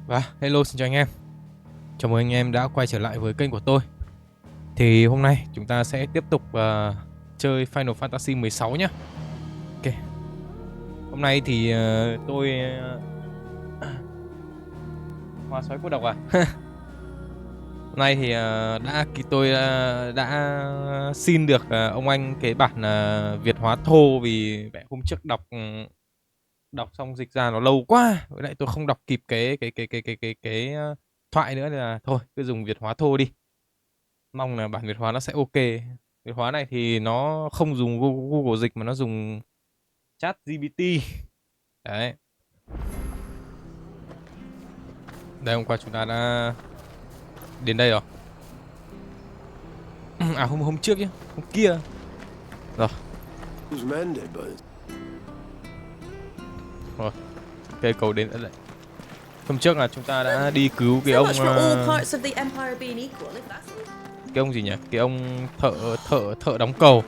Và hello, xin chào anh em. Chào mừng anh em đã quay trở lại với kênh của tôi. Thì hôm nay chúng ta sẽ tiếp tục chơi Final Fantasy 16 nhé. Ok. Hôm nay thì tôi Hoa sói cô độc à? Hôm nay thì tôi đã xin được ông anh cái bản Việt hóa thô, vì vẻ hôm trước đọc xong dịch ra nó lâu quá, với lại tôi không đọc kịp cái thoại nữa, nên là thôi cứ dùng Việt hóa thô đi. Mong là bản Việt hóa nó sẽ ok. Việt hóa này thì nó không dùng Google dịch mà nó dùng chat GPT. Đấy. Đây, hôm qua chúng ta đã đến đây rồi. À, hôm trước nhé, hôm kia. Rồi. Rồi. Cây cầu đến lại. Hôm trước là chúng ta đã đi cứu cái ông gì nhỉ? Cái ông thợ đóng cầu.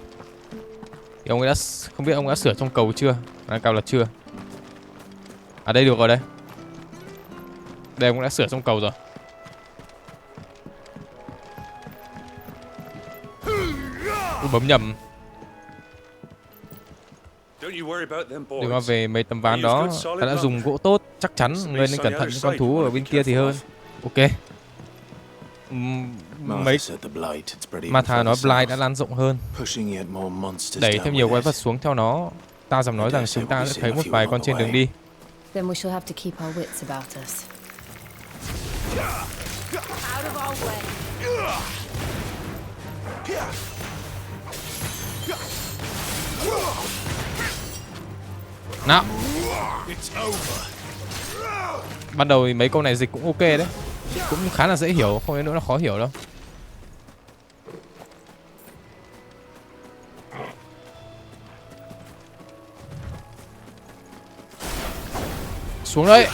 Thì ông ấy đã không biết ông đã sửa trong cầu chưa? Nói cao là chưa. À đây được rồi đây. Đây ông đã sửa trong cầu rồi. Tôi bấm nhầm. Đừng có về mấy tấm ván đó. Ta đã dùng gỗ tốt, chắc chắn người nên cẩn thận những con thú ở bên kia thì hơn. Ok. Mấy mà thà nói Blight đã lan rộng hơn, đẩy thêm nhiều quái vật xuống theo nó. Ta dám nói rằng chúng ta sẽ thấy một vài con trên đường đi. Then we shall have to keep our wits about us. Out of our way. Nào. Ban đầu thì mấy câu này dịch cũng ok đấy, cũng khá là dễ hiểu, không đến nỗi là khó hiểu đâu. Xuống đây.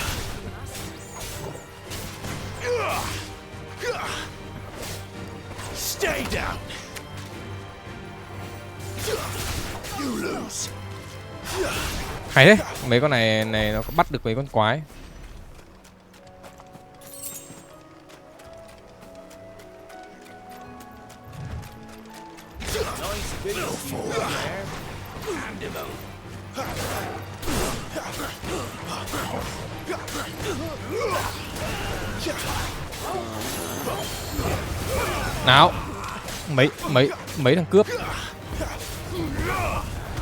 Hay đấy, mấy con này nó có bắt được mấy con quái. Nào. Mấy thằng cướp.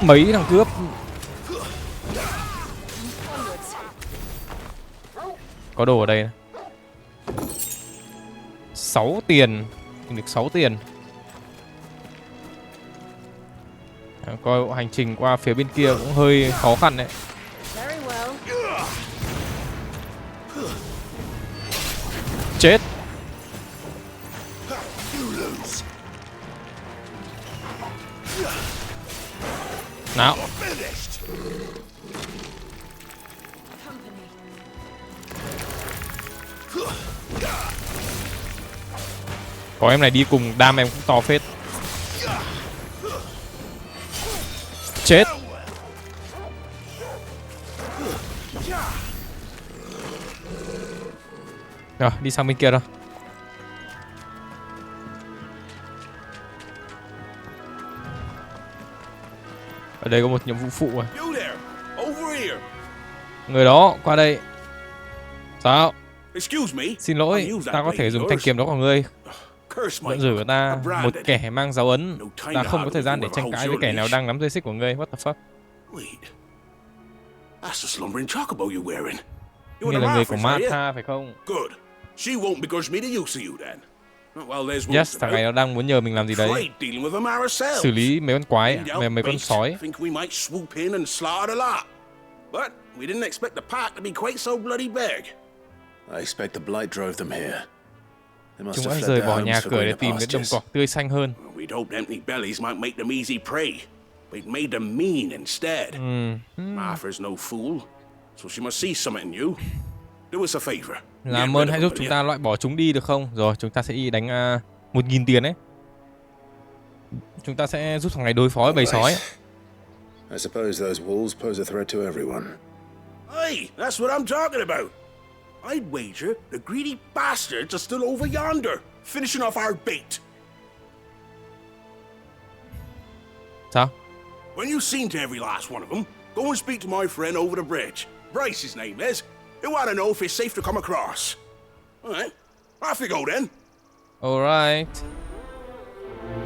Mấy thằng cướp. Có đồ ở đây này. 6 tiền. Được 6 tiền. Coi hành trình qua phía bên kia cũng hơi khó khăn đấy. Chết. Nào. Có em này đi cùng, đam em cũng to phết. Chết. Rồi, đi sang bên kia đâu. Ở đây có một nhiệm vụ phụ rồi. Người đó, qua đây. Sao? Xin lỗi, ta có thể dùng thanh kiếm đó của ngươi. Vận rủi của ta, một kẻ mang dấu ấn. Ta không có thời gian để tranh cãi với kẻ nào đang nắm dây xích của ngươi. What the fuck? Ngươi là người của Martha phải không? Yes, thằng này nó đang muốn nhờ mình làm gì đấy. Xử lý mấy con quái, mấy con sói. Chúng đã rời bỏ nhà cửa để tìm đến đồng cỏ tươi xanh hơn. Làm ơn hãy giúp chúng ta loại bỏ chúng đi được không? Rồi, chúng ta sẽ đi đánh 1.000 tiền ấy. Chúng ta sẽ giúp thằng này đối phó với bầy sói. I suppose those wolves pose a threat to everyone. Hey, that's what I'm talking about. I'd wager the greedy bastards are still over yonder, finishing off our bait. Sao? When you've seen to every last one of them, go and speak to my friend over the bridge. Bryce, his name is. He'll want to know if it's safe to come across. All right, off you go then. Alright.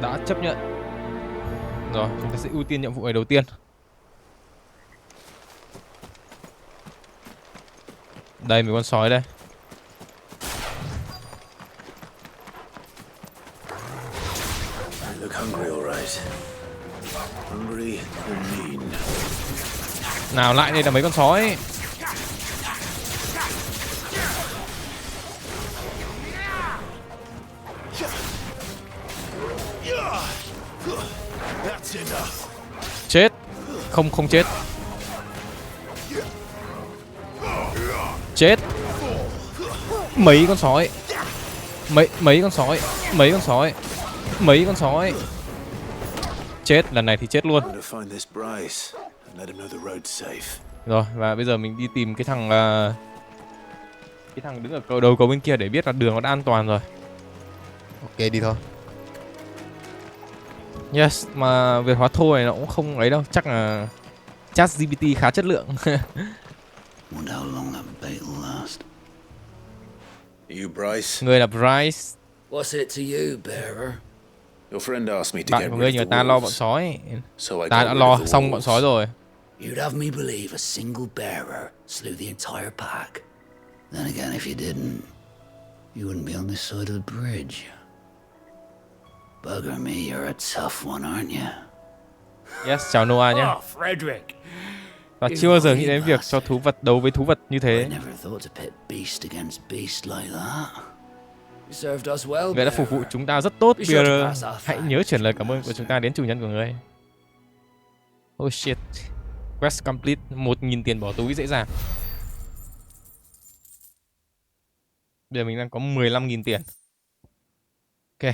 Đã chấp nhận. Rồi, chúng ta sẽ ưu tiên nhiệm vụ này đầu tiên. Đây, mấy con sói đây. I look hungry, all right. Hungry and mean. Nào, lại đây là mấy con sói. Chết. Không chết. Chết. Mấy con sói. Mấy con sói. Mấy con sói. Mấy con sói. Chết, lần này thì chết luôn. Rồi, và bây giờ mình đi tìm cái thằng đứng ở đầu cầu bên kia để biết là đường nó đã an toàn rồi. Ok, đi thôi. Yes, mà việc hóa thô này nó cũng không ấy đâu, chắc là ChatGPT khá chất lượng. Người là Bryce. What's it to you, bearer? Your friend asked me to Bạn get của rid ngươi of nhờ the ta lo wolves. bọn sói. So I Ta got đã rid lo of the xong bọn wolves. sói rồi. You'd have me believe a single bearer slew the entire pack. Then again, if you didn't, you wouldn't be on this side of the bridge. Bugger me, you're a tough one, aren't you? Yes, chào Noah nhé. Oh, Frederick. Và chưa bao giờ nghĩ đến việc cho thú vật đấu với thú vật như I thế. never thought to pit beast against beast like that. You served us well, Người đã phục vụ bearer. chúng ta rất tốt, Be sure to Pierre. pass our Hãy thanks. nhớ chuyển lời cảm ơn của chúng ta đến chủ nhân của người. Oh shit. Quest complete, 1.000 tiền bỏ túi dễ dàng. Bây giờ mình đang có 15.000 tiền. Ok,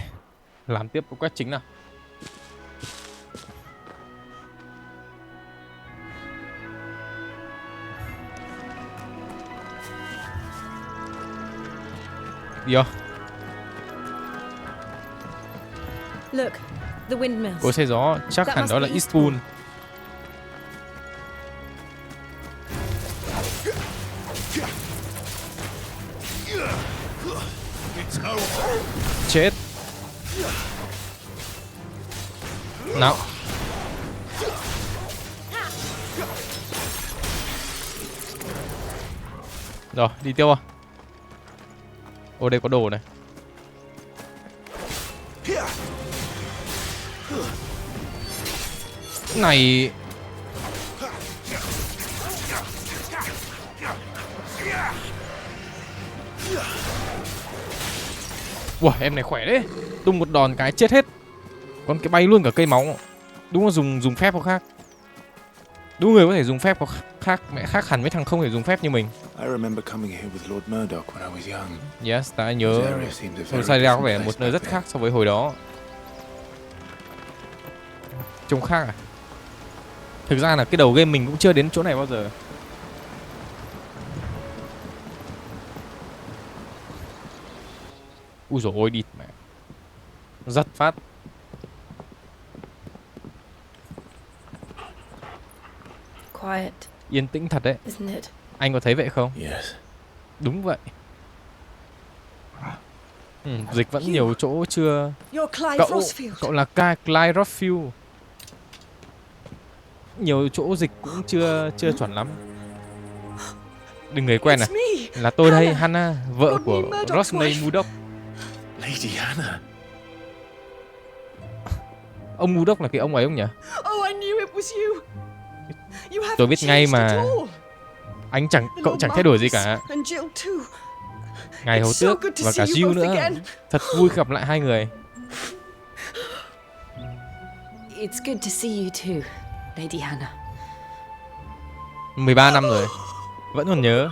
làm tiếp quest chính nào. Đi không? Look, the windmills. Cối xe gió, chắc That hẳn must đó be là Eastpool. Eastpool. Chết. Nào. Rồi, đi tiếp à? Ô, đây có đồ này. Này. Wow, em này khỏe đấy. Tung một đòn cái chết hết. Còn cái bay luôn cả cây máu. Đúng là dùng phép có khác. Đúng người có thể dùng phép có khác, mẹ khác hẳn với thằng không thể dùng phép như mình. I remember coming here with Lord Murdoch when I was young. Yes, ta nhớ This area seemed a very Sai ra có different vẻ place một nơi back rất then. khác so với hồi đó. Trông khác à? Thực ra là cái đầu game mình cũng chưa đến chỗ này bao giờ. Ui dồi ôi, đi mẹ. Rất phát. Quiet, Yên tĩnh thật đấy. isn't it? Anh có thấy vậy không? Yes. Đúng vậy. Dịch vẫn nhiều chỗ chưa. You're Clive Cậu Rossfield. là Clyde Rothfield. Nhiều chỗ dịch cũng chưa chuẩn lắm. Đừng người quen à? It's me. Là tôi đây, Hannah. Hannah, vợ Rodney của Murdoch's Rodney wife. Murdoch. Lady Hannah. Ông Murdoch là cái ông ấy không nhỉ? Oh, I knew it was you. You haven't Tôi biết ngay changed mà. at all. Cậu chẳng thay đổi gì cả. And Jill too. Ngày hầu It's so tước good to và see cả you Jill both nữa. again. Thật vui gặp lại hai người. It's good to see you too, Lady Hannah. 13 năm rồi. Vẫn còn nhớ.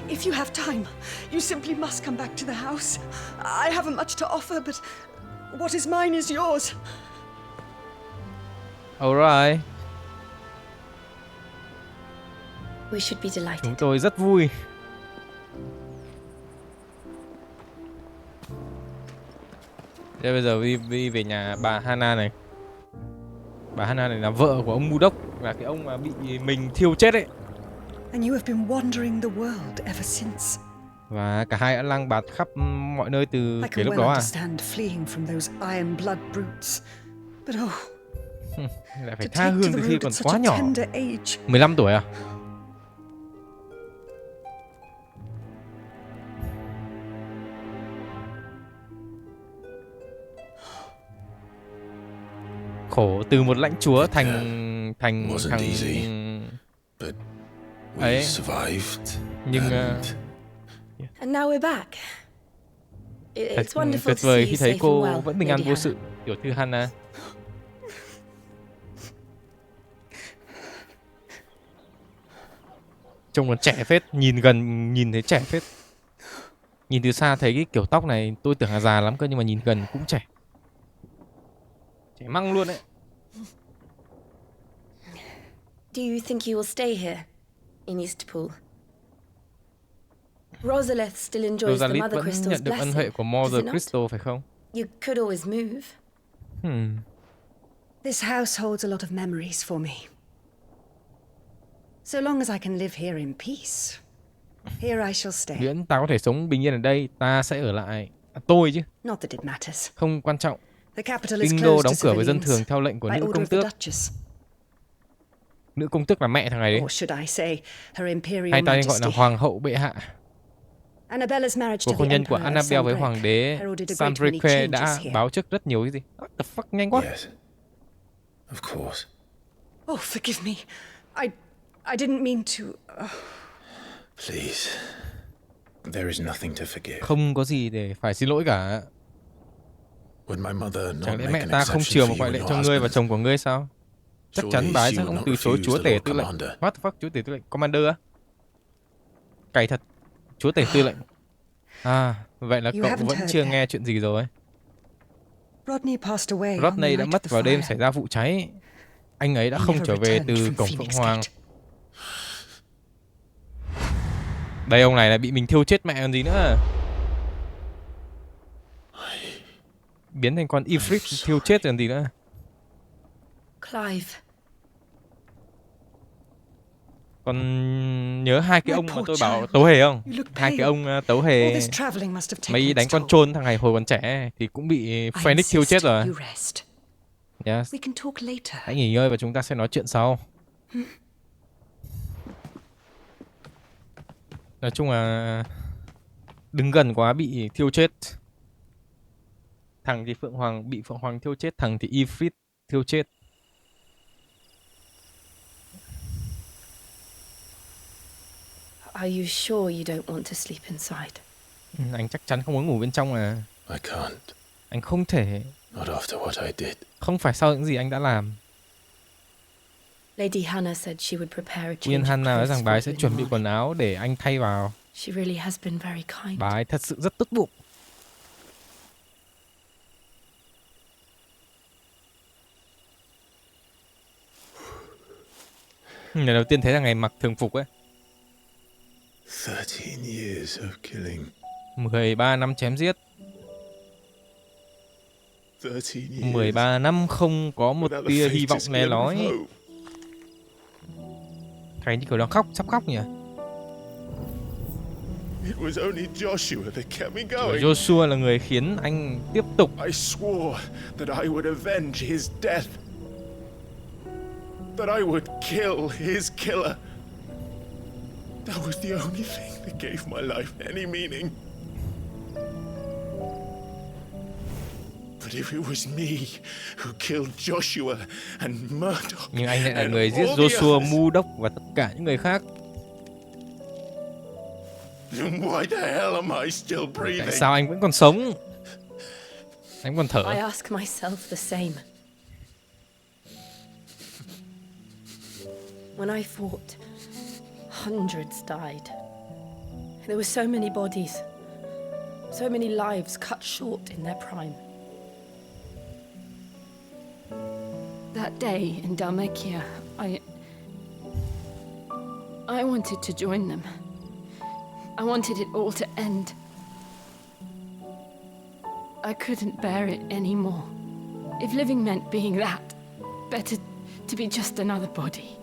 If you have time, you simply must come back to the house. I haven't much to offer, but What is mine is yours. Alright, We should be delighted. chúng tôi rất vui. Thế bây giờ đi về nhà bà Hana này. Bà Hana này là vợ của ông Mudok, là cái ông mà bị mình thiêu chết ấy. And you have been wandering the world ever since. Và cả hai đã lang bạt khắp mọi nơi từ I cái can lúc well đó à. understand fleeing from those iron blood brutes. But oh, Lại phải to tha take hương to từ the khi road còn at such quá a nhỏ. tender age. 15 tuổi à? Khổ từ một lãnh chúa thành Wasn't easy, but we ấy. survived. Nhưng and And now we're back. thật It's wonderful tuyệt to see vời you khi safe thấy and cô well, vẫn bình an Lady vô sự, Hannah. tiểu thư Hannah. Trông còn trẻ phết, nhìn gần nhìn thấy trẻ phết. Nhìn từ xa thấy cái kiểu tóc này tôi tưởng là già lắm cơ, nhưng mà nhìn gần cũng trẻ. Trẻ măng luôn đấy. Do you think you will stay here in Eastpool? Rosalith still enjoys the Rosalit Mother vẫn Crystal's nhận được ân blessing, huệ của does Mother it not? Crystal phải không? You could always move. This house holds a lot of memories for me. So long as I can live here in peace, here I shall stay. Miễn ta có thể sống bình yên ở đây, ta sẽ ở lại. À, tôi chứ, Not that it matters. không quan trọng. The capital is Kinh đô closed đóng to cửa với dân civilians thường theo lệnh của by nữ order công of the tước. Duchess. Nữ công tước là mẹ thằng này đấy. Or should I say, her Imperial Hay ta nên gọi là Majesty. Hoàng hậu bệ hạ. Annabella's marriage Cuộc to hôn the nhân của Emperor Annabelle với hoàng đế heralded a great many Sanbreque changes đã here. báo trước rất nhiều cái gì. What the fuck, nhanh quá. yes, of course. Oh, forgive me. I didn't mean to. Please, there is nothing to forgive. Không có gì để phải xin lỗi cả. Would my mother Chẳng not lẽ make mẹ an ta không exception chừa for một you ngoại and lệ your cho ngươi và husband? chồng của ngươi sao? Chắc chắn Surely bà ấy she sẽ will không not từ chối refuse chúa the tể Lord tư lệnh. Commander. What the fuck, chúa tể tư lệnh? Commander á? Cày thật. Chúa tể tư lệnh. À, vậy là You cậu haven't vẫn heard chưa that. nghe chuyện gì rồi. Rodney passed away on the Rodney đã night mất of vào the đêm fire. xảy ra vụ cháy. Anh ấy đã He không never trở về returned từ from cổng Phoenix Phượng Hoàng. Gate. Đây, ông này là bị mình thiêu chết mẹ còn gì nữa. Biến thành con Ifrit thiêu chết rồi còn gì nữa. Clive, Còn nhớ hai cái My ông mà poor tôi bảo child. tấu hề không? You look Hai cái pale. ông tấu All hề this traveling must have taken mấy its đánh con toll. trôn thằng này hồi còn trẻ thì cũng bị I Phoenix thiêu chết insist rồi. you rest. Yes. We can talk later. Hãy nghỉ ngơi và chúng ta sẽ nói chuyện sau. Nói chung là đứng gần quá bị thiêu chết. Thằng thì Phượng Hoàng bị Phượng Hoàng thiêu chết, thằng thì Ifrit thiêu chết. are you sure you don't want to sleep inside? Anh chắc chắn không muốn ngủ bên trong à. I can't. Anh không thể. Not after what I did. Không phải sau những gì anh đã làm. Lady Hannah said she would prepare a change Queen of Hannah nói clothes rằng bà for ấy you sẽ in the chuẩn bị quần morning. áo để anh thay vào. She really has been very kind. Bà ấy thật sự rất tốt bụng. Lần đầu tiên thấy thằng này mặc thường phục ấy. 13 years of killing. 13 năm chém giết. 13 years. 13 năm không có một without the tia hy vọng faintest le glimmer of lói. hope. Thằng như kiểu đang khóc, sắp khóc nhỉ. It was only Joshua that kept me Kiểu going. Joshua là người khiến anh tiếp tục. I swore that I would avenge his death. That I would kill his killer. That was the only thing that gave my life any meaning. But if it was me who killed Joshua and Murdoch, Nhưng anh lại là and người giết all the Joshua, others, Murdoch và tất cả những người khác. then why the hell am I still Tại breathing? sao anh vẫn còn sống? Anh còn I thở. ask myself the same. When I fought, hundreds died. There were so many bodies, so many lives cut short in their prime. That day in Dalmacia, I wanted to join them. I wanted it all to end. I couldn't bear it anymore. If living meant being that, better to be just another body.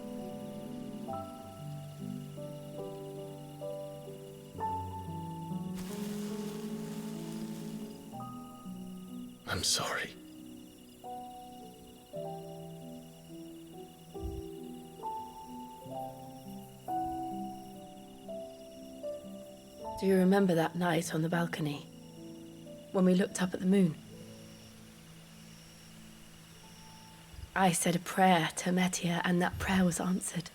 I'm sorry. Do you remember that night on the balcony? When we looked up at the moon? I said a prayer to Metia, and that prayer was answered.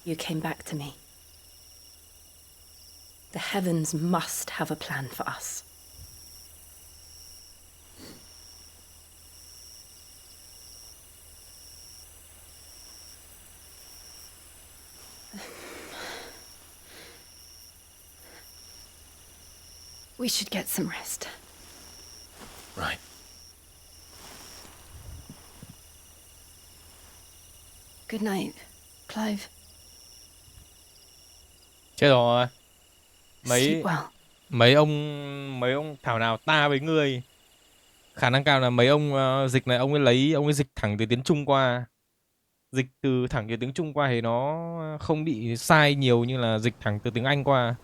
You came back to me. The heavens must have a plan for us. We should get some rest. Right. Good night, Clive. Chết rồi. Sleep well. Mấy ông thảo nào ta với ngươi. Khả năng cao là mấy ông dịch này ông ấy dịch thẳng từ tiếng Trung qua. Dịch từ thẳng từ tiếng Trung qua thì nó không bị sai nhiều như là dịch thẳng từ tiếng Anh qua.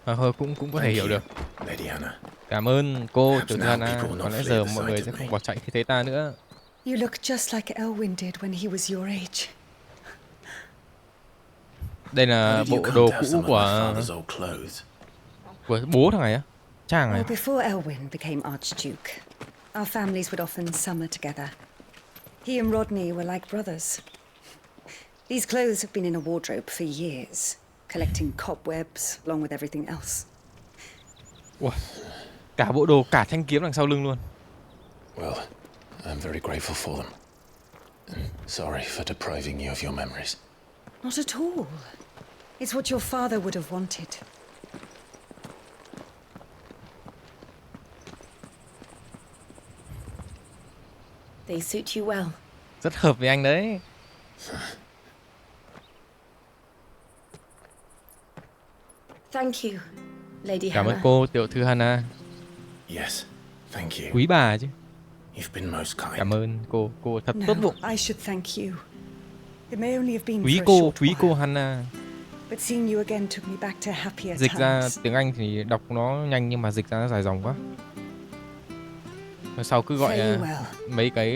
Thôi cũng có thể hiểu được. Lady Anna. Cảm ơn cô tiểu thư Anna. Có lẽ giờ mọi người sẽ không bỏ chạy khi thấy ta nữa. You look just like Elwyn did when he was your age. Đây là bộ đồ cũ của bố thằng này á. Chàng này. Well, before Elwyn became Archduke, our families would often summer together. He and Rodney were like brothers. These clothes have been in a wardrobe for years, collecting cobwebs along with everything else. Wow. Cả bộ đồ, cả thanh kiếm đằng sau lưng luôn. Well, I'm very grateful for them. And sorry for depriving you of your memories. Not at all. It's what your father would have wanted. They suit you well. Rất hợp với anh đấy. Thank you, Lady Cảm ơn Hannah. cô tiểu thư Hannah. Yes, thank you. Quý bà chứ. You've been most kind. Cảm ơn cô thật tốt bụng. No, I should thank you. It may only have been Quý for a short cô while, Hannah. but seeing you again took me back to happier Dịch ra times. tiếng Anh thì đọc nó nhanh nhưng mà dịch ra nó dài dòng quá. Rồi sau cứ gọi Farewell, mấy cái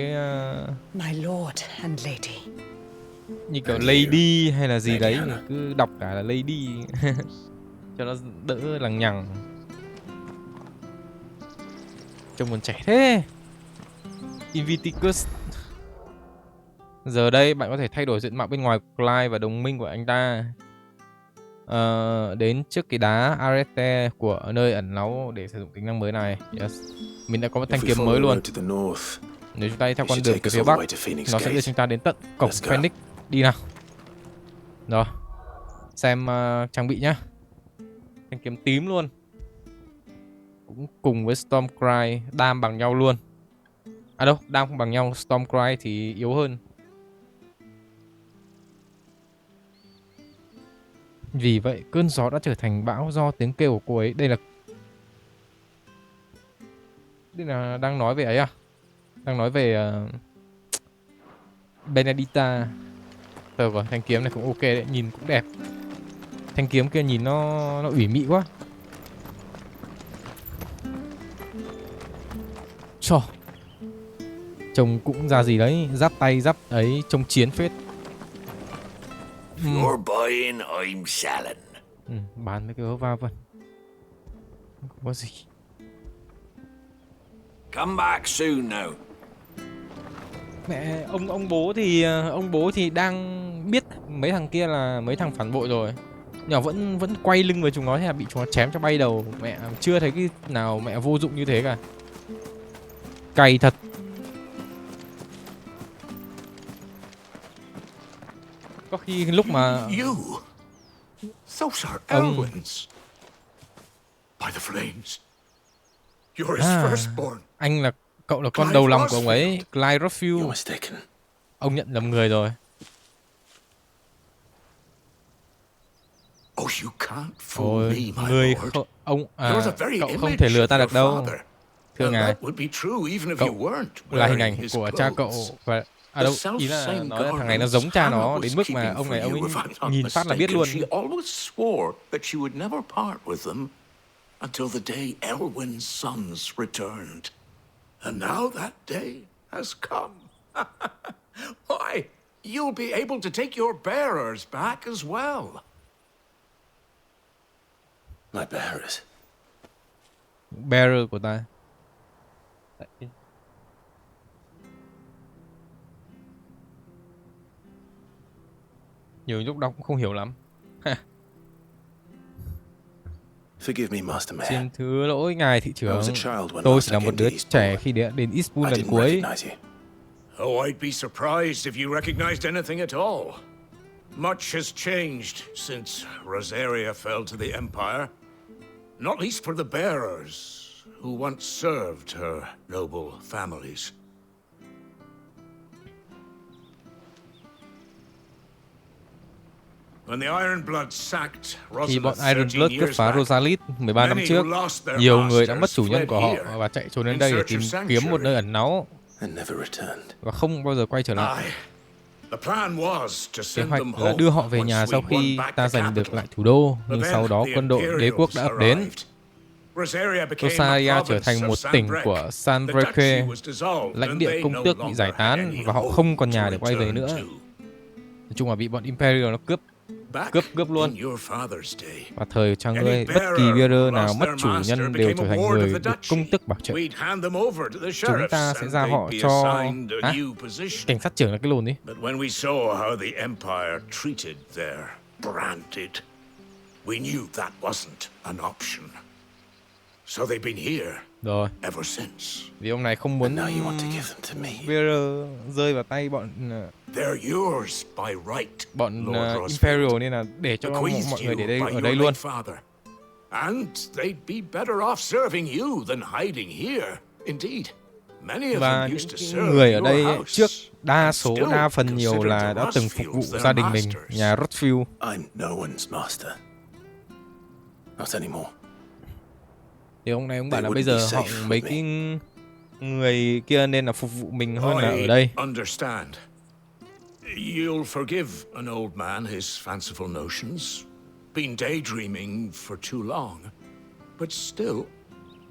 my lord and lady. như kiểu lady hay là gì đấy thì cứ đọc cả là lady cho nó đỡ lằng nhằng. Trông còn trẻ thế. Inviticus. Giờ đây bạn có thể thay đổi diện mạo bên ngoài của Clive và đồng minh của anh ta. Đến trước cái đá Arete của nơi ẩn náu để sử dụng tính năng mới này. Yes. Mình đã có một thanh kiếm mới luôn. Nếu chúng ta đi theo con đường từ phía bắc, nó sẽ đưa chúng ta đến tận cổng Phoenix. Đi nào. Rồi. Xem trang bị nhá. Thanh kiếm tím luôn. Cũng cùng với Stormcry, đam bằng nhau luôn. À đâu, đam không bằng nhau, Stormcry thì yếu hơn. Vì vậy, cơn gió đã trở thành bão do tiếng kêu của cô ấy. Đây là đang nói về ấy à? Đang nói về Benedicta. Rồi, thanh kiếm này cũng ok đấy, nhìn cũng đẹp. Thanh kiếm kia nhìn nó ủy mị quá. Chò. Trông cũng ra gì đấy, giáp tay giáp ấy, trông chiến phết. You're buying, I'm selling. Bán mấy cái hố va vân. Không có gì. Come back soon now. Mẹ, ông bố thì đang biết mấy thằng kia là mấy thằng phản bội rồi. Nhỏ vẫn quay lưng với chúng nó, thế là bị chúng nó chém cho bay đầu. Mẹ chưa thấy cái nào mẹ vô dụng như thế cả. Cày thật. Có khi lúc mà You? Those are ông Elwin's. By the flames. You're his firstborn. anh là cậu là con Clive đầu lòng của ông ấy, Rosfield. Clive You're Rothfield. mistaken. Ông nhận lầm người rồi. Oh, you can't fool Ôi, me, my người lord. ông You're the very cậu không image thể lừa ta of được your đâu. father. Thưa And ngài, that would be true even if cậu you weren't là hình wearing ảnh his của cha cậu clothes. và The đâu ý là self-same nói là thằng này nó garments giống cha Hannah nó was đến mức mà keeping ông for này ông you, ấy if I'm not nhìn phát là biết mistaken. luôn. She always swore that she would never part with them until the day Elwin's sons returned. And now that day has come. Why, you'll be able to take your bearers back as well. My bearers. Bearer của ta. Nhiều lúc đọc cũng không hiểu lắm. Forgive me, Master Mayor. Xin thứ lỗi ngài thị I trưởng. was a child when Tôi Master chỉ là một came đứa to Eastbourne. trẻ khi đến Eastbourne I lần didn't cuối. recognize you. Oh, I'd be surprised if you recognized anything at all. Much has changed since Rosaria fell to the Empire. Not least for the bearers, who once served her noble families. When the Iron Blood sacked Khi bọn Rosalind Iron 13 Blood cướp years phá back, Rosalit 13 năm many trước, who lost their nhiều người đã mất masters chủ nhân fled của họ here và chạy trốn đến in đây để search tìm of kiếm một nơi sanctuary. ẩn náu And never returned. và không bao giờ quay trở lại. Aye. The plan was to Kế send hoạch them là home đưa họ về nhà once sau we'd khi won back ta the giành được capital. lại thủ đô, But nhưng then sau đó the quân đội đế quốc đã ập đến. Imperials Rosaria became Rosaria a trở province thành of một tỉnh Sanbreque. của The Sanbreque, duchy was dissolved lãnh and địa they công no tước bị longer giải had tán any và họ home không còn nhà to để quay về return nữa. to. Nói chung là bị bọn Imperial nó cướp Back luôn. in your father's day, Và thời cha any ngươi, bất bearer kỳ who bearer nào lost mất their chủ master nhân đều became trở a thành ward người of the được duchy. công tước bảo trợ. We'd hand them over to the Chúng ta sheriffs sẽ and giao they'd họ be cho assigned a new position. cảnh sát trưởng là cái lồn đi. But when we saw how the Empire treated their branded, we knew that wasn't an option. So they've been here Rồi, ever since. vì ông này không muốn Now you want to give them to me. bearer rơi vào tay bọn They're yours by right, bọn Lord Rosfield. Imperial nên là để cho mọi Bequeathed người để you đây by ở your đây late luôn. father. And they'd be better off serving you than hiding here. Indeed, many of Và them những used to cái serve người ở your đây house. trước đa số, Still đa phần nhiều considered là the đã từng phục vụ Rosfields their gia đình mình, masters. nhà Rothfield. I'm no one's master. Not anymore. Thì ông này ông bảo They là wouldn't bây giờ be họ safe mấy with cái người kia nên là phục vụ mình hơn là ở đây. I understand. You'll forgive an old man his fanciful notions. Been daydreaming for too long. But still,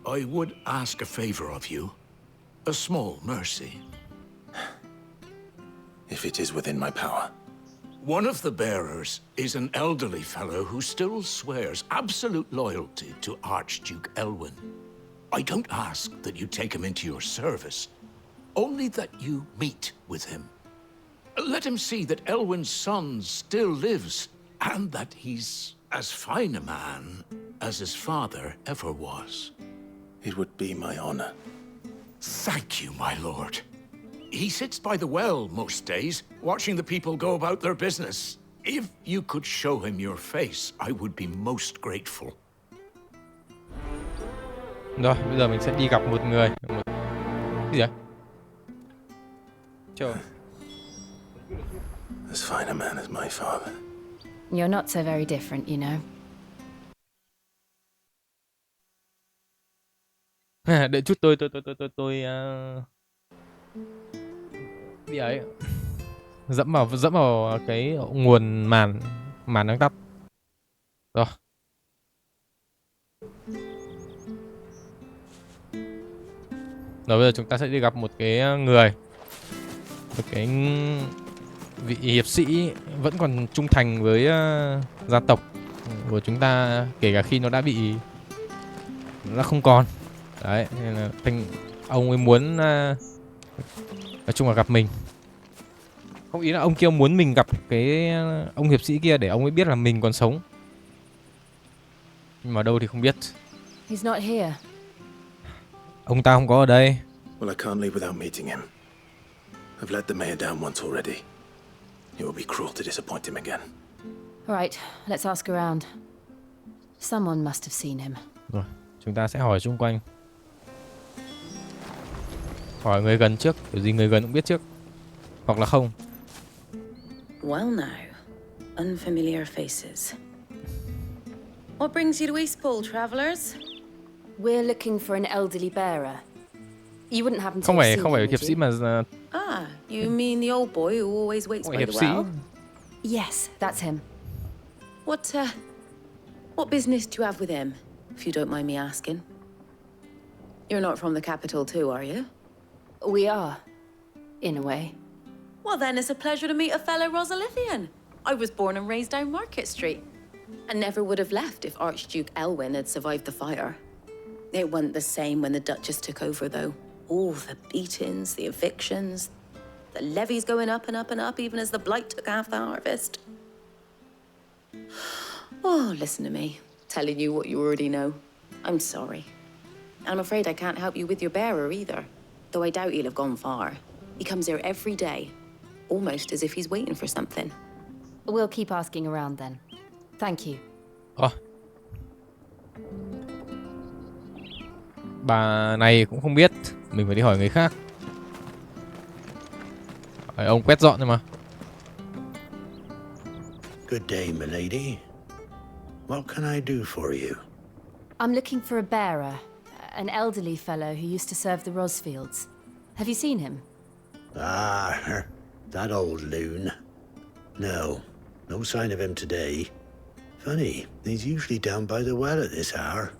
I would ask a favor of you. A small mercy. If it is within my power. One of the bearers is an elderly fellow who still swears absolute loyalty to Archduke Elwin. I don't ask that you take him into your service, only that you meet with him. Let him see that Elwin's son still lives, and that he's as fine a man as his father ever was. It would be my honor. Thank you, my lord. He sits by the well most days, watching the people go about their business. If you could show him your face, I would be most grateful. Rồi, bây giờ mình sẽ đi gặp một người. Cái gì vậy? Chờ. As fine a man as my father. You're not so very different, you know. Đợi chút tôi đi ấy. Dẫm vào cái nguồn màn đang tắt. Rồi. Rồi bây giờ chúng ta sẽ đi gặp một cái người, một cái vị hiệp sĩ vẫn còn trung thành với gia tộc của chúng ta, kể cả khi nó đã không còn. Đấy, nên là ông ấy muốn nói chung là gặp mình. Không, ý là ông kia muốn mình gặp cái ông hiệp sĩ kia để ông ấy biết là mình còn sống. Nhưng mà đâu thì không biết. He's not here. Ông ta không có ở đây. Well, I can't leave without meeting him. I've let the mayor down once already. It would be cruel to disappoint him again. All right, let's ask around. Someone must have seen him. Rồi, chúng ta sẽ hỏi xung quanh. Hỏi người gần trước, kiểu gì người gần cũng biết trước. Hoặc là không. Well now, unfamiliar faces. What brings you to Eastpool, travellers? We're looking for an elderly bearer. You wouldn't happen to Không have phải seen không phải him, hiệp would sĩ you? mà Ah, you mean the old boy who always waits không phải by hiệp the sĩ. well? Yes, that's him. What business do you have with him, if you don't mind me asking? You're not from the capital too, are you? We are, in a way. Well, then it's a pleasure to meet a fellow Rosalithian. I was born and raised down Market Street, and never would have left if Archduke Elwyn had survived the fire. It wasn't the same when the Duchess took over, though. All the beatings, the evictions, the levies going up and up and up, even as the blight took half the harvest. Oh, listen to me, telling you what you already know. I'm sorry. I'm afraid I can't help you with your bearer either, though I doubt he'll have gone far. He comes here every day, almost as if he's waiting for something. We'll keep asking around then. Thank you. Bà này cũng không biết, mình phải đi hỏi người khác. Hỏi ông quét dọn thôi mà. Good day, milady. What can I do for you? I'm looking for a bearer, an elderly fellow who used to serve the Rosfields. Have you seen him? Ah, that old loon. No sign of him today. Funny, he's usually down by the well at this hour,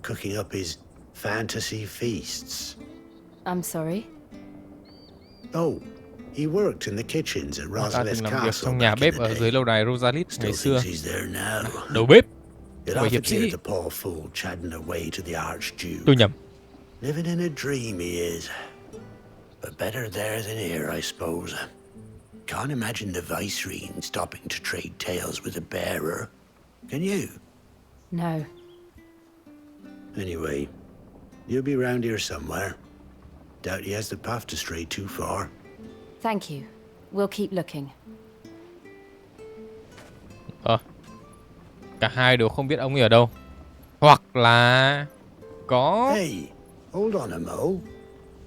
cooking up his fantasy feasts. I'm sorry. Oh, he worked in the kitchens at Ta từng Rosalith làm việc Castle trong nhà back in bếp the ở day. dưới lâu đài Rosalith ngày Still xưa. thinks he's there now. Đầu bếp. You'll Không phải have to hiệp give sĩ. the poor fool chatting away to the Archduke. Tôi nhầm. Living in a dream he is. But better there than here, I suppose. Can't imagine the Viceroy stopping to trade tales with a bearer. Can you? No. Anyway, you'll be round here somewhere. Doubt he has the path to stray too far. Thank you. We'll keep looking. Cả hai đều không biết ông ấy ở đâu. Hoặc là có. Hey, hold on a mo.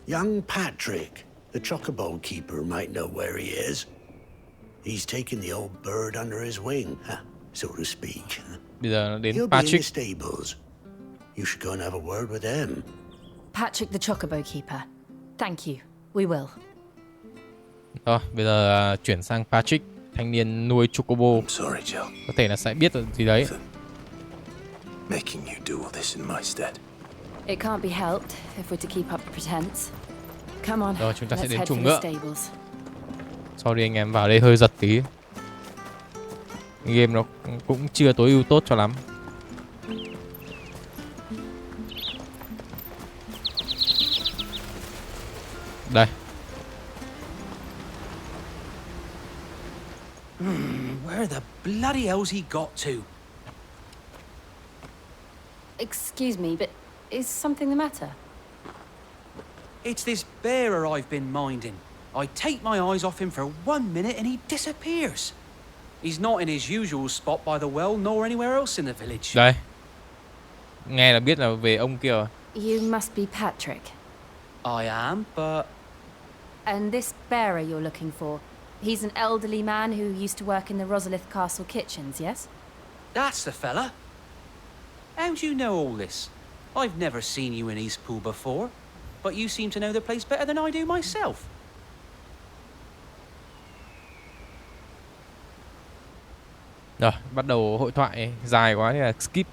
Young Patrick, the chocobo keeper, might know where he is. He's taken the old bird under his wing, so to speak. Bây giờ đến He'll be in the Patrick. stables. You should go and have a word with them. Patrick the Chocobo Keeper. Thank you. We will. Rồi, bây giờ chuyển sang Patrick, thanh niên nuôi chocobo. I'm sorry, Jill. Có thể là sẽ biết được gì đấy. Making you do all this in my stead. It can't be helped if we're to keep up the pretense. Come on, Rồi, chúng ta sẽ let's đến head chuồng for ngựa. the stables. Sorry anh em, vào đây hơi giật tí. Game nó cũng chưa tối ưu tốt cho lắm. Đây. Where the bloody hell's he got to? Excuse me, but is something the matter? It's this bearer I've been minding. I take my eyes off him for 1 minute and he disappears. He's not in his usual spot by the well nor anywhere else in the village. Đây. Nghe là biết là về ông kia rồi. You must be Patrick. I am, but And this bearer you're looking for, he's an elderly man who used to work in the Rosalith Castle kitchens, yes? that's the fella. How do you know all this? I've never seen you in Eastpool before, but you seem to know the place better than I do myself. Rồi, bắt đầu hội thoại dài quá thì là skip.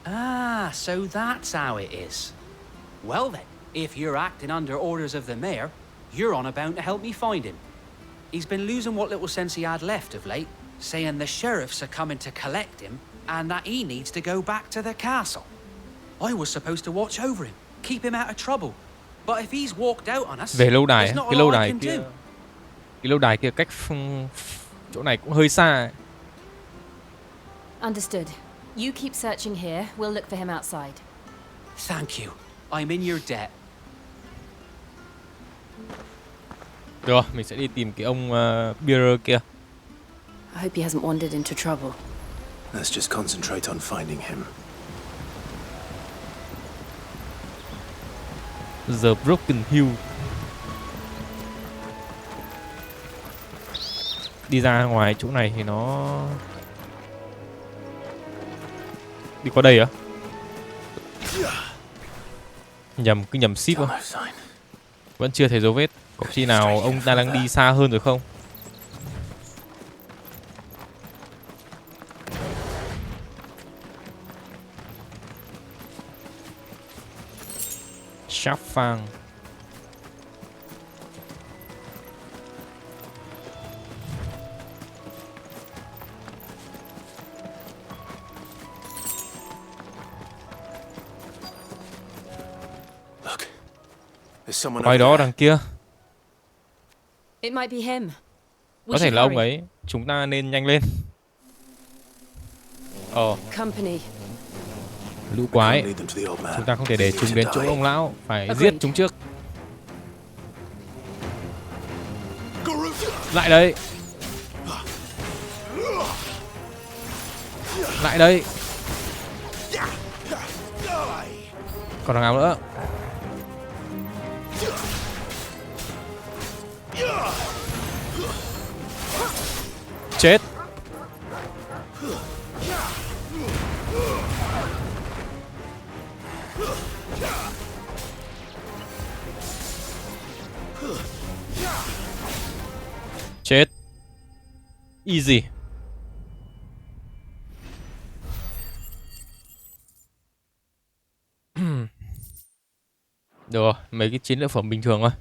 Ah, so that's how it is. Well then, if you're acting under orders of the mayor, you're on about to help me find him. He's been losing what little sense he had left of late, saying the sheriffs are coming to collect him and that he needs to go back to the castle. I was supposed to watch over him, keep him out of trouble. But if he's walked out on us, Về lâu đài, there's not cái a lâu lot I đài can kia. do. Cái lâu đài kia cách chỗ này cũng hơi xa. Understood. You keep searching here. We'll look for him outside. Thank you. I'm in your debt. Được rồi, mình sẽ đi tìm cái ông Bearer kia. I hope he hasn't wandered into trouble. Let's just concentrate on finding him. The Broken Hill. Đi ra ngoài chỗ này thì nó đi qua đây á? Nhầm ship không? Vẫn chưa thấy dấu vết. Có khi nào ông ta đang đi xa hơn rồi không? Sáp phang. Có ai đó đằng kia. It might be him. Có thể là ông ấy. Chúng ta nên nhanh lên. Company. Lũ quái. Chúng ta không thể để chúng đến chỗ ông lão. Phải giết chúng trước. Lại đây. Lại đây. Còn thằng nào nữa? Chết. Chết. Easy. Được rồi, mấy cái chiến lợi phẩm bình thường thôi.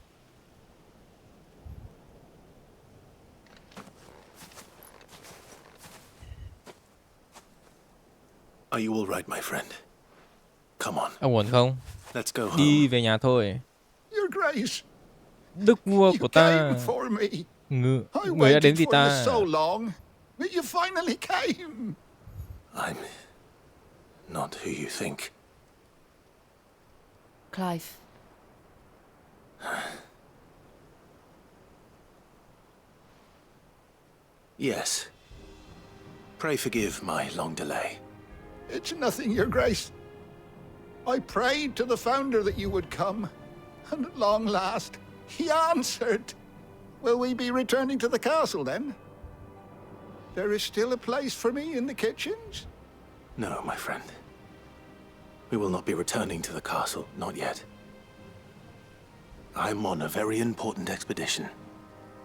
Are you all right, my friend? Come on. Ông ổn không? Let's go home. Đi về nhà thôi. Your Grace, Đức vua của ta. came for me. Người đã đến vì ta. I waited for you so long, but you finally came. I'm not who you think. Clive. Yes. Pray forgive my long delay. It's nothing, Your Grace. I prayed to the Founder that you would come, and at long last, he answered. Will we be returning to the castle, then? There is still a place for me in the kitchens? No, my friend. We will not be returning to the castle, not yet. I'm on a very important expedition,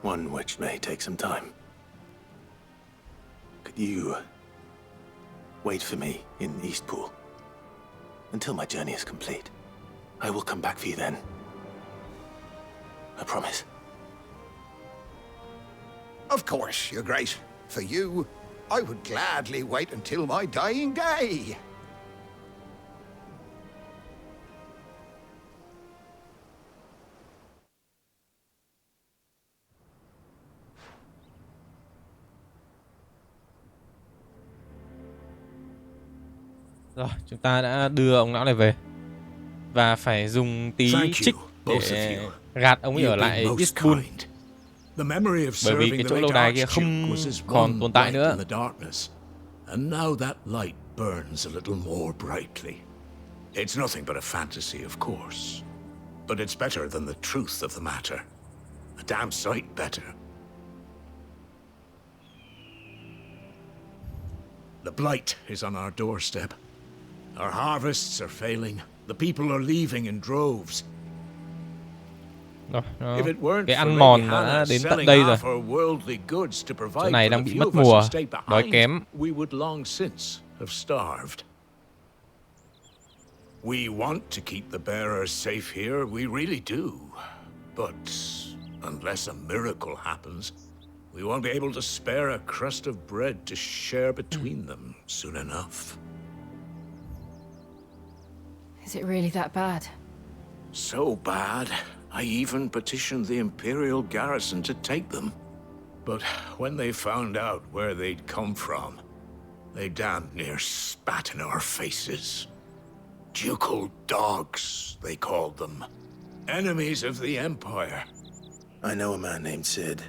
one which may take some time. Could you wait for me in Eastpool until my journey is complete? I will come back for you then. I promise. Of course, Your Grace. For you, I would gladly wait until my dying day. Rồi, chúng ta đã đưa ông lão này về. Và phải dùng tí trích để gạt ông ấy ở lại Eastpool. Bởi vì cái chỗ lâu đài kia không còn tồn tại nữa. And now that light burns a little more brightly. It's nothing but a fantasy, of course. But it's better than the truth of the matter. A damn sight better. The blight is on our doorstep. Our harvests are failing. The people are leaving in droves. Cái ăn mòn đã đến tận đây rồi. Chỗ này đang bị mất mùa, đói kém. We want to keep the bearers safe here, we really do. But unless a miracle happens, we won't be able to spare a crust of bread to share between them soon enough. Is it really that bad? So bad, I even petitioned the Imperial garrison to take them. But when they found out where they'd come from, They damned near spat in our faces. Ducal dogs, they called them. Enemies of the Empire. I know a man named Sid,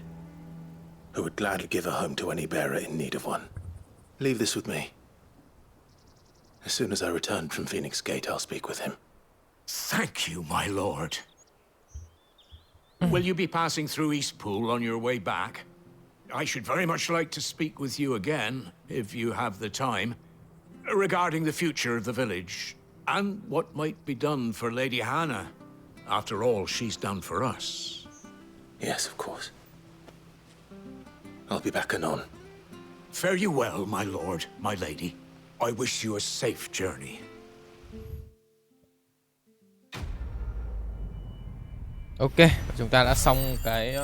who would gladly give a home to any bearer in need of one. Leave this with me. As soon as I return from Phoenix Gate, I'll speak with him. Thank you, my lord. Will you be passing through Eastpool on your way back? I should very much like to speak with you again, if you have the time, regarding the future of the village, and what might be done for Lady Hannah. After all, she's done for us. Yes, of course. I'll be back anon. Fare you well, my lord, my lady. I wish you a safe journey. Ok, chúng ta đã xong cái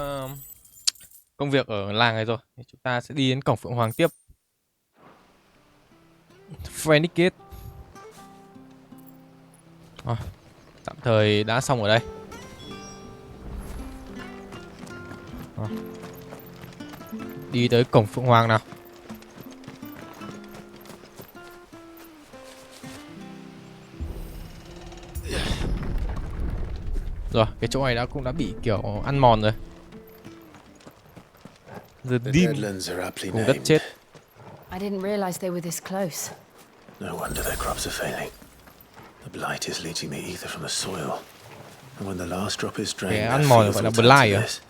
công việc ở làng này rồi. Chúng ta sẽ đi đến cổng Phượng Hoàng tiếp. Phoenix Gate. Tạm thời đã xong ở đây. Đi tới cổng Phượng Hoàng nào. Rồi, cái chỗ này cũng đã bị kiểu ăn mòn rồi. The Deadlands are aptly cùng đất chết. I didn't realize they were this close. No wonder their crops are failing. The blight is leaching the ether from the soil. And when the last drop is drained, Cái their ăn mòn fields gọi là will turn blight to à? this.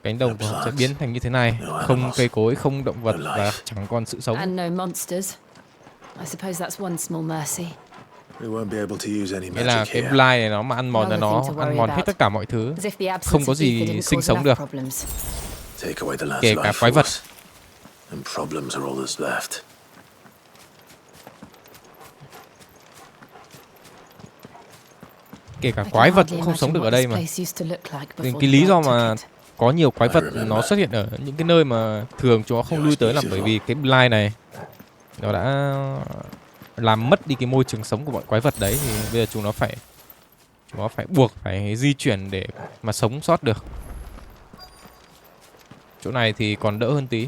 Cánh đồng của họ sẽ biến thành như thế này, không cây cối, không động vật và chẳng còn sự sống. And no monsters. I suppose that's one small mercy. We won't be able to use any Nghĩa là magic cái here. blight này nó mà ăn mòn là nó ăn mòn hết tất cả mọi thứ, As if the absence không có of ether gì didn't sinh cause sống enough được, problems. Take away the land's kể cả life quái vật. force, and problems are all that's left. Kể cả I can quái vật hardly cũng không sống được imagine ở what đây this mà. place used to look like Nên before cái the lý blight do took mà it. có nhiều quái vật nó xuất hiện ở những cái nơi mà thường chúng nó không lui tới là bởi vì cái blight này nó đã làm mất đi cái môi trường sống của bọn quái vật đấy, thì bây giờ chúng nó phải buộc phải di chuyển để mà sống sót được. Chỗ này thì còn đỡ hơn tí.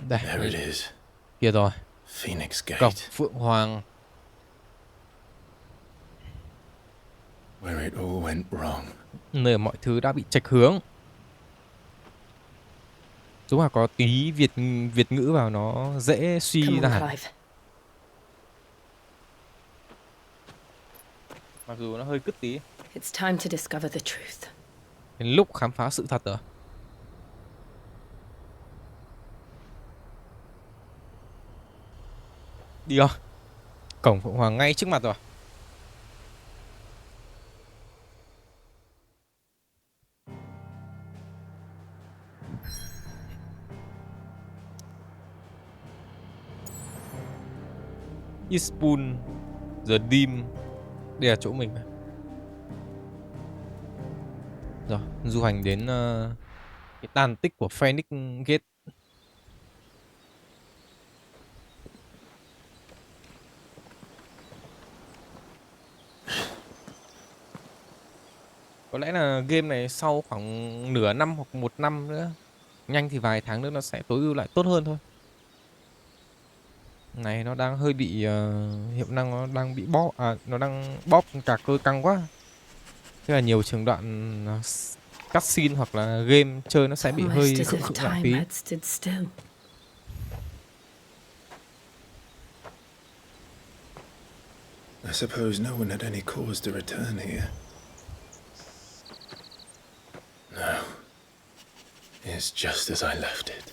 Đây, There it is. kia rồi, Phoenix Gate. cổng Phượng Hoàng. Where it all went wrong. Nơi mọi thứ đã bị chệch hướng. Đúng là có tí Việt ngữ vào nó dễ suy Come ra on, hẳn. Clive. Mặc dù nó hơi cứt tí. It's time to discover the truth. Đến lúc khám phá sự thật rồi. Đi không? Cổng Phượng Hoàng ngay trước mặt rồi. Eastpool, The Dim. Đây là chỗ mình. Rồi, du hành đến cái tàn tích của Phoenix Gate. Có lẽ là game này sau khoảng nửa năm hoặc 1 năm nữa, nhanh thì vài tháng nữa nó sẽ tối ưu lại tốt hơn thôi. Này nó đang hơi bị hiệu năng nó đang bị bóp, nó đang bóp cả cơ căng quá. Thế là nhiều trường đoạn cutscene hoặc là game chơi nó sẽ bị hơi Almost as khựng if khựng lại time tí. had stood still. I suppose no one had any cause to return here. No. It's just as I left it.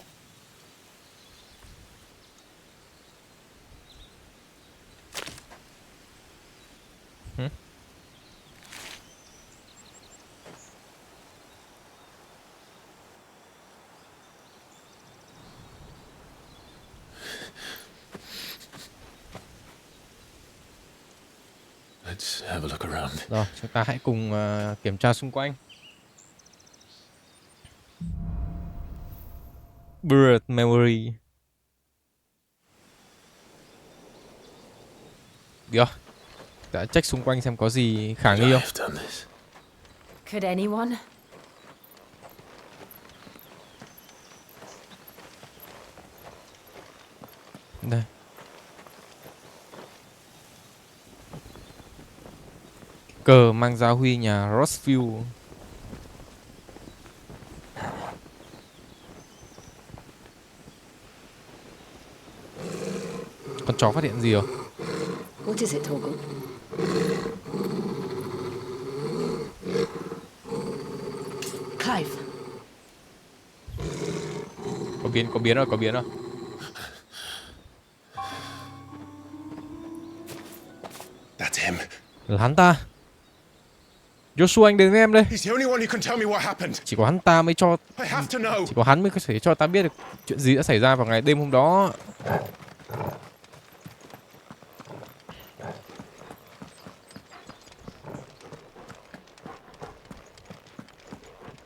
Let's have a look around. Rồi, chúng ta hãy cùng kiểm tra xung quanh. Bird Memory. Được. Đã check xung quanh xem có gì khả nghi không. Could anyone? Đây. Cờ mang giáo huy nhà Rossfield. Con chó phát hiện gì không? What is it, Torgal? Clive. Có biến rồi. That's him. Là hắn ta. Joshua, anh đến với em đây. He's the only one who can tell me what happened. Chỉ có hắn ta mới cho. I have to know. Chỉ có hắn mới có thể cho ta biết được chuyện gì đã xảy ra vào ngày đêm hôm đó.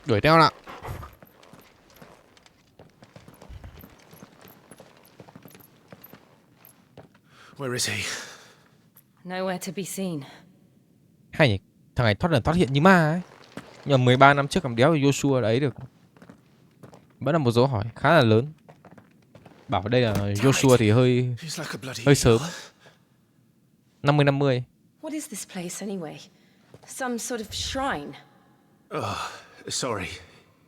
Đuổi theo nào. Where is he? Nowhere to be seen. Hay nhỉ, thằng này thoát hiện như ma ấy. Nhưng mà 13 năm trước cầm đéo thì Joshua đấy được. Vẫn là một dấu hỏi khá là lớn. Bảo ở đây là Joshua thì hơi sớm. 50-50. What is this place anyway? Some sort of shrine? Sorry.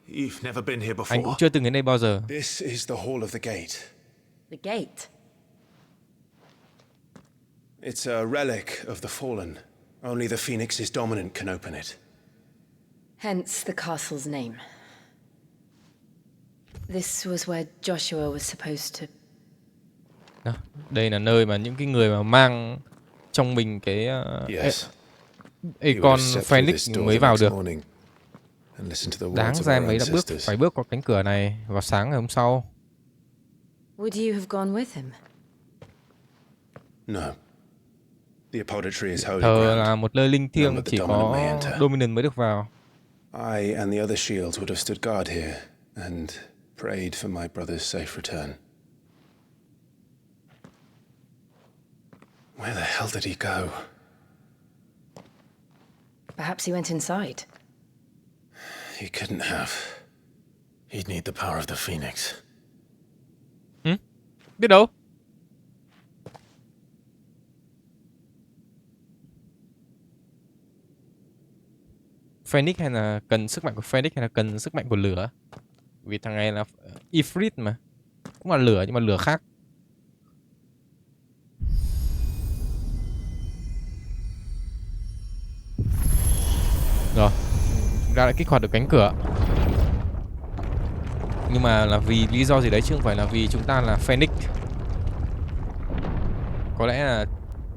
You've never been here Anh cũng before. chưa từng đến đây bao giờ. This is the hall of the gate. The gate? It's a relic of the fallen. Only the Phoenix's dominant can open it. Hence the castle's name. This was where Joshua was supposed to... Đó, đây là nơi mà những cái người mà mang trong mình cái Yes. Icon Phoenix mới vào được. Đáng ra em ấy đã phải bước qua cánh cửa này vào sáng ngày hôm sau. Would you have gone with him? No. The apodatory is holy Thờ ground. là một nơi linh thiêng, None but the chỉ dominant có may enter. Dominant mới được vào. I and the other shields would have stood guard here and prayed for my brother's safe return. Where the hell did he go? Perhaps he went inside. He couldn't have. He'd need the power of the Phoenix. Biết đâu. Phoenix hay là cần sức mạnh của Phoenix hay là cần sức mạnh của lửa? Vì thằng này là Ifrit mà. Cũng là lửa nhưng mà lửa khác. Rồi, chúng ta đã kích hoạt được cánh cửa. Nhưng mà là vì lý do gì đấy chứ không phải là vì chúng ta là Phoenix. Có lẽ là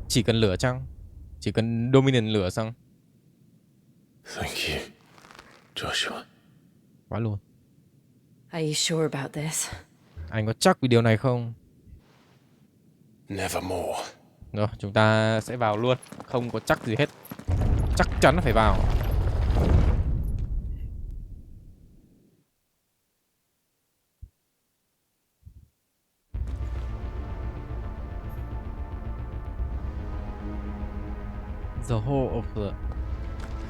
chỉ cần lửa chăng? Chỉ cần Dominant lửa chăng? Thank you, Joshua. Quá luôn. Are you sure about this? Anh có chắc vì điều này không? Nevermore. Rồi, chúng ta sẽ vào luôn. Không có chắc gì hết. Chắc chắn là phải vào. The Hall of the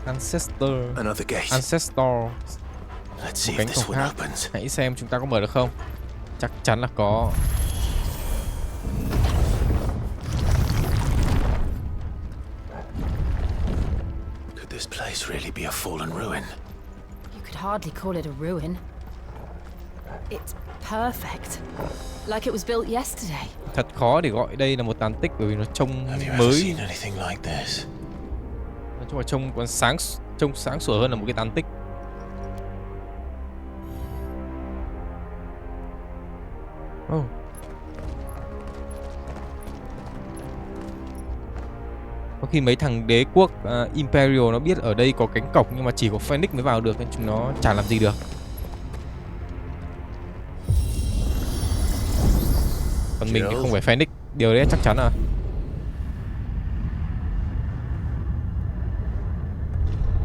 Another gate. Ancestor. Let's see Một if cánh this cổng one khác. opens. Hãy xem chúng ta có mở được không? Chắc chắn là có. Could this place really be a fallen ruin? You could hardly call it a ruin. It's perfect. Like it was built yesterday. Thật khó để gọi đây là một tàn tích bởi vì nó trông Have you ever mới. seen anything like this? Nói chung là trông còn trông sáng sủa hơn là một cái tàn tích. Oh. Có khi mấy thằng đế quốc Imperial nó biết ở đây có cánh cổng nhưng mà chỉ có Phoenix mới vào được nên chúng nó chả làm gì được. Còn mình thì không phải Phoenix, điều đấy chắc chắn rồi.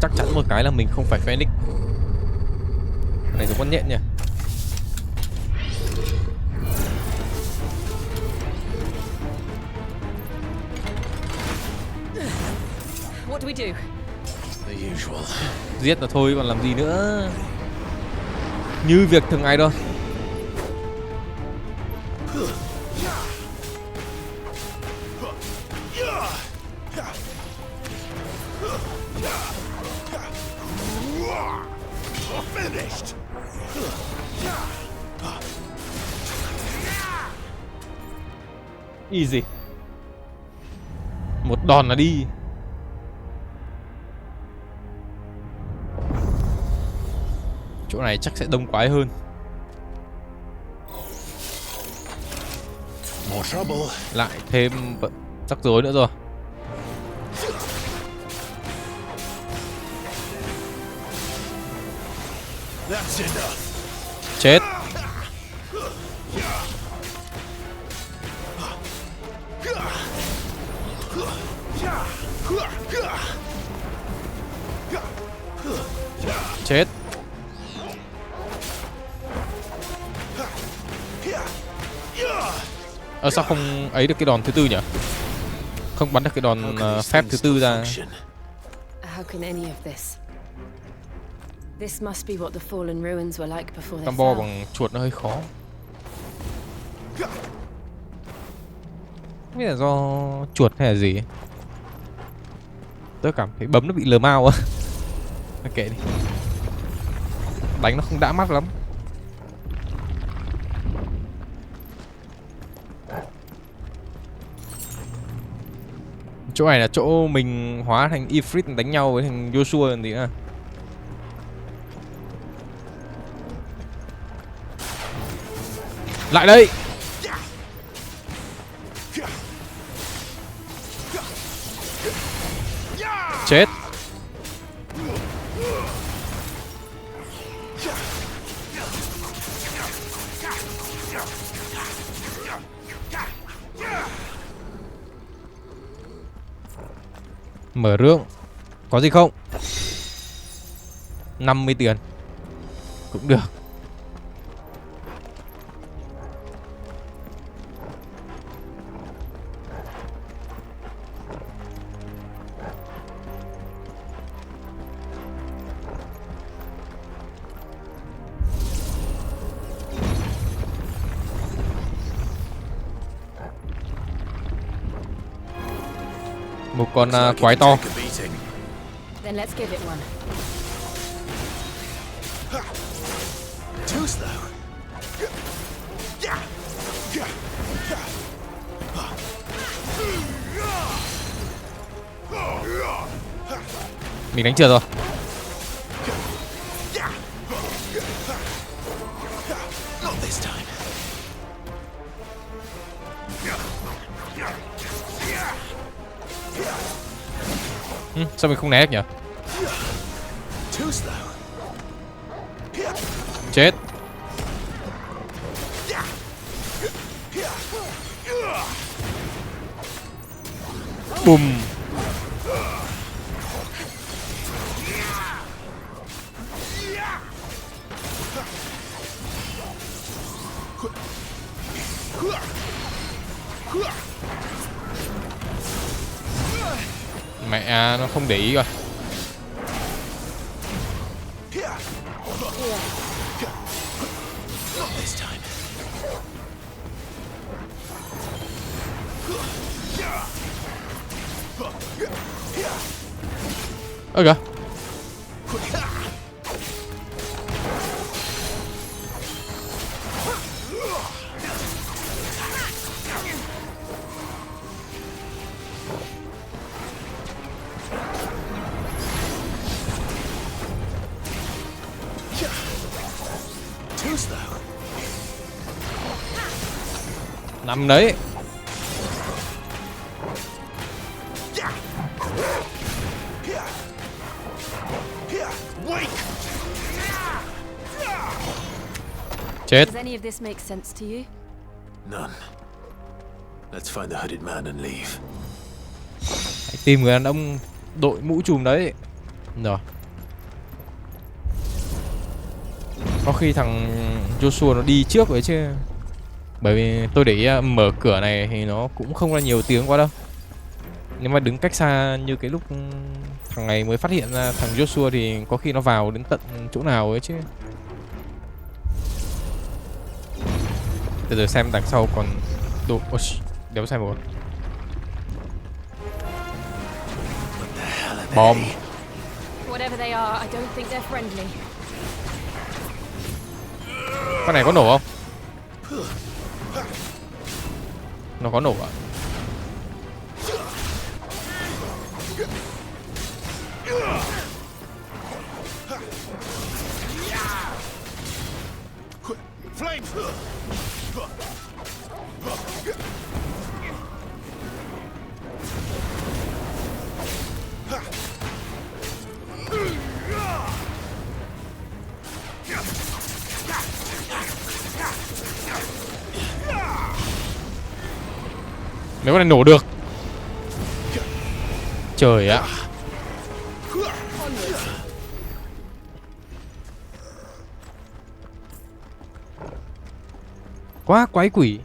Chắc chắn một cái là mình không phải Phoenix. Cái này giống con nhện nhỉ. What do we do? The usual. Giết là thôi còn làm gì nữa. Như việc thường ngày thôi. Finished. Easy. Một đòn là đi. Chỗ này chắc sẽ đông quái hơn. More trouble. Lại thêm rắc rối nữa rồi. That's enough. Chết. Chết. Sao không ấy được cái đòn thứ tư nhỉ? Không bắn được cái đòn phép thứ tư ra. How can any of this? This must be what the fallen ruins were like before they Combo fell. bằng chuột nó hơi khó. Không biết là do chuột hay là gì. Tôi cảm thấy bấm nó bị lờ mau á. Kệ đi. Đánh nó không đã mắt lắm. Chỗ này là chỗ mình hóa thành Ifrit đánh nhau với thằng Joshua làm gì nữa. Lại đây. Chết. Mở rương. Có gì không? 50 tiền. Cũng được. Một con quái to. Then let's give it one. Too slow. Mình đánh trượt rồi. Not this time. Sao mình không né được nhỉ? Too slow. Chết. Bùm. Mẹ nó không để ý rồi. Not this time. Ơ kìa. Too slow. Nằm đấy. Chết. Does any of this make sense to you? None. Let's find the hooded man and leave. Hãy tìm người đàn ông đội mũ trùm đấy. Rồi. Có khi thằng Joshua nó đi trước đấy chứ. Bởi vì tôi để ý mở cửa này thì nó cũng không ra nhiều tiếng quá đâu. Nếu mà đứng cách xa như cái lúc thằng này mới phát hiện ra thằng Joshua thì có khi nó vào đến tận chỗ nào ấy chứ. Từ giờ xem đằng sau còn đồ. Ôi, đéo sai một bom. Whatever they are, I don't think they're friendly. Con này có nổ không? Nó có nổ à? Nếu con này nổ được. Trời ạ. Quá quái quỷ.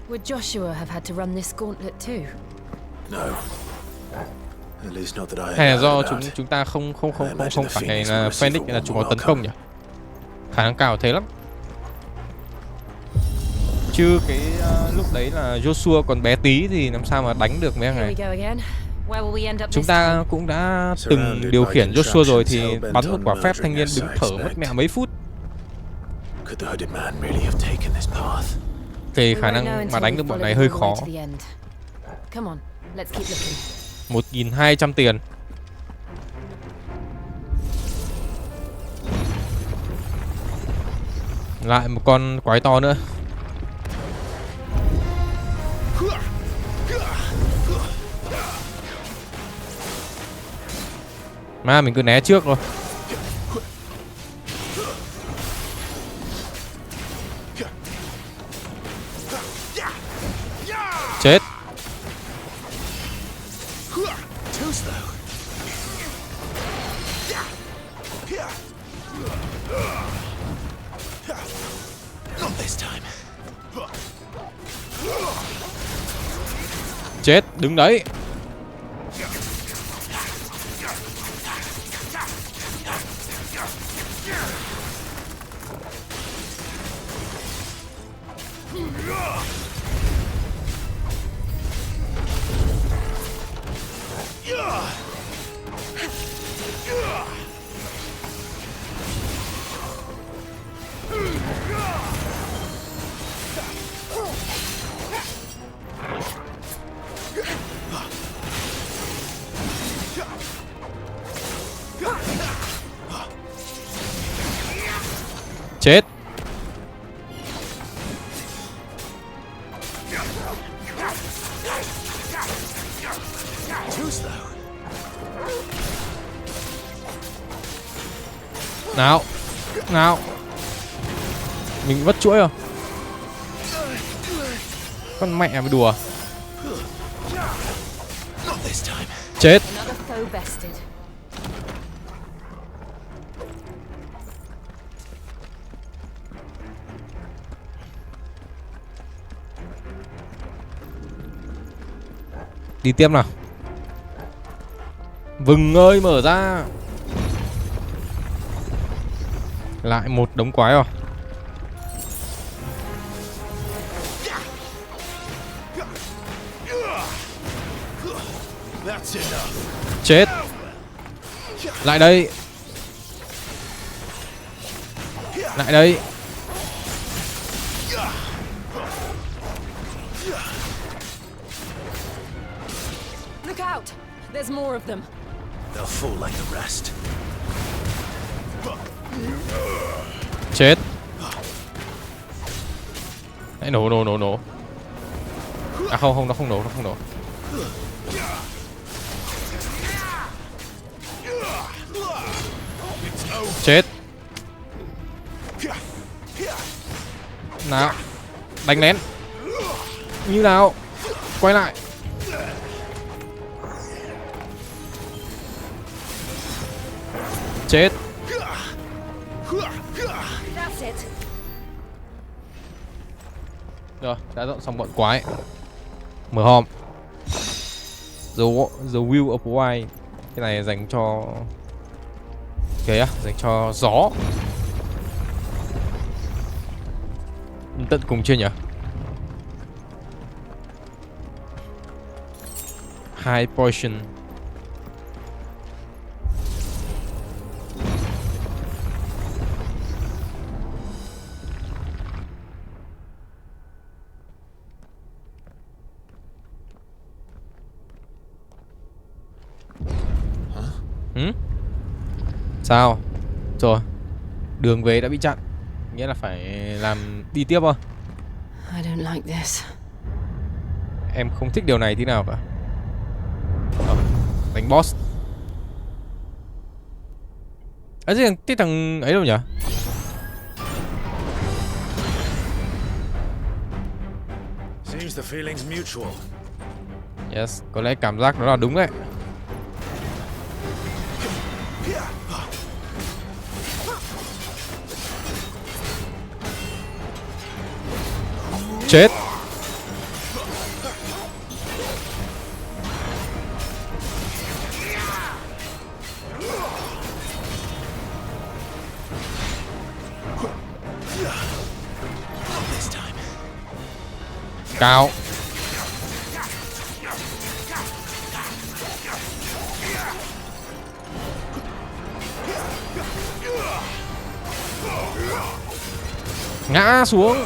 Would Joshua have had to run this gauntlet too? No. At least not that I Hay là heard do about. chúng ta không phải là Phoenix là chúng có tấn công nhỉ? Khả năng cao thế lắm. Chứ cái lúc đấy là Joshua còn bé tí thì làm sao mà đánh được mấy thằng Here này. we go again. Where will we end up Chúng this ta time? cũng đã từng điều khiển Joshua rồi thì bắn một quả phép thanh niên đứng thở mất mẹ mấy phút. Could the hooded man really have taken this path? Thì We khả won't know năng mà until đánh we've được bọn followed này him hơi all the way khó. to the end. Come on, let's keep looking. 1.200 tiền. Lại một con quái to nữa. Mà mình cứ né trước rồi. Chết. Chết, đứng đấy. Chết. Nào. Nào. Mình vất chuỗi rồi. Con mẹ mới đùa. Chết. Another foe bested. Đi tiếp nào. Vừng ơi, mở ra. Lại một đống quái rồi. Chết. Lại đây. Lại đây. Look out! There's more of them. They'll fall like the rest. Chết. Hãy nổ. À không, nó không nổ. Chết. Nào. Đánh lén. Như nào. Quay lại. Chết. That's it. Rồi, đã dọn xong bọn quái. Mở hòm. The Wheel of Wine. Cái này dành cho kìa, dành cho gió. Tận cùng chưa nhỉ? High Potion. Sao? Rồi, đường về đã bị chặn, nghĩa là phải làm đi tiếp thôi. I don't like this. Em không thích điều này tí nào cả. Đánh boss. Cái thằng ấy đâu nhỉ? Seems the feeling's mutual. Yes, có lẽ cảm giác đó là đúng đấy. Chết. Cao. Ngã xuống.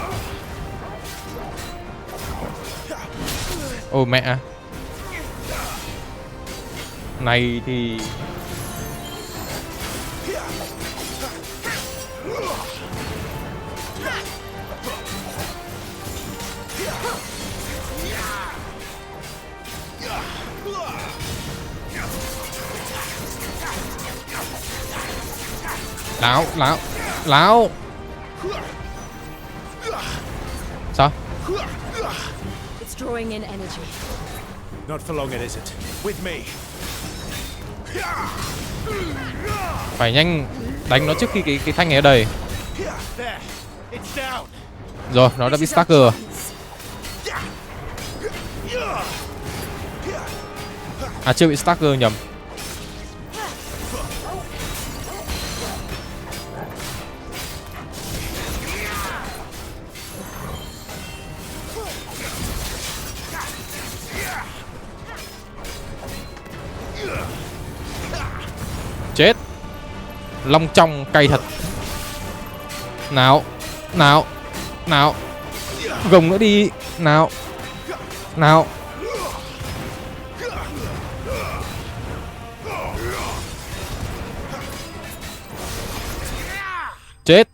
Ôi mẹ. Này thì láo. Sao? It's drawing in energy. Not for long, is it? With me. Phải nhanh đánh nó trước khi cái thanh này ở đầy. There. It's down. Rồi, nó đã bị stagger rồi. À, chưa bị stagger, nhầm. Chết. Long trong cay thật. Nào. Gồng nữa đi. Nào. Chết.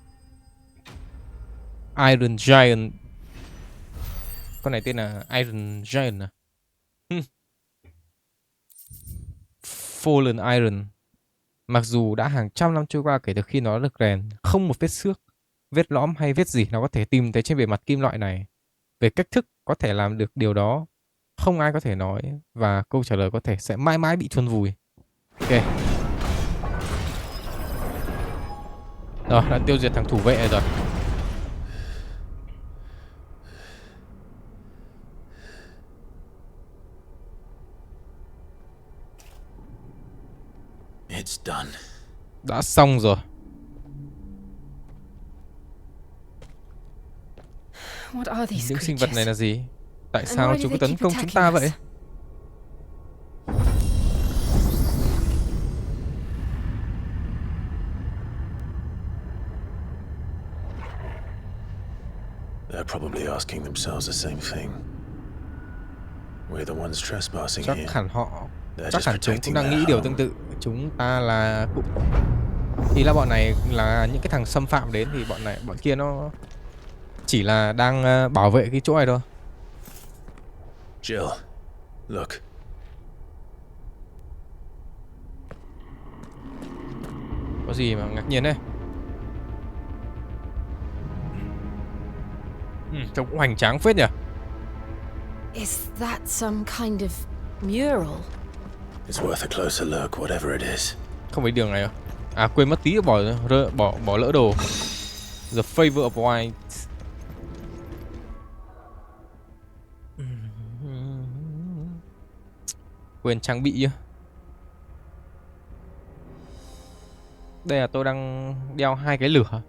Iron Giant. Con này tên là Iron Giant à? Fallen Iron. Mặc dù đã hàng trăm năm trôi qua kể từ khi nó được rèn, không một vết xước, vết lõm hay vết gì nó có thể tìm thấy trên bề mặt kim loại này. Về cách thức có thể làm được điều đó, không ai có thể nói, và câu trả lời có thể sẽ mãi mãi bị chôn vùi. Ok. Rồi, đã tiêu diệt thằng thủ vệ rồi. It's done. Đã xong rồi. What are these Những sinh vật này là gì? Tại And sao why do chúng they cứ tấn keep công chúng attacking ta us? vậy? They're probably asking themselves the same thing. We're the ones trespassing Chắc here. hẳn họ, They're chắc just hẳn chúng cũng protecting đang their nghĩ điều home. tương tự. Chúng ta là ý là bọn này là những cái thằng xâm phạm đến, thì bọn kia nó chỉ là đang bảo vệ cái chỗ này thôi. Jill, look. Có gì mà ngạc nhiên đấy? Trông cũng hoành tráng phết nhỉ? Is that some kind of mural? It's worth a closer look, whatever it is. Không phải đường này à? À quên mất tí bỏ lỡ đồ. The favor of white. Quên trang bị chứ. Đây là tôi đang đeo 2 cái lửa.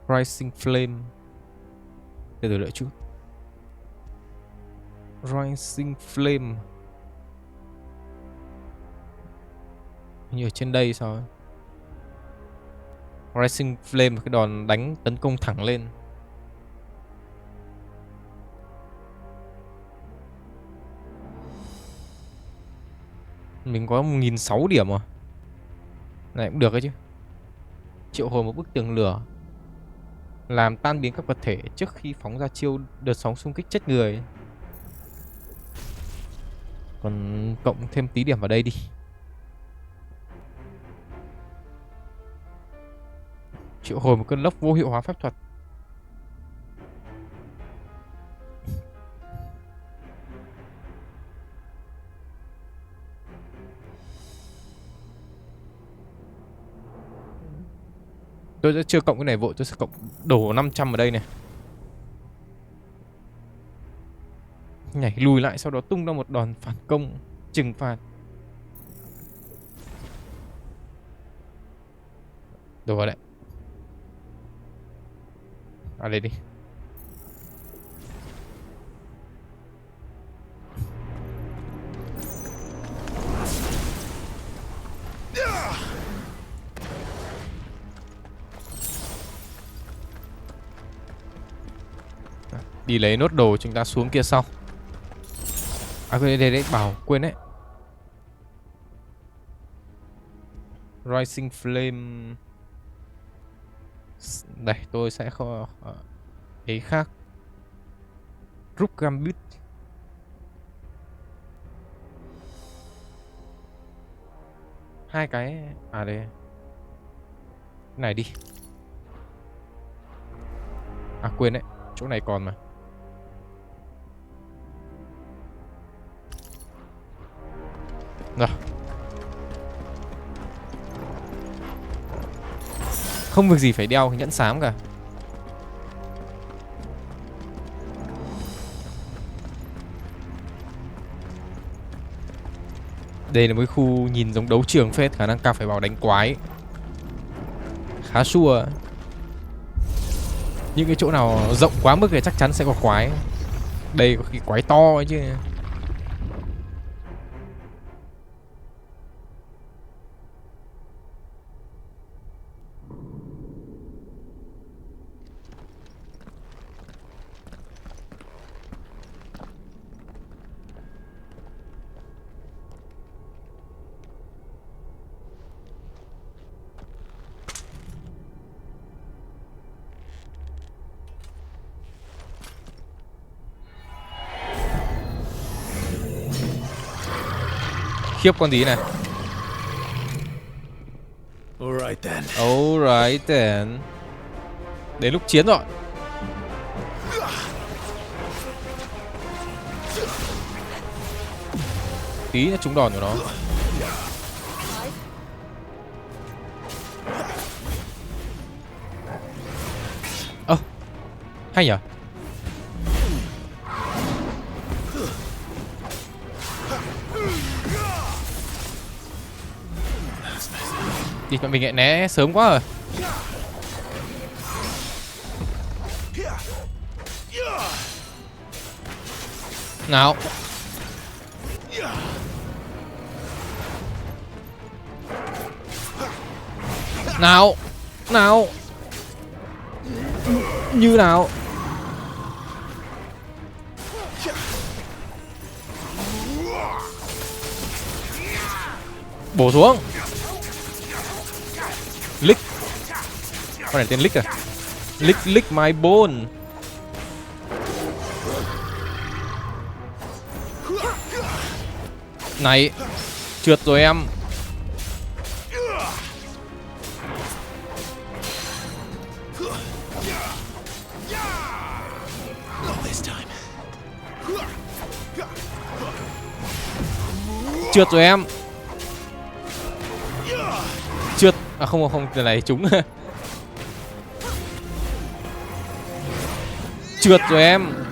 Rising flame. Để tôi đợi chút. Rising flame. Như ở trên đây sao ấy? Rising flame, cái đòn đánh tấn công thẳng lên. Mình có 1.600 điểm à? Này cũng được ấy chứ. Triệu hồi một bức tường lửa, làm tan biến các vật thể trước khi phóng ra chiêu đợt sóng xung kích chết người. Còn cộng thêm tí điểm vào đây đi. Triệu hồi một cơn lốc vô hiệu hóa phép thuật. Tôi sẽ chưa cộng cái này vội, tôi sẽ cộng đổ 500 ở đây này. Nhảy lùi lại, sau đó tung ra một đòn phản công trừng phạt. Đổ vào đây. À đây đi. Đi lấy nốt đồ chúng ta xuống kia sau. À đây bảo quên đấy. Rising flame. Đây tôi sẽ kho ấy khác. Rook gambit. Hai cái à đây. Cái này đi. À quên đấy, chỗ này còn mà. Rồi. Không việc gì phải đeo nhẫn xám cả. Đây là một khu nhìn giống đấu trường phết, khả năng cao phải vào đánh quái. Khá sure. Những cái chỗ nào rộng quá mức thì chắc chắn sẽ có quái. Đây có khi quái to ấy chứ. Khiếp con tí này. Alright then. Đến lúc chiến rồi. Tí là trúng đòn của nó. Ơ hay nhỉ. Thì bọn mình lại né sớm quá rồi. Nào. Nào. Nào. Như nào. Bổ xuống. Lick. Con này tên Lick à? Lick my bone. Này. Trượt rồi em. Trượt rồi em. Trượt. À không không, từ này trúng. Trượt rồi em.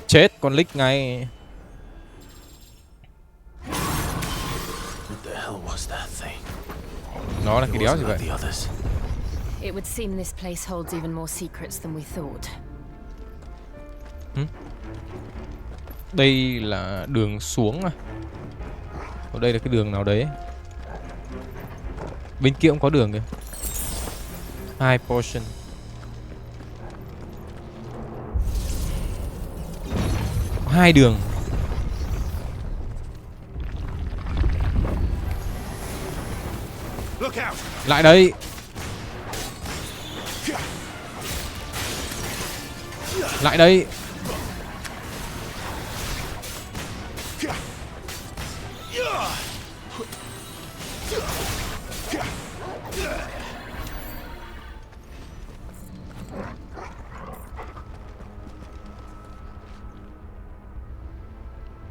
Chết con Lick ngay. What the hell was that thing? Nó là It cái đéo gì wasn't vậy? like the others. It would seem this place holds even more secrets than we thought. Đây là đường xuống à? Ở đây là cái đường nào đấy? Bên kia cũng có đường kìa. 2 portion. Hai đường. Look out! Lại đây. Lại đây.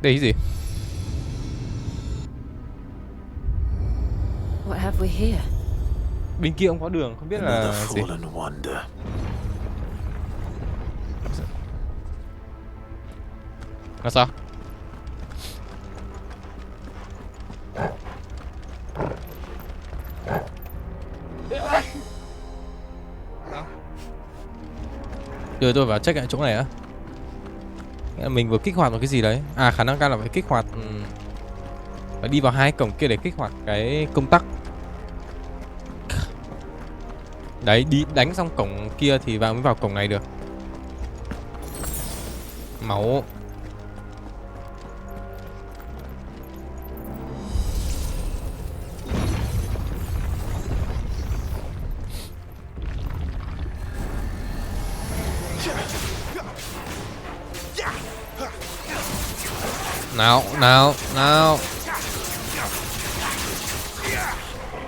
Đây cái gì? What have we here? Bên kia cũng có đường, không biết Another là gì. fallen wonder. Là sao? Đưa tôi vào check lại chỗ này á. Mình vừa kích hoạt một cái gì đấy. À khả năng cao là phải kích hoạt, phải đi vào hai cổng kia để kích hoạt cái công tắc. Đấy, đi đánh xong cổng kia thì mới vào cổng này được. Máu. Nào, nào, nào.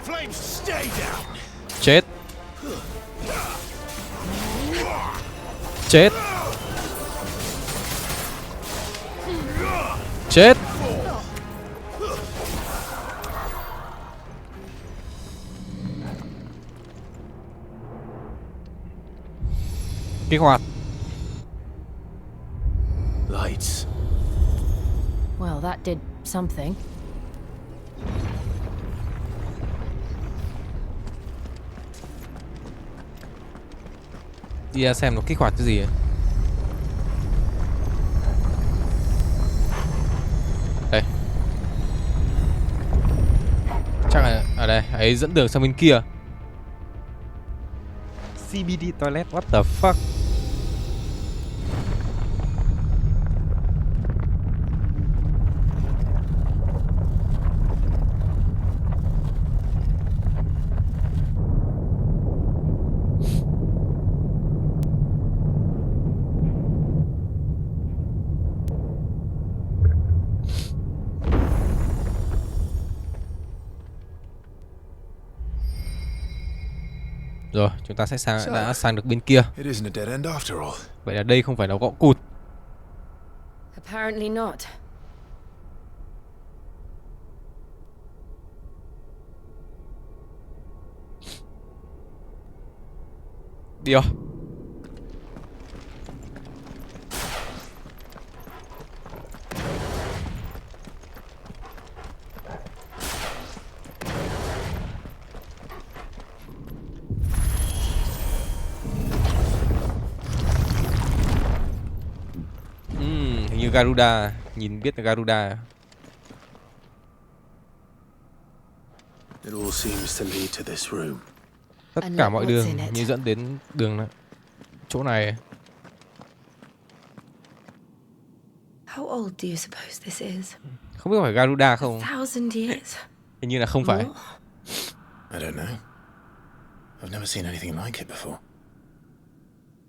Flames, stay down. Chết. Chết. Chết. Kích hoạt. Lights. Well, that did something. Đi ra xem nó kích hoạt cái gì ấy. Đây. Chắc là ở đây, ấy dẫn đường sang bên kia. CBD toilet, what the fuck? Rồi, chúng ta sẽ đã sang được bên kia. It isn't a dead end after all. Vậy là đây không phải là gõ cụt. Apparently not. Đi rồi. Hình như Garuda, nhìn biết là Garuda. It all seems to lead to this room. Tất cả mọi đường như dẫn đến đường này. Chỗ này. How old do you suppose this is? Không biết có phải Garuda không? 1,000 years. Hình như là không phải. I don't know. I've never seen anything like it before.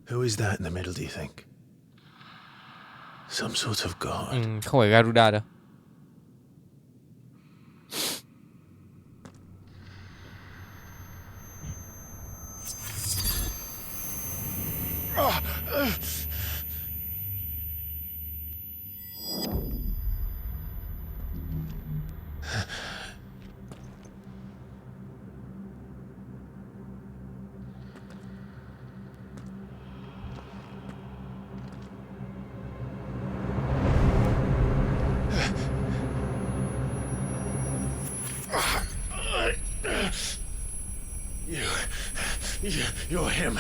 Who is that in the middle, do you think? Some sort of god. Không phải Garuda đâu. You're him.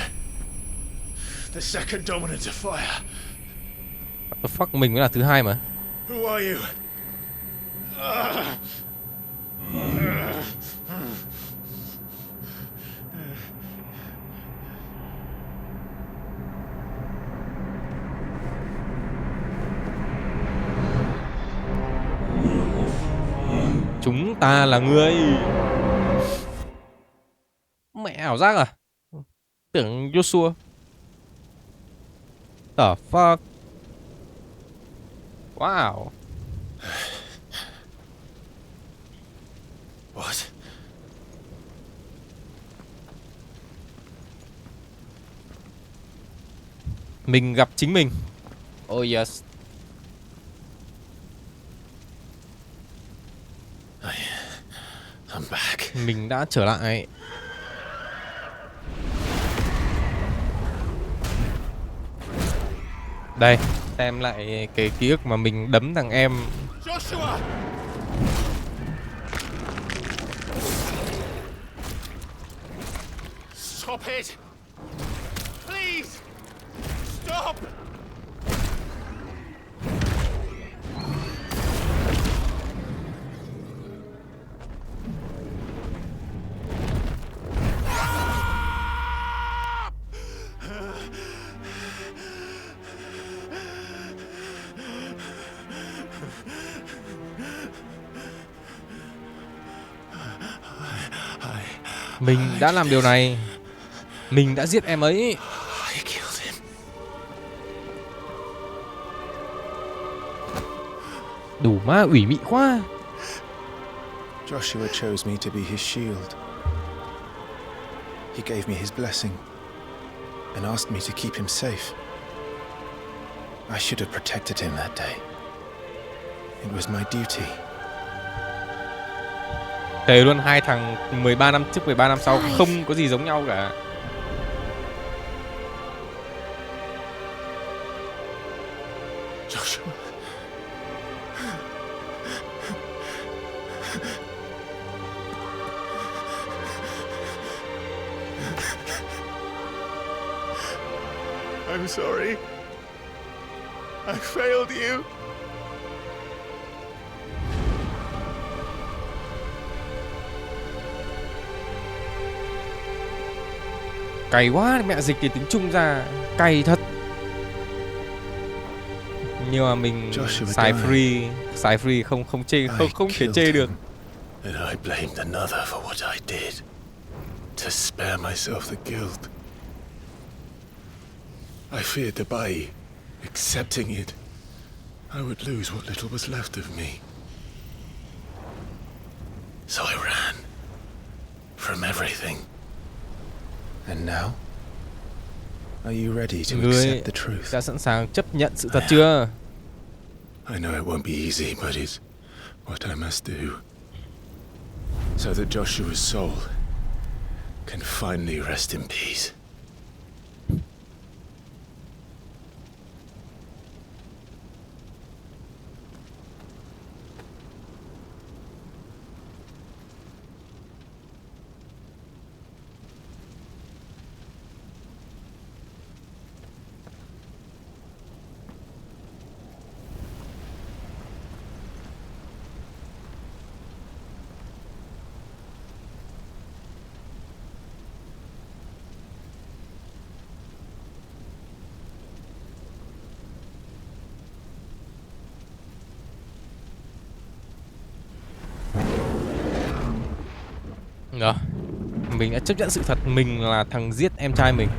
The second dominant of fire. What the fuck, mình mới là thứ hai mà. Who are you? Chúng ta là người. Mẹ, ảo giác à? Tưởng Joshua. The fuck. Wow. What? Mình gặp chính mình. Oh yes. I'm back. Mình đã trở lại. Đây, xem lại cái ký ức mà mình đấm thằng em. Joshua! Stop it! Please! Stop! Mình đã làm điều này. Mình đã giết em ấy. I killed him. Đủ ma ủy mị quá. Joshua chose me to be his shield. He gave me his blessing and asked me to keep him safe. I should have protected him that day. It was my duty. Thề luôn, hai thằng 13 năm trước 13 năm sau không có gì giống nhau cả. Joshua. I'm sorry. I failed you. Cay quá, mẹ dịch cái tiếng Trung ra, cay thật. Nhưng mà mình xài free không chê, không thể chê được. And I blamed another for what I did, to spare myself the guilt. I feared that by accepting it, I would lose what little was left of me. So I ran from everything. And now? Are you ready to Ngươi accept the truth? đã sẵn sàng chấp nhận sự thật chưa? I know it won't be easy, but it's what I must do. So that Joshua's soul can finally rest in peace. Rồi, mình đã chấp nhận sự thật mình là thằng giết em trai mình.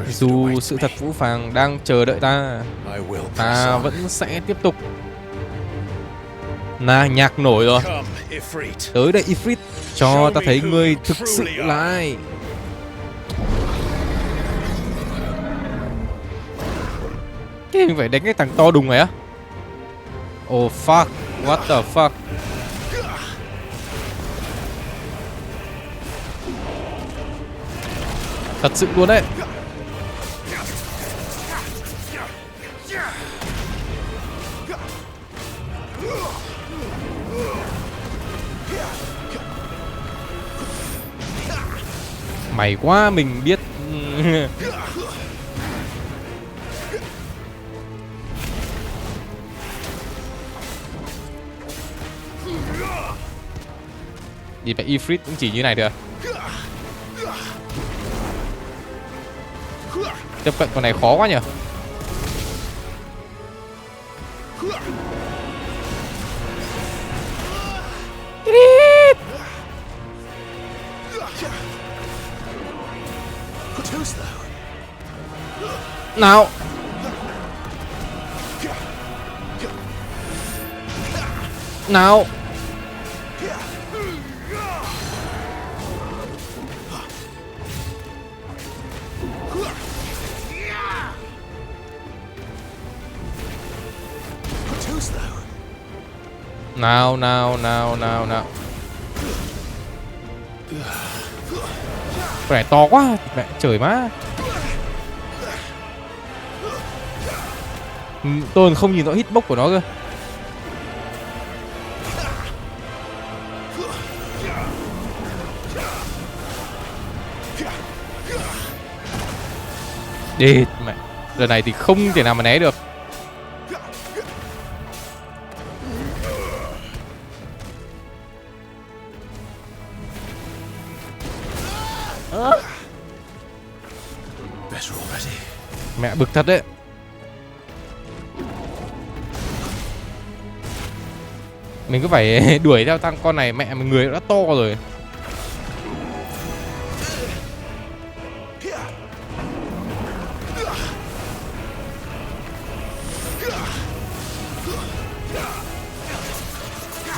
Dù sự thật phũ phàng đang chờ đợi ta, ta vẫn sẽ tiếp tục. Nhạc nổi rồi. Tới đây Ifrit, cho ta thấy ngươi thực sự là ai. Cái mình phải đánh cái thằng to đùng này á. Oh fuck, what the fuck. Thật sự luôn đấy. Mày quá, mình biết. Thì phải Ifrit cũng chỉ như này được. Tiếp cận con này khó quá nhỉ. Nào. Nào. Nào. Cái này to quá, mẹ trời má. Tôi không nhìn rõ hitbox của nó cơ. Đi mẹ. Lần này thì không thể nào mà né được. Mẹ bực thật đấy. Mình cứ phải đuổi theo thằng con này, mẹ mình người đã to rồi.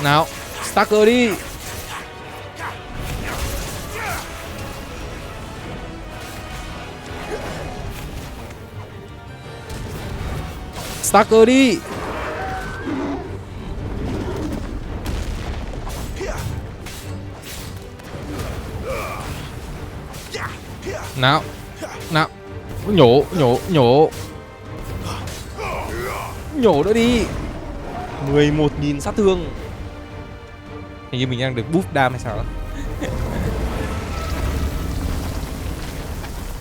Nào, Stacker đi. Stacker đi. Nào. Nhổ. Nhổ nữa đi. 11.000 sát thương. Hình như mình đang được buff đam hay sao đó.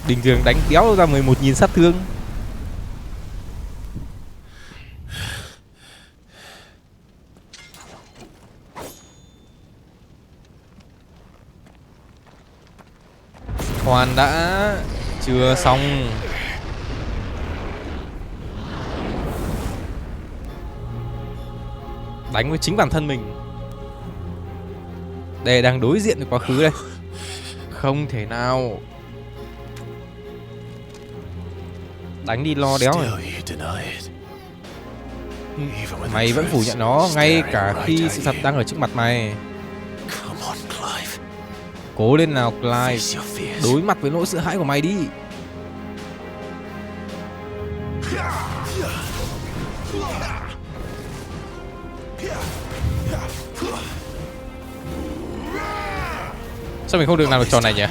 Bình thường đánh đéo ra 11.000 sát thương. Khoan đã, chưa xong. Đánh với chính bản thân mình. Đây đang đối diện với quá khứ đây. Không thể nào. Đánh đi lo đéo rồi. Mày vẫn phủ nhận nó ngay cả khi sự thật đang ở trước mặt mày. Cố lên nào Clive. Đối mặt với nỗi sợ hãi của mày đi. Sao mình không được làm được trò này nhỉ?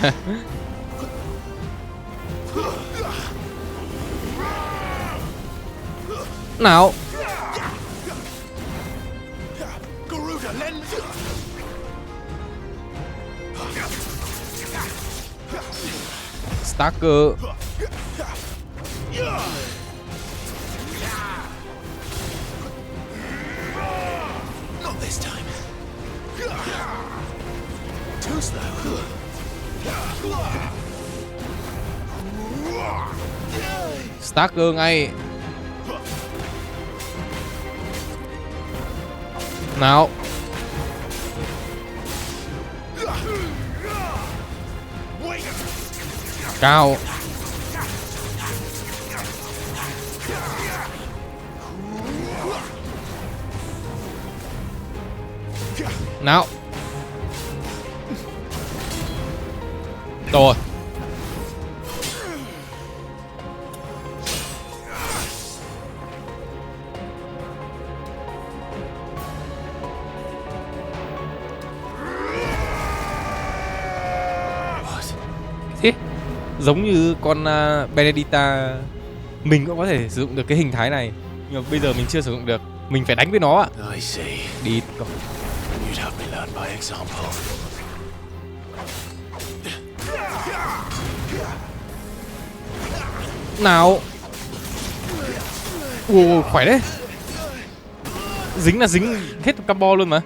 Nào. Stacker. Stacker ngay. Nào. Cao. Nào. Rồi. Thế giống như con Benedicta, mình cũng có thể sử dụng được cái hình thái này, nhưng mà bây giờ mình chưa sử dụng được. Mình phải đánh với nó ạ. Đi. Nào. Ồ, khỏe đấy. Dính là dính hết combo luôn mà.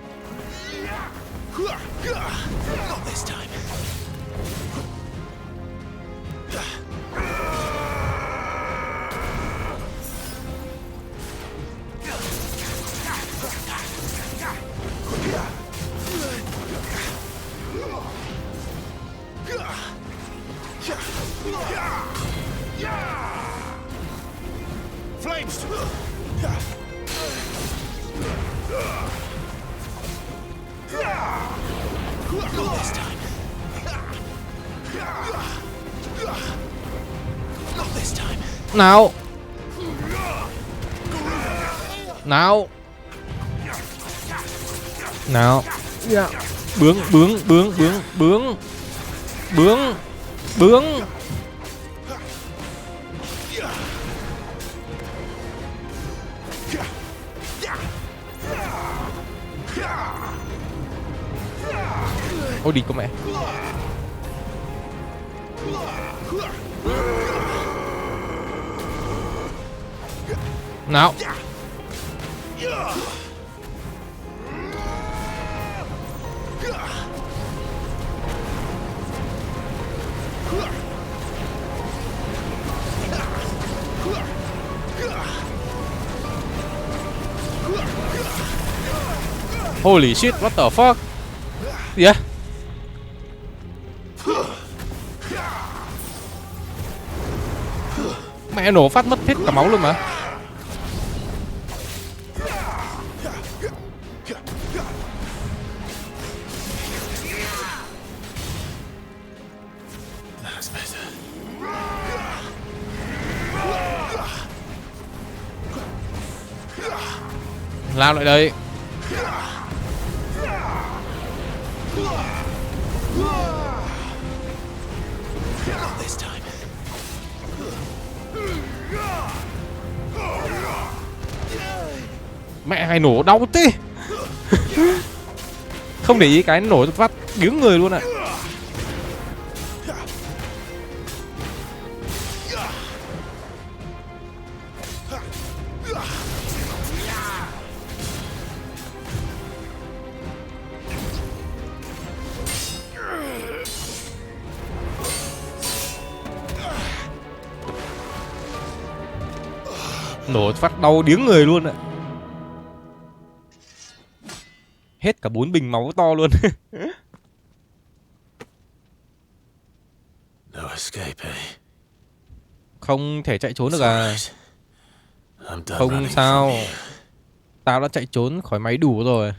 Nào. Nào. Nào. Yeah. Bướng. Ôi đi con mẹ. Nào. Holy shit, what the fuck? Gì á? Mẹ nổ phát mất hết cả máu luôn mà. Lao lại đây. Mẹ hay nổ đau thế. Không để ý cái nổ phát biếng người luôn ạ. Nổ phát đau điếng người luôn ạ. Hết cả 4 bình máu to luôn. No escape, eh? Không thể chạy trốn được à? I'm done Không running sao. from you. Tao đã chạy trốn khỏi máy đủ rồi.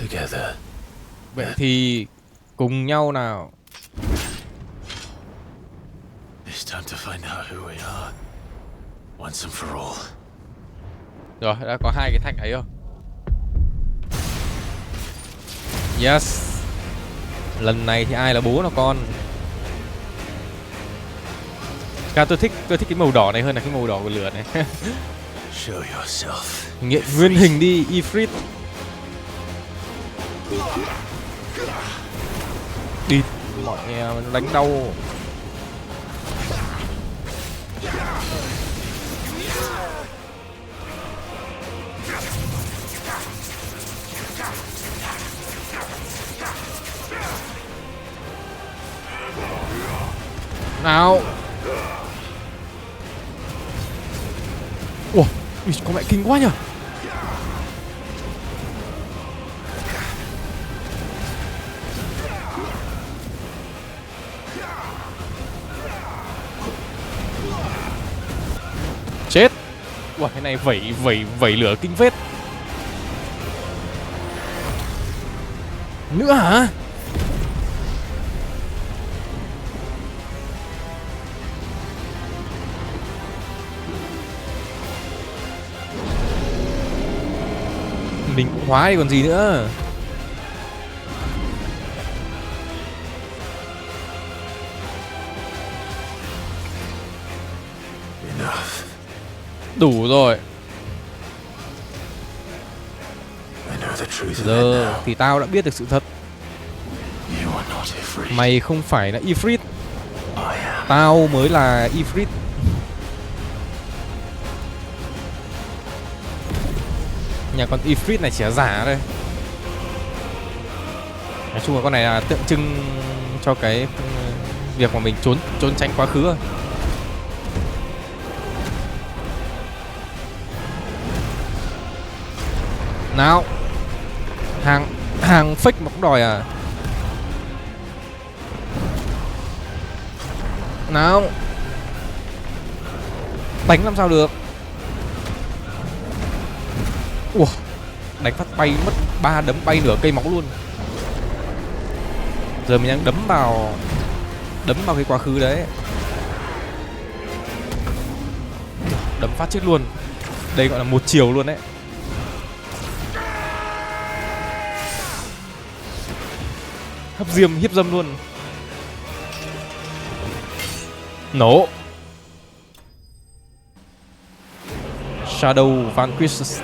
Together. Vậy thì cùng nhau nào. It's time to find out who we are. Once and for all. Rồi, đã có 2 cái thạch ấy rồi. Yes. Lần này thì ai là bố là con? Tôi thích cái màu đỏ này hơn là cái màu đỏ của lửa này. Show yourself. Nghiện nguyên hình đi, Ifrit. Đi, mọi đánh đau. Nào. Ủa, con mẹ kinh quá nhỉ. Chết. Ủa, cái này vẩy lửa kinh phết. Nữa hả? Mình cũng hóa đi còn gì nữa. Enough. Đủ rồi. I know the truth of it Giờ now. thì tao đã biết được sự thật. You are not Ifrit. Mày không phải là Ifrit. I am. Tao mới là Ifrit. Nhà con Ifrit này chỉ là giả thôi. Nói chung là con này là tượng trưng cho cái việc mà mình trốn tránh quá khứ thôi. Nào. Hàng fake mà cũng đòi à. Nào. Đánh làm sao được. Ủa. Đánh phát bay mất 3 đấm bay nửa cây máu luôn. Giờ mình đang đấm vào cái quá khứ đấy. Đấm phát chết luôn. Đây gọi là một chiều luôn đấy. Hấp diêm hiếp dâm luôn. Nổ. Shadow Vanquishes.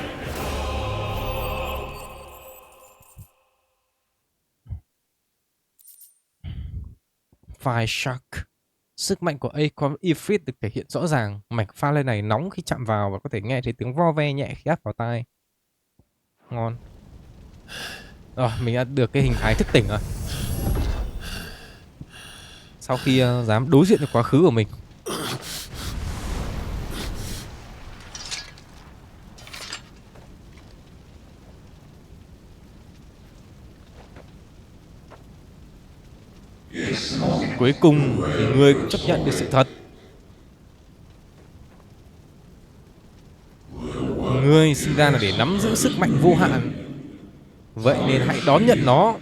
Fire Shark. Sức mạnh của Acorn Ifrit được thể hiện rõ ràng. Mảnh pha lê này nóng khi chạm vào và có thể nghe thấy tiếng vo ve nhẹ khi áp vào tai. Ngon. Rồi, mình đã được cái hình thái thức tỉnh rồi. Sau khi dám đối diện với quá khứ của mình. Cuối cùng thì ngươi cũng chấp nhận được sự thật. Ngươi sinh ra là để nắm giữ sức mạnh vô hạn. Vậy nên hãy đón nhận nó.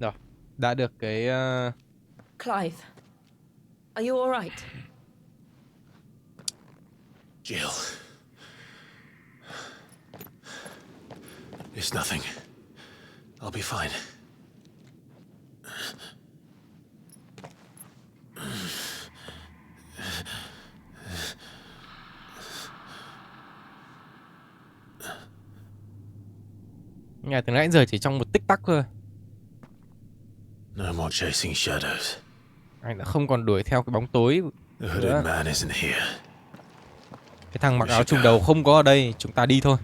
Rồi, đã được cái Clive, are you all right? Jill. It's nothing. I'll be fine. nghe từ nãy giờ chỉ trong một tích tắc thôi. No more chasing shadows. Anh đã không còn đuổi theo cái bóng tối The nữa. hooded man isn't here. Cái thằng mặc áo trùng đầu không có ở đây. Chúng ta đi thôi.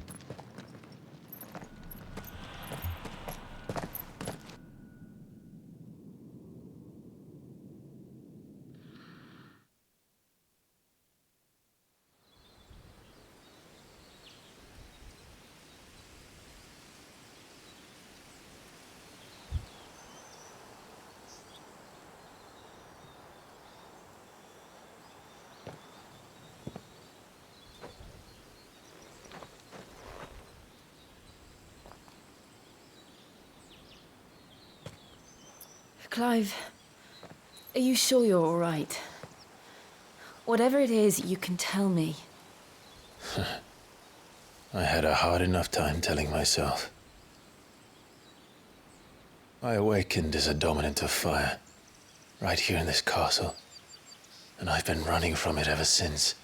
Clive, are you sure you're all right? Whatever it is, you can tell me. I had a hard enough time telling myself. I awakened as a dominant of fire, right here in this castle, and I've been running from it ever since.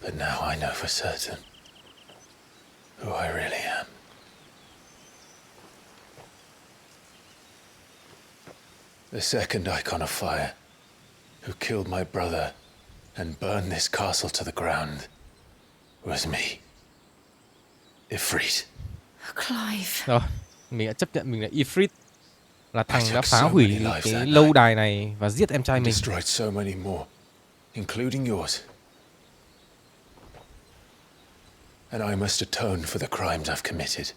But now I know for certain who I really am. The second icon of fire, who killed my brother and burned this castle to the ground, was me. Ifrit. Clive. Rồi, mình đã chấp nhận mình là Ifrit, là thằng đã phá hủy cái lâu đài này và giết em trai mình. Destroyed so many more, including yours. And I must atone for the crimes I've committed.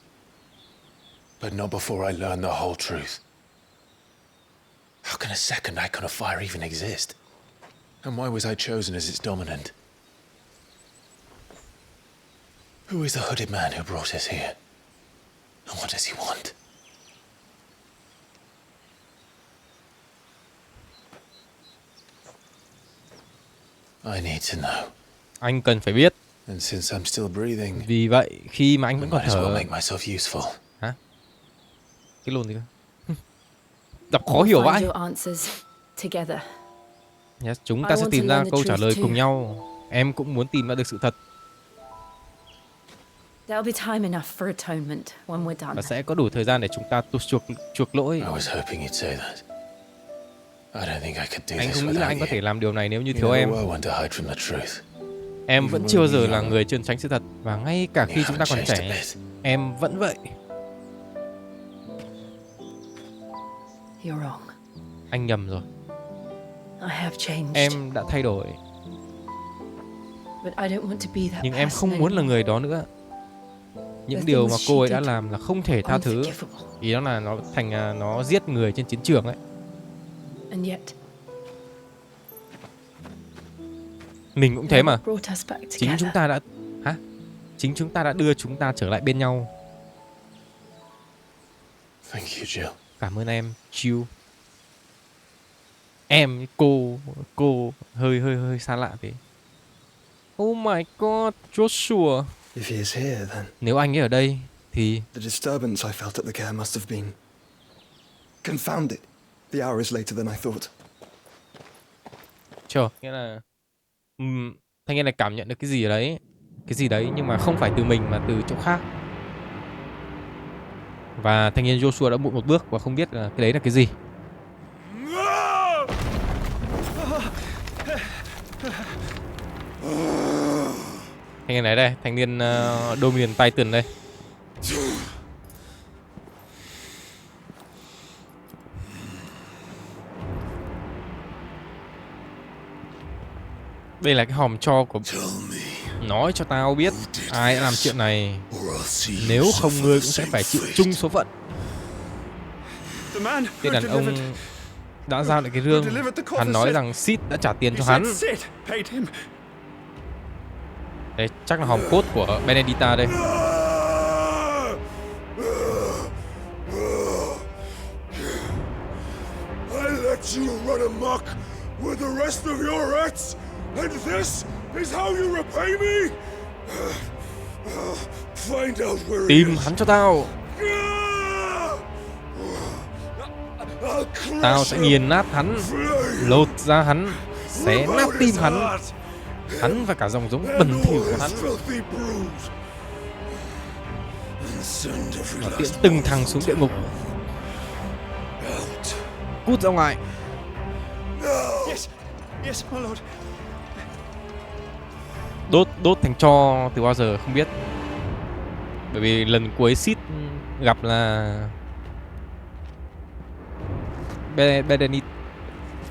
But not before I learn the whole truth. How can a second icon of fire even exist? And why was I chosen as its dominant? Who is the hooded man who brought us here? And what does he want? I need to know. Anh cần phải biết. And since I'm still breathing, Vì vậy, khi mà anh vẫn I còn might as well thở... make myself useful. Hả? Cái lồn gì cơ? Đọc khó We'll hiểu find vãi. your answers together. Yes, chúng I ta sẽ want tìm to ra learn the câu trả truth lời too. cùng nhau. Em cũng muốn tìm ra được sự thật. There'll be time enough for atonement when we're done. Và sẽ có đủ thời gian để chúng ta chuộc lỗi. I was hoping you'd say that. I don't think I could do Anh this không nghĩ là without anh có thể you. làm điều này nếu như You thiếu never em. were one to hide from the truth. Em vẫn chưa bao giờ là người trốn tránh sự thật. Và ngay cả khi chúng ta còn trẻ, em vẫn vậy. You're wrong. Anh nhầm rồi. I have changed. Em đã thay đổi. But I don't want to be that Nhưng em person không muốn là anymore. người đó nữa. Những The điều mà things cô ấy she đã did, làm là không thể tha thứ. unforgivable. Ý đó là nó thành nó giết người trên chiến trường ấy. And yet, Mình cũng thế mà. what brought us back Chính chúng together? ta đã... Hả? Chính chúng ta đã đưa chúng ta trở lại bên nhau. Thank you, Jill. Cảm ơn em, Jill. Em, cô hơi xa lạ thế. Oh my god, Joshua. If he is here, then Nếu anh ấy ở đây thì the disturbance I felt at the care must have been confounded. The hour is later than I thought. chờ, nghĩa là thanh niên này cảm nhận được cái gì ở đấy, nhưng mà không phải từ mình mà từ chỗ khác. Và thanh niên Joshua đã muộn một bước và không biết là cái đấy là cái gì. Thanh niên này đây, thanh niên Dominant Titan đây. Đây là cái hòm tro của... Nói cho tao biết ai đã làm chuyện này. Nếu không ngươi cũng sẽ phải chịu chung số phận. Tên đàn ông đã giao lại cái rương. Hắn nói rằng Sid đã trả tiền cho hắn. Đây chắc là hòm cốt của Benedicta đây. I let you run amok with the rest of your rats, and this is how you repay me? Find out where he Tìm is. hắn cho tao. Tao sẽ nghiền nát hắn, lột ra hắn, xé nát tim hắn, hắn và cả dòng giống bẩn thỉu của hắn, và tiễn từng thằng xuống địa ngục. Cút ra ngoài. Yes, my lord. Đốt thành tro từ bao giờ không biết. Bởi vì lần cuối Sid gặp là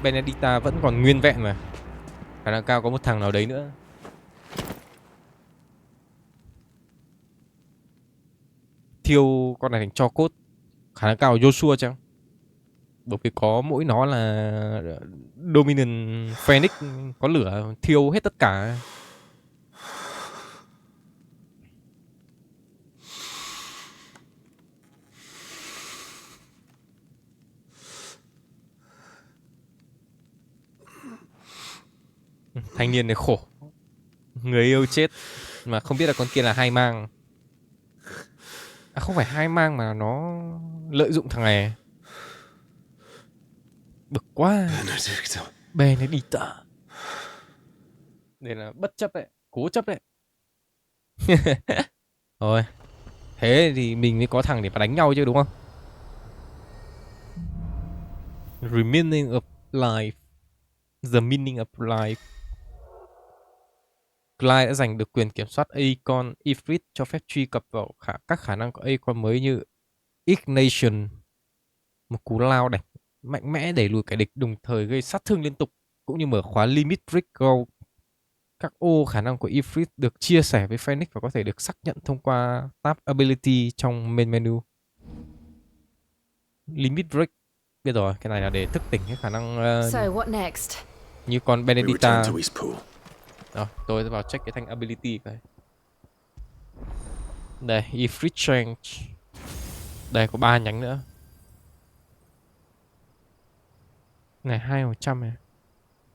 Benedicta vẫn còn nguyên vẹn mà. Khả năng cao có một thằng nào đấy nữa. Thiêu con này thành tro cốt. Khả năng cao Joshua chăng? Bởi vì có mỗi nó là Dominant Phoenix có lửa thiêu hết tất cả. Thanh niên này khổ. Người yêu chết mà không biết là con kia là hai mang. À không phải hai mang mà nó lợi dụng thằng này. Bực quá. Benedicta. Đây là bất chấp đấy, cố chấp đấy. Rồi. Thế thì mình mới có thằng để mà đánh nhau chứ đúng không? Remaining of life. The meaning of life. Clyde đã giành được quyền kiểm soát Aegon Ifrit, cho phép truy cập vào các khả năng của Aegon mới như Ignition, một cú lao đẩy mạnh mẽ đẩy lùi kẻ địch đồng thời gây sát thương liên tục, cũng như mở khóa Limit Break Goal. Các ô khả năng của Ifrit được chia sẻ với Phoenix và có thể được xác nhận thông qua Tab Ability trong main menu. Limit Break, biết rồi, cái này là để thức tỉnh cái khả năng So what next? như con We Benedicta. return to East Pool. Rồi, tôi sẽ vào check cái thanh ability cái. Đây, Ifrit Change. Đây có 3 nhánh nữa. Này 2% này.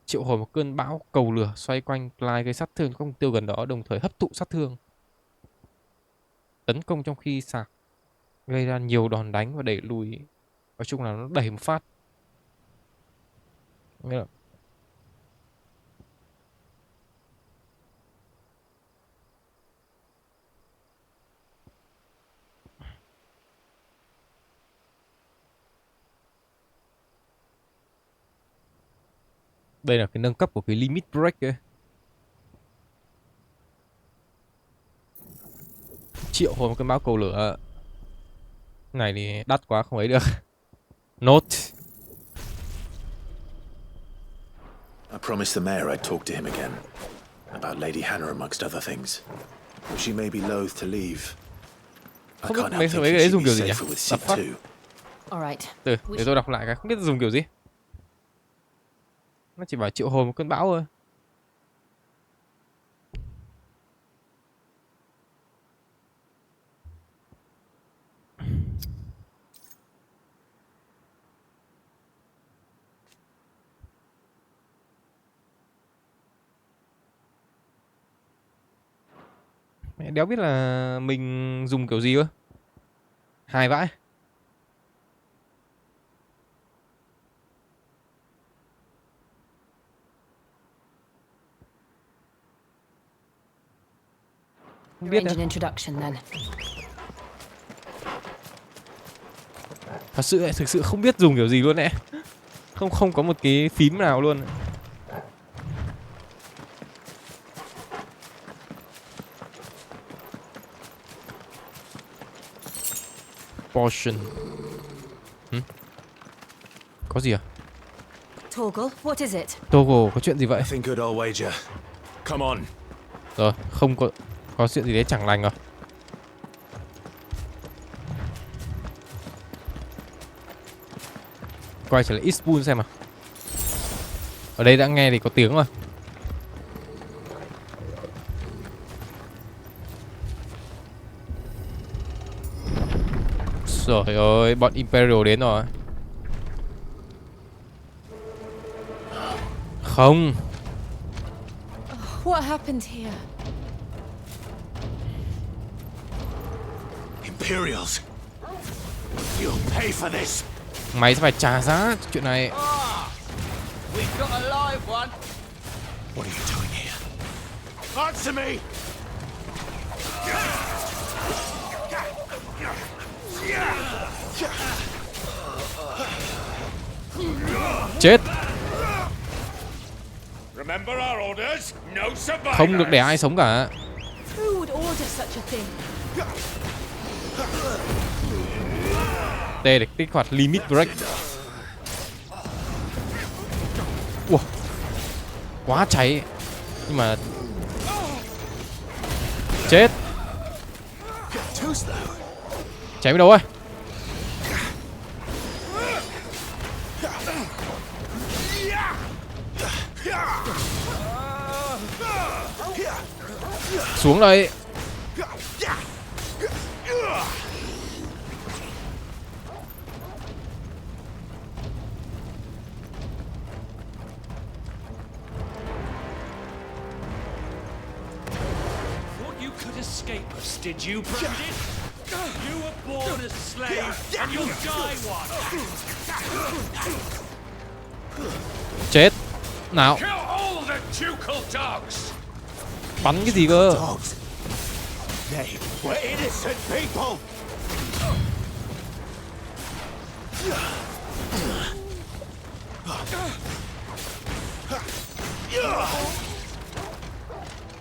Triệu hồi một cơn bão cầu lửa xoay quanh Clyde gây sát thương các mục tiêu gần đó, đồng thời hấp thụ sát thương. Tấn công trong khi sạc, gây ra nhiều đòn đánh và đẩy lùi. Nói chung là nó đẩy một phát. Nghĩa là đây là cái nâng cấp của cái limit break ấy. Triệu hồi một cơn bão cầu lửa. Này thì đắt quá không ấy được. Note. I promised the mayor I'd talk to him again. About Lady Hannah amongst other things. But she may be loath to leave. I Không biết can't mấy help cái thinking đấy she'd dùng be kiểu gì nhỉ? safer with Đọc Sid phát. too. All right. Từ để tôi đọc lại cái không biết dùng kiểu gì. Nó chỉ bảo triệu hồi một cơn bão thôi. Mẹ đéo biết là mình dùng kiểu gì cơ. Hài vãi. Không biết Arrange an nữa. introduction then. Thực sự không biết dùng kiểu gì luôn đấy. Không có một cái phím nào luôn. Portion. Có gì à? Torgal, what is it? Togo có chuyện gì vậy? Nothing good, I'll wager. Come on. Rồi, không có chuyện gì đấy chẳng lành rồi. Quay trở lại Istanbul xem nào. Ở đây đã nghe thì có tiếng rồi. Trời ơi, bọn Imperial đến rồi. Không. What happened here? Imperials. You'll pay for this. Mày sẽ phải trả giá cho chuyện này. We've got a live one. What are you doing here? Answer me. Chết. Remember our orders. No survivors. Không được để ai sống cả. Who would order such a thing? T để kích hoạt limit break. Wow. Quá cháy. Nhưng mà chết. Cháy đi đâu ơi? Xuống đây. You could escape us, did you, Brandon? You were born a slave, and you'll die one. Chết. Nào. Kill all the ducal dogs. Bắn cái gì cơ? Dogs. They were innocent people.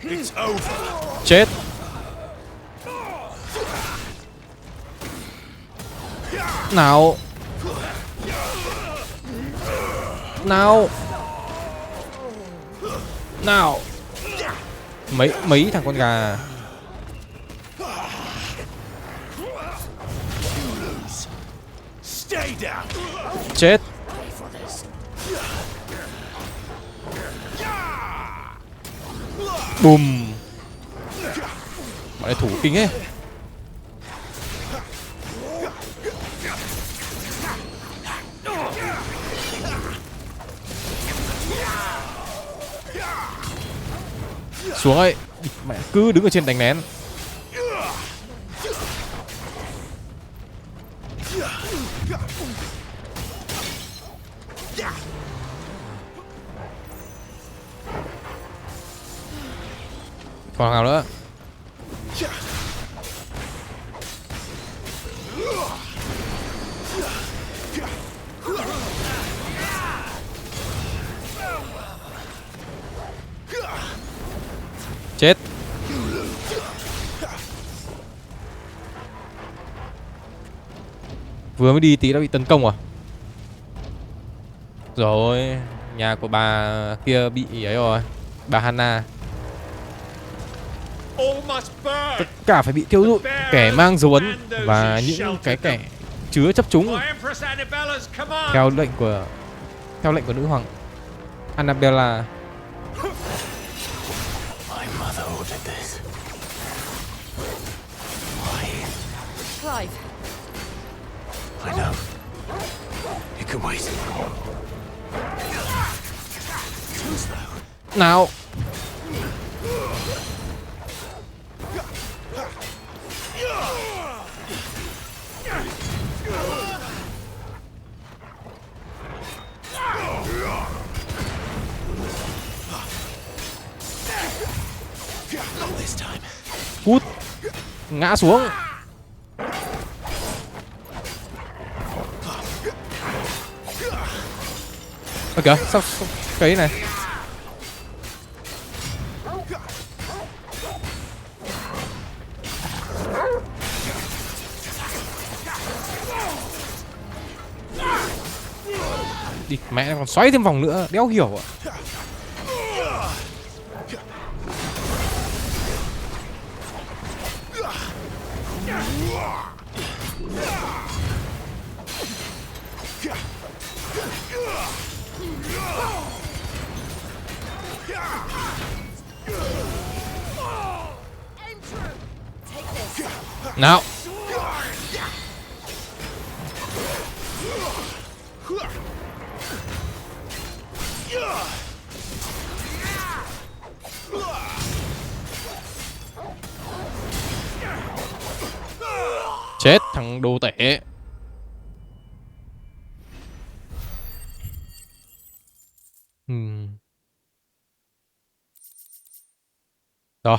It's over. Chết. Nào. Nào. Nào. Mấy thằng con gà. Stay down. Chết. Bùm. Bọn này thủ kinh ấy. Xuống ấy. Mẹ cứ đứng ở trên đánh lén. Còn nào nữa. Chết. Vừa mới đi tí đã bị tấn công à? Rồi, nhà của bà kia bị ấy rồi. Bà Hana. Tất cả phải bị thiêu rụi. Kẻ mang dấu ấn và những cái kẻ chứa chấp chúng. Theo lệnh của nữ hoàng Annabella. Clive. I know. You can wait. Nào. Cút. Ngã xuống. Ơ kìa, sao cái này. Đi mẹ còn xoáy thêm vòng nữa, đéo hiểu ạ. Nào. Chết thằng đồ tể. Rồi.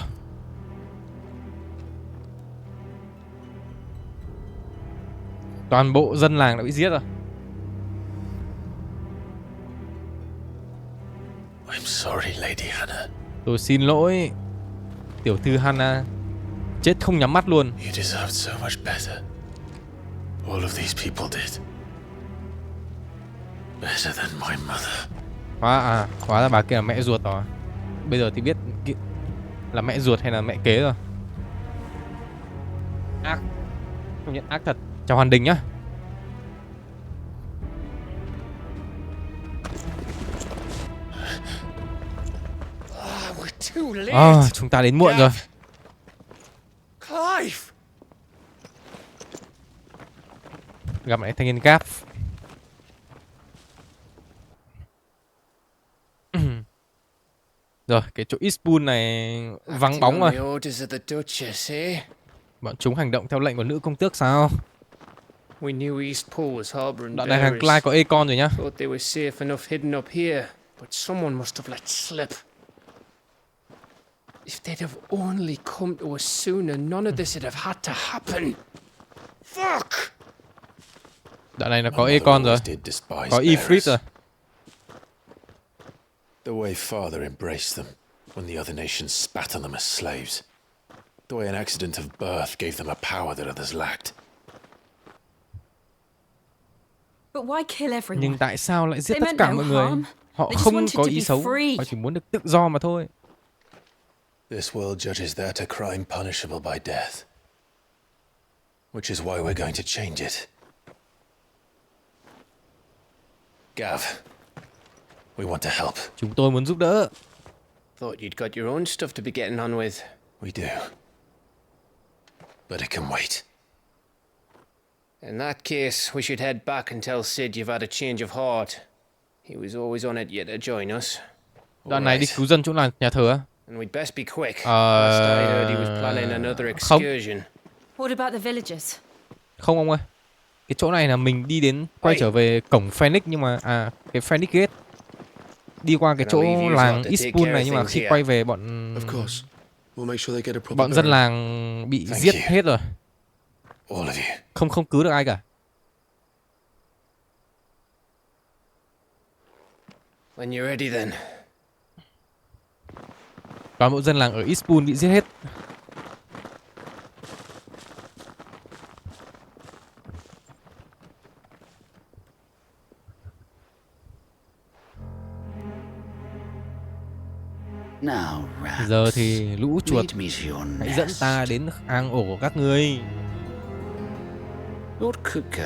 Toàn bộ dân làng đã bị giết rồi. I'm sorry, Lady Hannah. Tôi xin lỗi, tiểu thư Hannah. Chết không nhắm mắt luôn. You deserved so much better. All of these people did. Better than my mother. Hóa ra bà kia là mẹ ruột rồi. Bây giờ thì biết là mẹ ruột hay là mẹ kế rồi. Ác. Công nhận ác thật. Chào Hoàn Đình nhá. Chúng ta đến muộn rồi. Clive. Gặp lại thanh niên Gav. Rồi, cái chỗ Eastpool này vắng bóng rồi. Bọn chúng hành động theo lệnh của nữ công tước sao? Đoạn này thằng Clive có Aegon rồi nhá. If they'd have only come to us sooner, none of this would have had to happen. Fuck! Đoạn này là có Aegon rồi. Có Ifrit rồi. The way father embraced them when the other nations spat on them as slaves. The way an accident of birth gave them a power that others lacked. But why kill everyone? Nhưng tại sao lại giết tất cả mọi người? Họ không có ý xấu, họ chỉ muốn được tự do mà thôi. This world judges that a crime punishable by death. Which is why we're going to change it. Gav, we want to help. Chúng tôi muốn giúp đỡ. Thought you'd got your own stuff to be getting on with. We do. But it can wait. In that case, we should head back and tell Sid you've had a change of heart. He was always on it yet to join us. Đoạn này đi cứu dân chỗ nào nhà thờ á? And we'd best be quick. Last I heard he was planning another Không. excursion. What about the villagers? Không ông ơi. Cái chỗ này là mình đi đến quay trở về cổng Phoenix nhưng mà cái Phoenix Gate. Đi qua cái chỗ làng Eastpool này nhưng mà khi quay về bọn dân làng bị giết hết rồi. Không cứu được ai cả. When you're ready then. Toàn bộ dân làng ở Eastpool bị giết hết. Giờ thì lũ chuột, hãy dẫn ta đến hang ổ của các ngươi.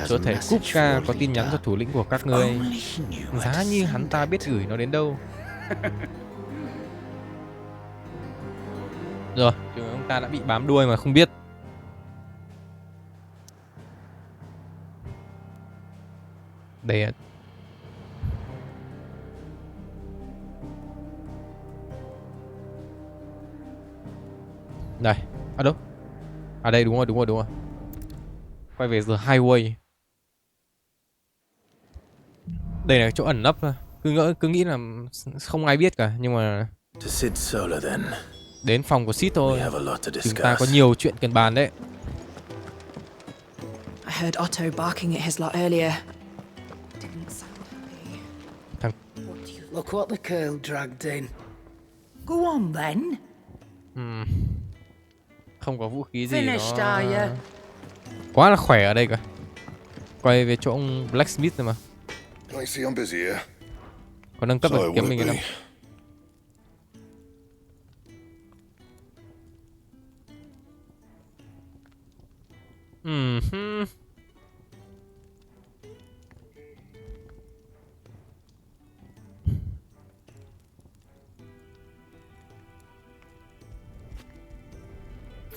Chúa thể Kupka có tin nhắn cho thủ lĩnh của các ngươi. Giá như hắn ta biết gửi nó đến đâu. Rồi, chúng ta đã bị bám đuôi mà không biết. Đây. Đây, ở đâu? À đây, đúng rồi. Quay về The Highway. Đây là chỗ ẩn nấp thôi. Cứ nghĩ là không ai biết cả, nhưng mà đến phòng của Sid thôi. Chúng ta có nhiều chuyện cần bàn đấy. I heard Otto barking at his lot earlier. Look what the girl dragged in. Go on then. Không có vũ khí gì Finished, nó are you? quá là khỏe ở đây cả. Quay về chỗ ông Blacksmith rồi mà. I see I'm busy here. Có nâng cấp được kiếm mình cái đâu.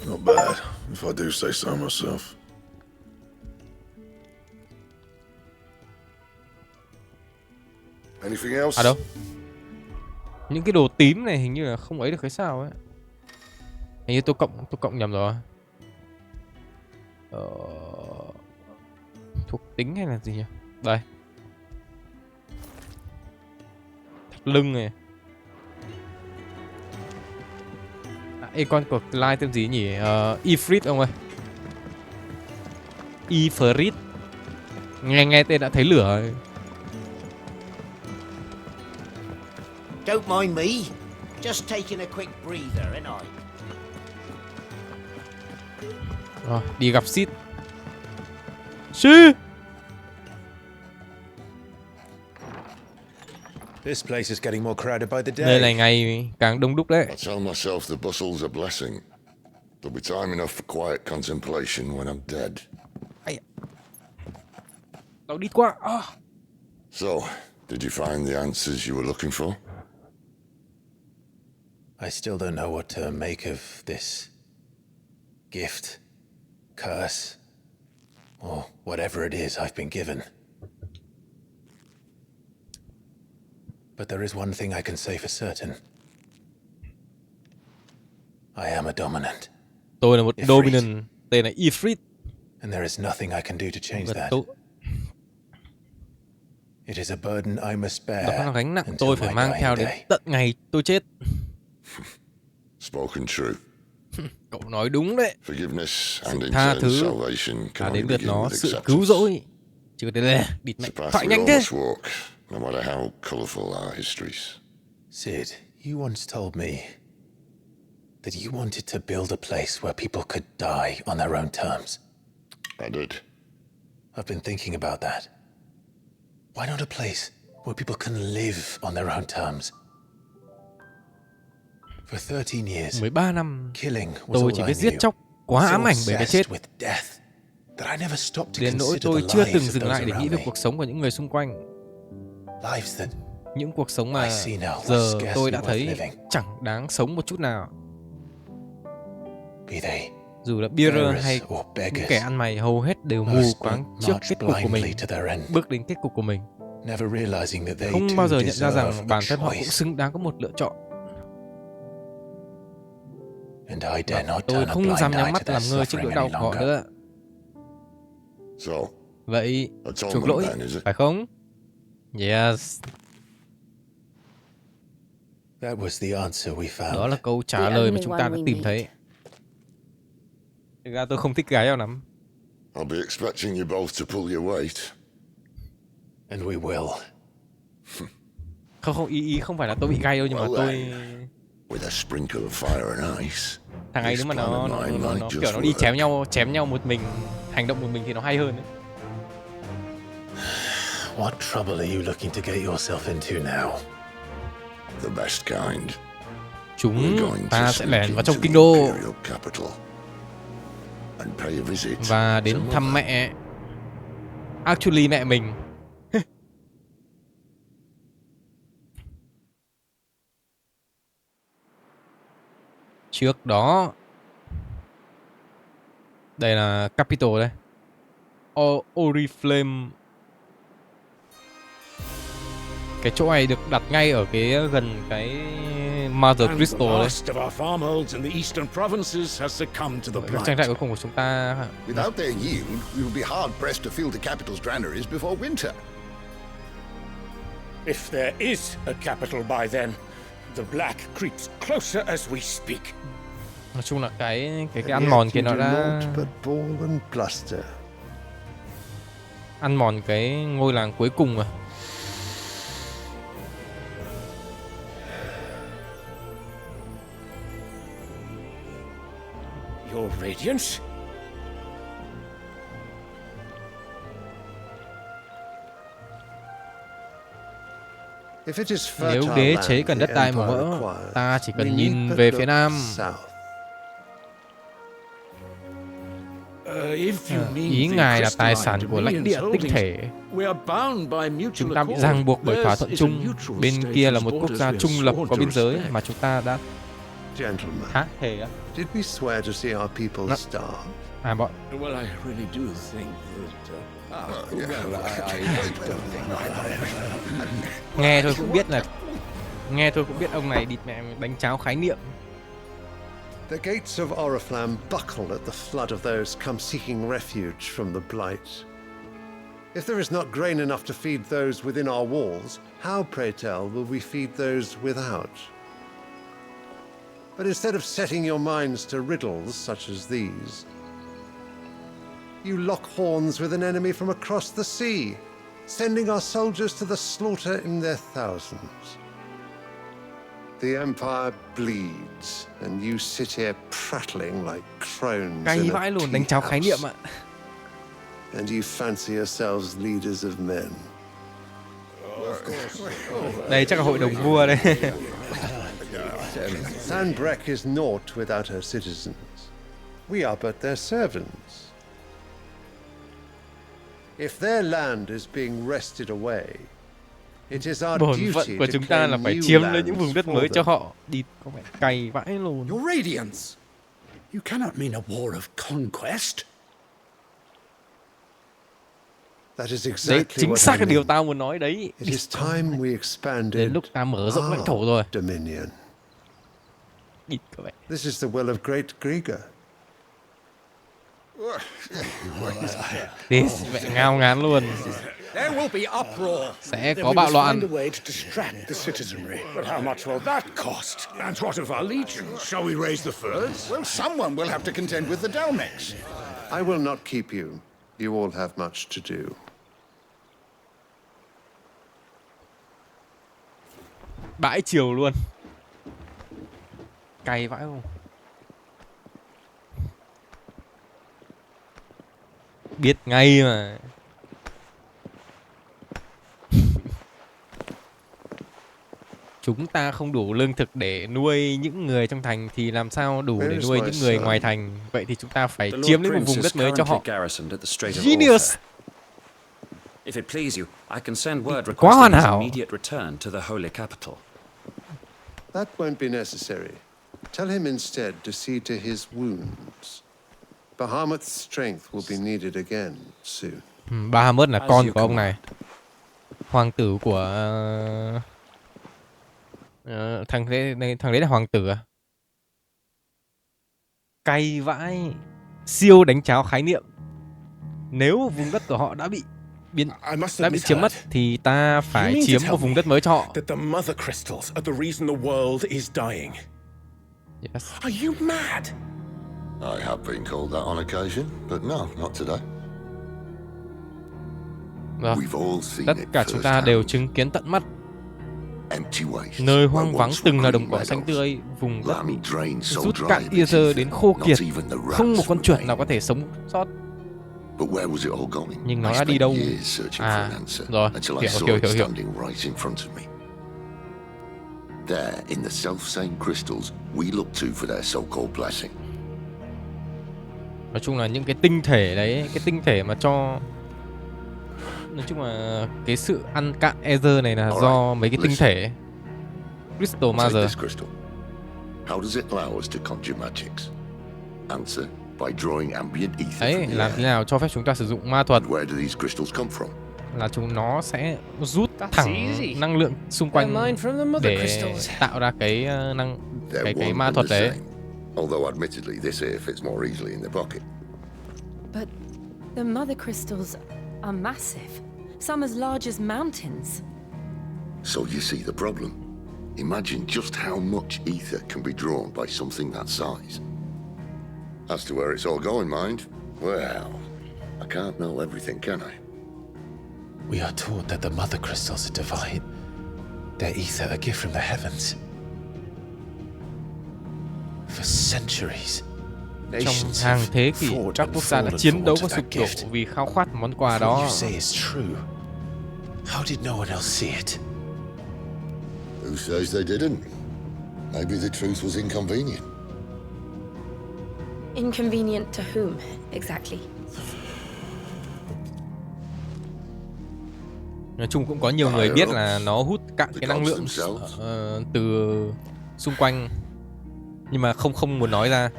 Not bad, if I do say so myself. Anything else? À đâu? Những cái đồ tím này hình như là không ấy được hay sao ấy. Hình như tôi cộng nhầm rồi. Thuộc tính hay là gì nhỉ? Đây. Thắt lưng này. Ê, con của Clyde tên gì nhỉ? Ifrit ông ơi. Ifrit. Nghe tên đã thấy lửa rồi. Don't mind me. Just taking a quick breather, ain't I? Rồi, đi gặp Sid. Sid! This place is getting more crowded by the day. Nơi này ngày càng đông đúc đấy. I tell myself the bustle's a blessing. There'll be time enough for quiet contemplation when I'm dead. Tao đi qua. So, did you find the answers you were looking for? I still don't know what to make of this gift, curse, or whatever it is I've been given. But there is one thing I can say for certain. I am a dominant. Tôi là một dominant, tên là Ifrit. And there is nothing I can do to change that. It is a burden I must bear. Đó là gánh nặng tôi phải mang theo đến tận ngày tôi chết. Spoken true. Cậu nói đúng đấy. Forgiveness and tha thứ salvation can only đến lượt begin nó, with sự cứu rỗi. Chứ có thể địt mẹ thoại nhanh thế. No matter how colorful our histories. Sid, you once told me that you wanted to build a place where people could die on their own terms. I did. I've been thinking about that. Why not a place where people can live on their own terms? For 13 years, 13 năm, killing was tôi all chỉ I biết giết knew. chóc, quá ám ảnh bởi cái chết. With death, that I never stopped to Đến nỗi consider tôi the chưa lives từng of dừng those lại để nghĩ around về me. cuộc sống của những người xung quanh. Lives that Những cuộc sống mà I see now were giờ scarcely tôi đã worth thấy living. chẳng đáng sống một chút nào. Be they Dù là bearer bearers hay or những beggars, kẻ ăn mày hầu hết đều mù most quáng won't trước march kết cục của mình, blindly to their end. bước đến kết cục của mình. Never realizing that they Không too bao giờ nhận ra deserve rằng a bản thân họ cũng choice. xứng đáng có một lựa chọn. And I dare not Tôi turn a không blind dám eye nhắm to mắt their làm ngơ trước suffering nỗi đau any của họ longer. nữa. So, Vậy, that's all chuộc my lỗi, man, is it? phải không? Yes, That was the answer we found. đó là câu trả The lời mà only chúng ta one đã we tìm need. thấy. Thực ra tôi không thích gái nào lắm. I'll be expecting you both to pull your weight. And we will. Không, ý không phải là tôi bị gay đâu, nhưng mà Well tôi... then, with a sprinkle of fire and ice, Thằng ấy this nếu mà plan nó of mine might kiểu just nó đi work. chém nhau một mình, hành động một mình thì nó hay hơn đấy. What trouble are you looking to get yourself into now? The best kind. Chúng We're going ta to sẽ sneak lẻn vào into trong the kinh đô Imperial capital and pay a visit và đến to thăm Mother. mẹ. Actually mẹ mình. Trước đó, đây là capital đây. Oriflame. Cái chỗ này được đặt ngay ở cái gần cái Mother And Crystal the đấy. last of our farmholds in the eastern provinces has succumbed to the Cái trang trại blight. cuối cùng của chúng ta. Without their yield, we will be hard pressed to fill the capital's granaries before winter. If there is a capital by then, the black creeps closer as we speak. Nói chung là cái ăn mòn kia nó đã ăn mòn cái ngôi làng cuối cùng rồi. Your radiance? Nếu đế chế cần đất đai màu mỡ, ta chỉ cần nhìn về phía nam. Ý ngài là tài sản của lãnh địa tinh thể. Chúng ta bị ràng buộc bởi thỏa thuận chung. Bên kia là một quốc gia trung lập có biên giới mà chúng ta đã... Hả? Thề á? Did we swear to see our people starve? À bọn... Well, I really do think that... Nghe thôi cũng biết là... Nghe thôi cũng biết ông này địt mẹ đánh cháo khái niệm. The gates of Oriflamme buckle at the flood of those come seeking refuge from the blight. If there is not grain enough to feed those within our walls, how, pray tell, will we feed those without? But instead of setting your minds to riddles such as these, you lock horns with an enemy from across the sea, sending our soldiers to the slaughter in their thousands. The Empire bleeds, and you sit here prattling like crones Cay in a vãi luôn, đánh cháo khái niệm ạ. And you fancy yourselves leaders of men. Đây chắc là hội đồng vua đây. Sanbreque is naught without her citizens. We are but their servants. If their land is being wrested away, it is our Bổn duty phận của to chúng ta là claim phải new chiếm lấy những lands vùng đất for mới cho them. họ. Đi có vẻ cay vãi luôn. Your radiance! You cannot mean a war of conquest. That is Đấy, exactly chính what xác I là điều mean. tao muốn nói đấy. It is time we expanded Đến lúc ta mở rộng lãnh thổ rồi. dominion. Địt có vẻ. This is the will of great Griga. Đi, mẹ ngao ngán luôn. There will be uproar. Sẽ Then có we bạo must loạn. find a way to distract the citizenry. But how much will that cost? And what of our legions? Shall we raise the furs? Well, someone will have to contend with the Dalmex. I will not keep you. You all have much to do. Bãi chiều luôn. Cay vãi không? Biết ngay mà. Chúng ta không đủ lương thực để nuôi những người trong thành thì làm sao đủ để nuôi những người ngoài thành. Vậy thì chúng ta phải chiếm lấy một vùng đất mới cho họ. Genius! If it please you, I can send word Quá hoàn requesting his hảo. immediate return to the Holy Capital. That won't be necessary. Tell him instead to see to his wounds. Bahamut's strength will be needed again soon. Bahamut là con của ông này. Hoàng tử của... thằng đấy là hoàng tử à? Cay vãi. Siêu đánh tráo khái niệm. Nếu vùng đất của họ đã bị chiếm mất thì ta phải chiếm một vùng đất mới cho họ. That the mother crystals are the reason the world is dying. Yes. Are you mad? I have been called that on occasion, but no, not today. Vâng. We've all seen Tất it cả chúng ta đều chứng kiến tận mắt. Empty waste. Nơi hoang vắng từng là đồng cỏ xanh tươi, vùng đất bị rút cạn Ether đến khô kiệt, không một con chuột nào có thể sống sót. But where was it all going? Nhưng nó đã đi đâu? À, rồi, hiểu. There, in the self-same crystals, we look to for their so-called blessing. Nói chung là những cái tinh thể đấy, cái tinh thể mà cho, nói chung là cái sự ăn cạn Ether này là do mấy cái tinh thể Crystal Mother. How does it allow us to conjure magics? Answer: by drawing ambient ether Đấy, from the làm air. thế nào cho phép chúng ta sử dụng ma thuật? Where do these crystals come from? Là chúng nó sẽ rút thẳng năng lượng xung quanh để tạo ra cái cái ma thuật đấy. Although admittedly this here fits more easily in the pocket. But the mother crystals are massive, some as large as mountains. So you see the problem. Imagine just how much ether can be drawn by something that size. As to where it's all going, mind, well, I can't know everything, can I? We are taught that the mother crystals are divine. Their ether a gift from the heavens. For centuries, Trong hàng thế kỷ, các quốc gia đã chiến đấu và sụp đổ vì khao khát món quà đó. You say is true. How did no one else see it? Who says they didn't? Maybe the truth was inconvenient. Inconvenient to whom, exactly? Nói chung cũng có nhiều người biết là nó hút cạn cái năng lượng từ xung quanh, nhưng mà không muốn nói ra.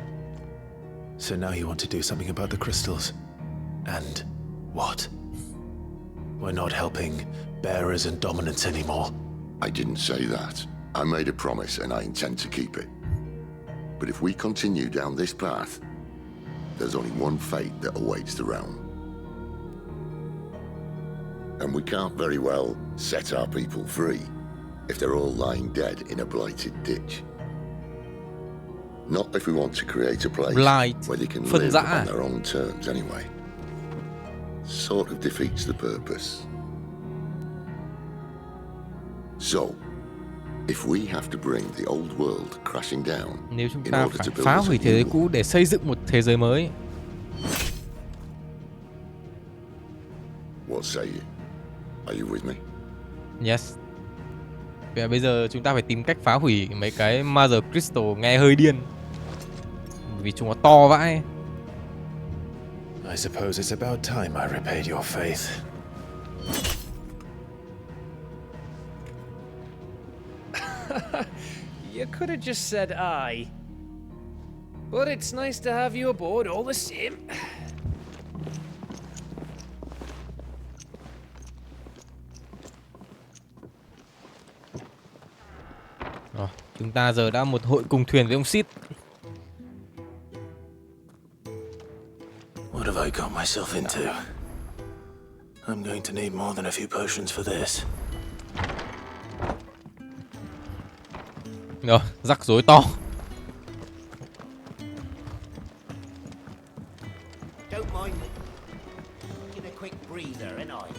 So now you want to do something about the crystals. And what? We're not helping bearers and dominants anymore. I didn't say that. I made a promise and I intend to keep it. But if we continue down this path, there's only one fate that awaits the realm. And we can't very well set our people free if they're all lying dead in a blighted ditch. Not if we want to create a place where they can live on their own terms anyway. Sort of defeats the purpose. So, if we have to bring the old world crashing down, nếu chúng ta phải phá hủy thế giới cũ để xây dựng một thế giới mới. What say you? Are you with me? Yes. Bây giờ chúng ta phải tìm cách phá hủy mấy cái Mother Crystal nghe hơi điên, vì chúng nó to vãi. I suppose it's about time I repaid your faith. You could have just said I. But it's nice to have you aboard all the same. Rồi, chúng ta giờ đã một hội cùng thuyền với ông Sid. What have I got myself into? I'm going to need more than a few potions for this. Rồi, rắc rối to. Don't mind me. Get a quick breather, ain't I?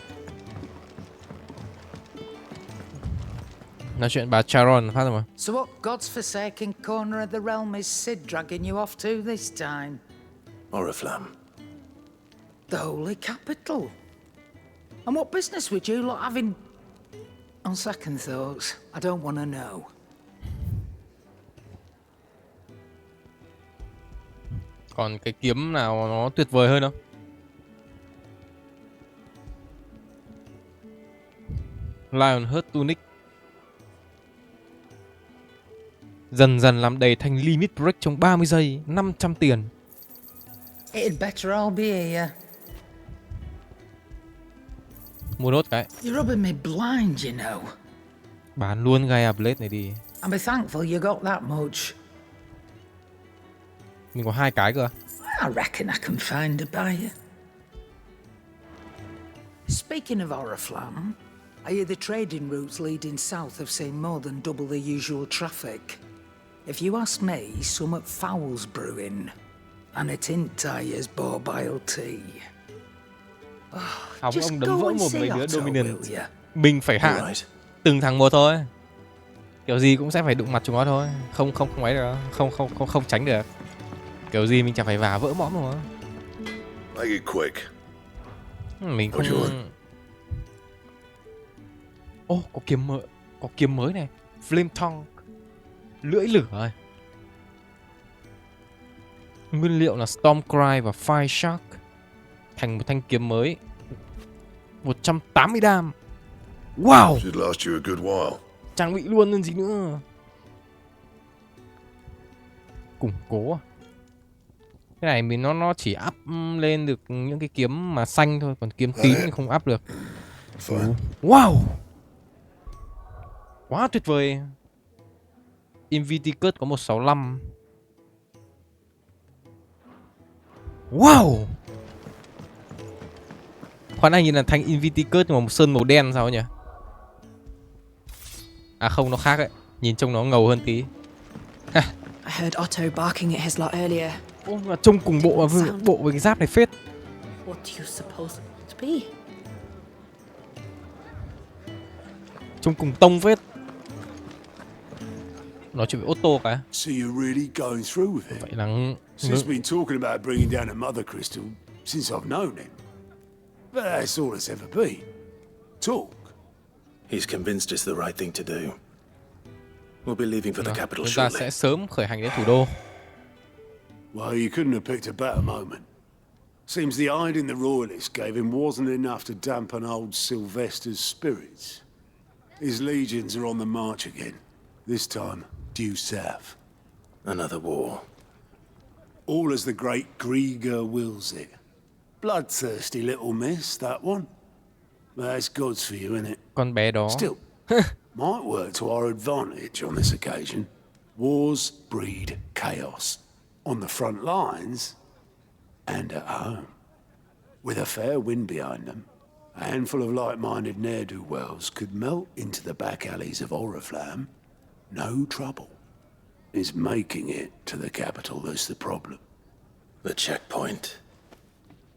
Nói chuyện bà Charon phát rồi mà. So what God's forsaken corner of the realm is Sid dragging you off to this time? Oriflamme. The holy capital. And what business would you lot having? On second thoughts, I don't want to know. Còn cái kiếm nào nó tuyệt vời hơn không? Lionheart Tunic. Dần dần làm đầy thành limit break trong 30 giây, 500 tiền. It'd better all be here. Mua nốt cái. You're rubbing me blind, you know. Bán luôn Gaia Blade này đi. I'll be thankful you got that much. Mình có 2 cái cơ. I reckon I can find a buyer. Speaking of Oriflamme, I hear the trading routes leading south have seen more than double the usual traffic. If you ask me, some at Fowl's brewing, and at Intire's Borbile tea. Hóng Just ông go đấm vỡ and một see mấy đứa Otto, dominant. will ya? Mình phải hạ từng thằng một thôi. Kiểu gì cũng sẽ phải đụng mặt chúng nó thôi. Không ấy được, không tránh được. Kiểu gì mình chẳng phải vả vỡ mõm rồi. Make it quick. Mình không. Ô, có kiếm mới này. Flame tongue. Lưỡi lửa rồi. Nguyên liệu là Stormcry và Fire Shark. Thành một thanh kiếm mới. 180 đam. Wow. Should last you a good while. Trang bị luôn nên gì nữa. Củng cố à? Cái này mình nó chỉ up lên được những cái kiếm mà xanh thôi, còn kiếm tím thì không up được. Wow. Quá tuyệt vời. Inviticus có 165. Wow. Khoan này nhìn là thanh Inviticus nhưng mà một sơn màu đen sao nhỉ? À không, nó khác đấy. Nhìn trông nó ngầu hơn tí. I heard Otto barking at his lot earlier. Ô, mà trông cùng bộ với cái giáp này phết. What do you suppose it to be? Trông cùng tông phết. Nói chuyện với Otto cái. So you're really going through with it? Vậy là Since been talking about bringing down a mother crystal since I've known him. But that's all it's ever been. Talk. He's convinced it's the right thing to do. We'll be leaving for the capital chúng ta shortly. sẽ sớm khởi hành đến thủ đô. Well, you couldn't have picked a better moment. Seems the hiding the royalists gave him wasn't enough to dampen old Sylvester's spirits. His legions are on the march again. This time, due south. Another war. All as the great Grieger wills it. Bloodthirsty little miss, that one. But that's God's for you, innit? Con bé đó. Still, might work to our advantage on this occasion. Wars breed chaos. On the front lines, and at home. With a fair wind behind them, a handful of like-minded ne'er-do-wells could melt into the back alleys of Oriflamme. No trouble. It's making it to the capital that's the problem. The checkpoint.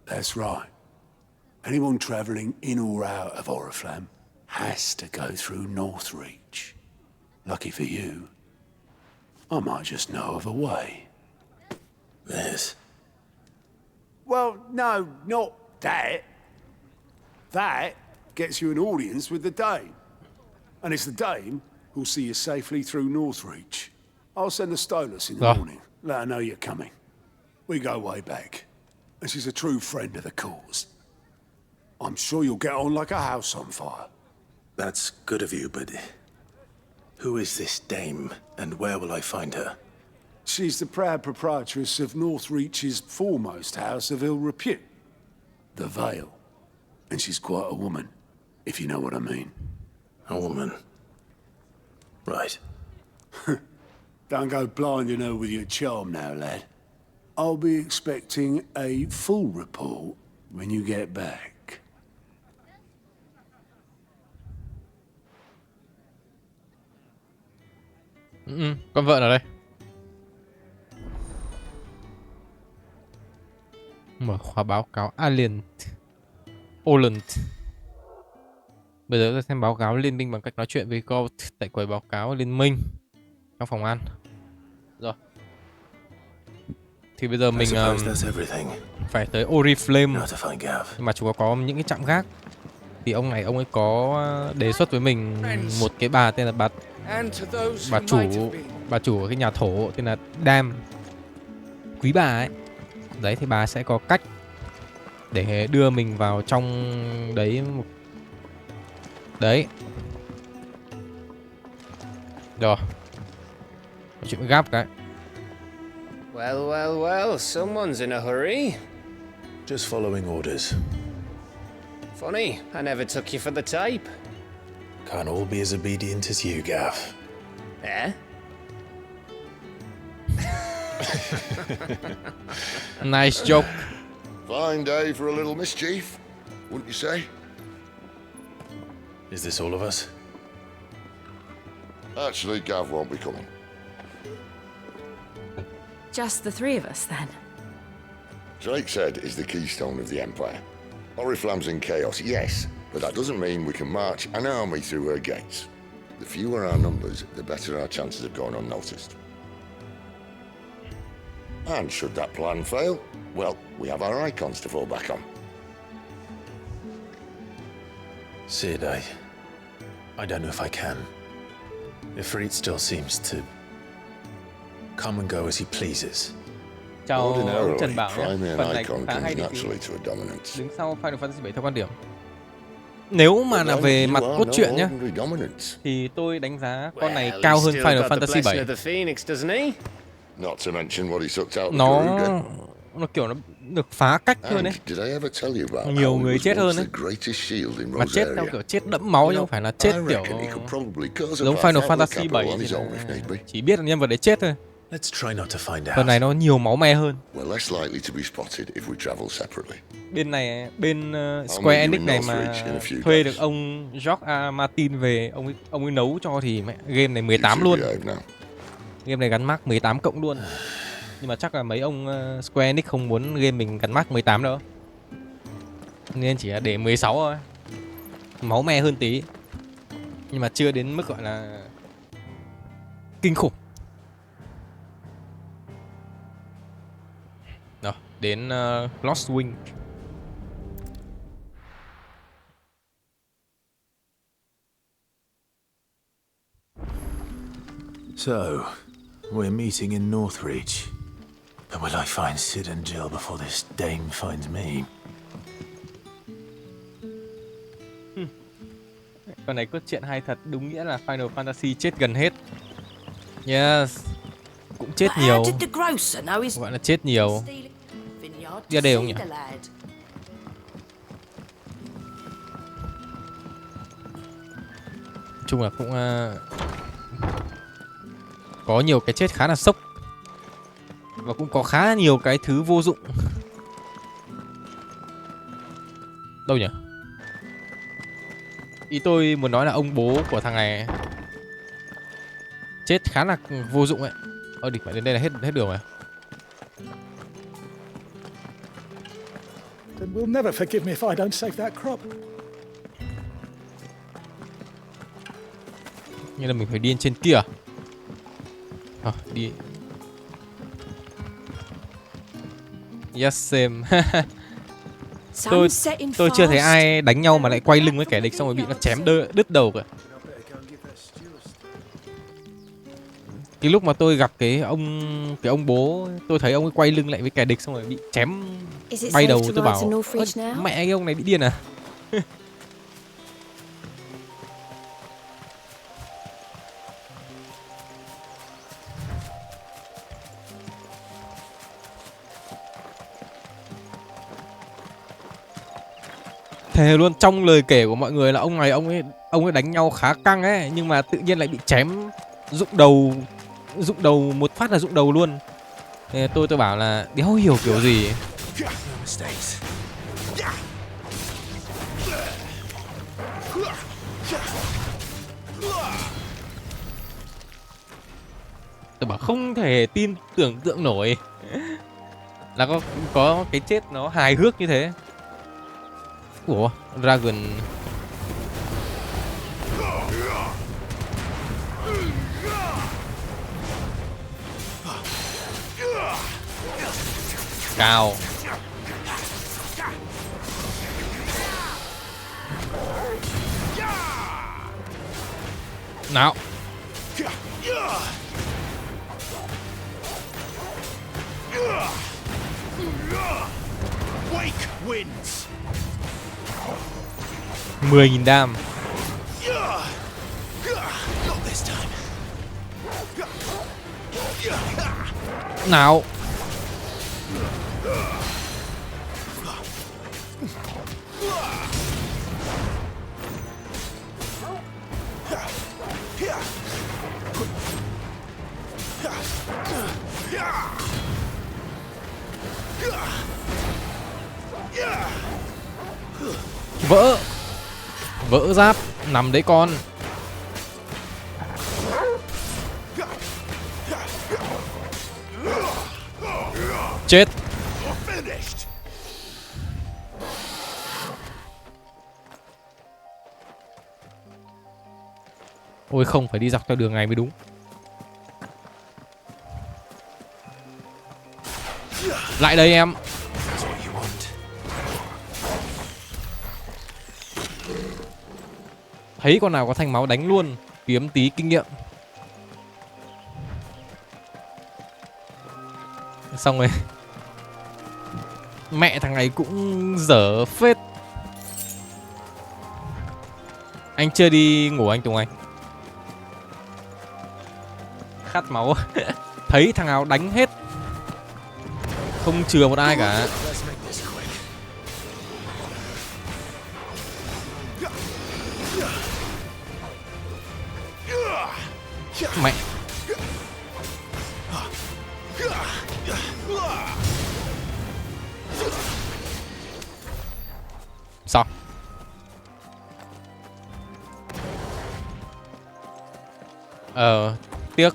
That's right. Anyone travelling in or out of Oriflamme has to go through Northreach. Lucky for you, I might just know of a way. This. Well, no, not that. That gets you an audience with the Dame. And it's the Dame who'll see you safely through Northreach. I'll send the Stolas in the morning. Let her know you're coming. We go way back. And she's a true friend of the cause. I'm sure you'll get on like a house on fire. That's good of you, but who is this dame, and where will I find her? She's the proud proprietress of Northreach's foremost house of ill repute, the Vale. And she's quite a woman, if you know what I mean. A woman. Right. Don't go blinding her with your charm now, lad. I'll be expecting a full report when you get back. Con vợ ở đây. Mở khóa báo cáo Alien. Oland. Bây giờ tôi xem báo cáo liên minh bằng cách nói chuyện với Gold tại quầy báo cáo liên minh trong phòng ăn. Rồi. Thì bây giờ mình phải tới Oriflamme. Nhưng mà chúng có những cái trạm gác. Thì ông ấy có đề xuất với mình một cái bà tên là bà chủ cái nhà thổ tên là Dam. Quý bà ấy. Đấy thì bà sẽ có cách để đưa mình vào trong đấy. Đấy. Rồi. Nói chuyện với Gap cái. Well, well, well, someone's in a hurry. Just following orders. Funny, I never took you for the type. Can't all be as obedient as you, Gav. Eh? Nice joke. Fine day for a little mischief, wouldn't you say? Is this all of us? Actually, Gav won't be coming. Just the three of us, then? Drake's Head is the keystone of the Empire. Oriflamme's in chaos, yes, but that doesn't mean we can march an army through her gates. The fewer our numbers, the better our chances of going unnoticed. And should that plan fail, well, we have our icons to fall back on. Sid, I don't know if I can. Ifrit still seems to come and go as he pleases. Chào Trần Ordinarily, Bảo nhé. priming Phần an này icon cũng khá hay comes đi naturally to a dominance. đứng sau Final Fantasy 7 theo quan điểm. Nếu mà là về mặt cốt truyện nhá, thì tôi đánh giá con này cao hơn Final Fantasy 7. Not to mention what he sucked out Nó kiểu nó được phá cách hơn đấy. Nhiều người chết hơn đấy. Mà chết theo kiểu chết đẫm máu chứ không phải là chết kiểu giống Final Fantasy 7 thì chỉ biết là nhân vật đấy chết thôi. Phần này nó nhiều máu me hơn. Bên này, bên Square Enix này mà thuê được ông George Martin về, ông ấy nấu cho thì mẹ game này 18 luôn. Game này gắn mác 18 cộng luôn. Nhưng mà chắc là mấy ông Square Enix không muốn game mình gắn mác 18 đâu. Nên chỉ là để 16 thôi. Máu me hơn tí. Nhưng mà chưa đến mức gọi là kinh khủng. Rồi, đến Lost Wing. So, we're meeting in Northreach. But will I find Sid and Jill before this dame finds me? Con này cốt truyện hay thật, đúng nghĩa là Final Fantasy chết gần hết. Yes. Cũng chết nhiều. Gọi là chết nhiều. Ra đều không nhỉ? Chung là cũng có nhiều cái chết khá là sốc. Và cũng có khá nhiều cái thứ vô dụng. Đâu nhỉ? Ý tôi muốn nói là ông bố của thằng này chết khá là vô dụng ấy. Địch phải đến đây là hết đường rồi. Then we'll never forgive me if I don't save that crop. Như là mình phải đi trên kia. Đi. Yes, same. Tôi chưa thấy ai đánh nhau mà lại quay lưng với kẻ địch xong rồi bị nó chém đứt đầu cả. Cái lúc mà tôi gặp cái ông bố, tôi thấy ông ấy quay lưng lại với kẻ địch xong rồi bị chém bay đầu, tôi bảo mẹ cái ông này bị điên à. Thề luôn, trong lời kể của mọi người là ông này ông ấy đánh nhau khá căng ấy, nhưng mà tự nhiên lại bị chém rụng đầu một phát là rụng đầu luôn. Thế tôi bảo là đéo hiểu kiểu gì. Tôi bảo không thể tưởng tượng nổi là có cái chết nó hài hước như thế. Ủa, Dragon cao. Nào. Wake wins. 10.000 đam. Nào. Vỡ giáp, nằm đấy con. Chết. Ôi không, phải đi dọc theo đường này mới đúng. Lại đây em. Thấy con nào có thanh máu đánh luôn, kiếm tí kinh nghiệm. Xong rồi. Mẹ thằng này cũng dở phết. Anh chưa đi ngủ anh Tùng Anh. Khát máu. Thấy thằng nào đánh hết, không chừa một ai cả. Mẹ. Sao? Tiếc.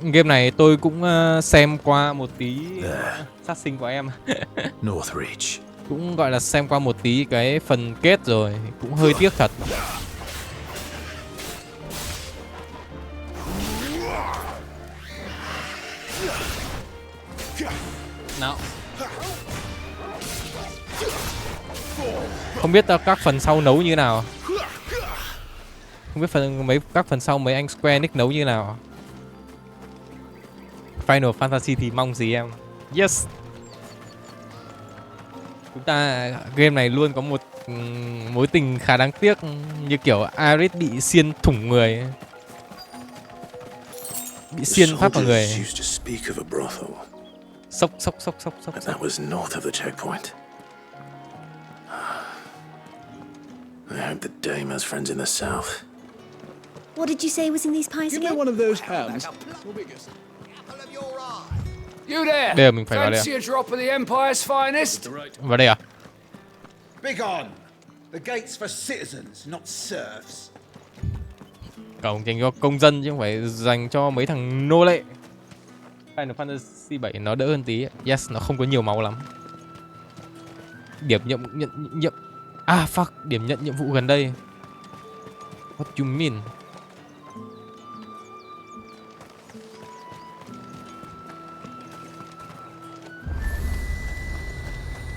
Game này tôi cũng xem qua một tí. Sát sinh của em. Northreach. Cũng gọi là xem qua một tí cái phần kết rồi, cũng hơi tiếc thật. Nào. Không biết các phần sau nấu như nào. Không biết các phần sau mấy anh Square Enix nấu như nào. Final Fantasy thì mong gì em. Yes. Chúng ta game này luôn có một mối tình khá đáng tiếc, như kiểu Aerith bị xiên thủng người. Bị xiên phát vào người. Sốc. And that was north of the checkpoint. I hope the dame has friends in the south. What did you say was in these pies You again? know one of those hams? You there? Đây là mình phải vào đây à? Fancy a drop of the Empire's finest? Vào đây à? Begone! The gate's for citizens, not serfs. Cổng dành cho công dân chứ không phải dành cho mấy thằng nô lệ. Final Fantasy 7 nó đỡ hơn tí. Yes, nó không có nhiều máu lắm. Điểm nhận à fuck, điểm nhận nhiệm vụ gần đây. What you mean?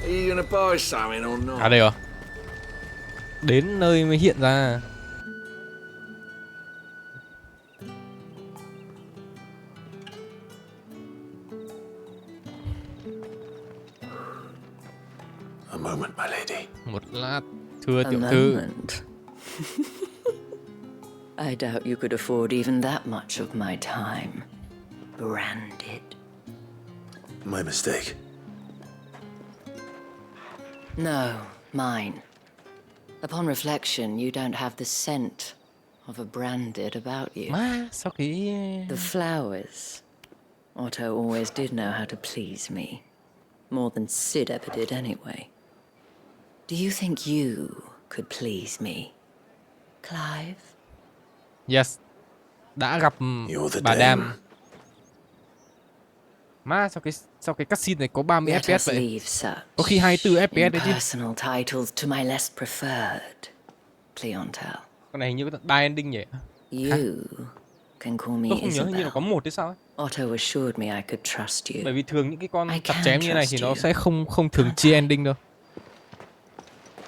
Are you gonna buy something or not? À đây rồi. Đến nơi mới hiện ra. A moment, my lady. Một lát, thưa tiểu thư. I doubt you could afford even that much of my time. Branded. My mistake. No, mine. Upon reflection, you don't have the scent of a branded about you. Sao cái... The flowers. Otto always did know how to please me. More than Sid ever did anyway. Do you think you could please me, Clive? Yes. Đã gặp bà Đam. Má sao cái cutscene này có 30 FPS vậy? Có khi 24 FPS đấy chứ. Personal titles to my less preferred, Cleontel. Con này hình như có 3 ending nhỉ? You can call me Tôi không nhớ, hình như Isabel. là có một hay sao ấy. Otto assured me I could trust you. Bởi vì thường những cái con chặt can chém như này thì trust nó you. sẽ không thường chia ending đâu.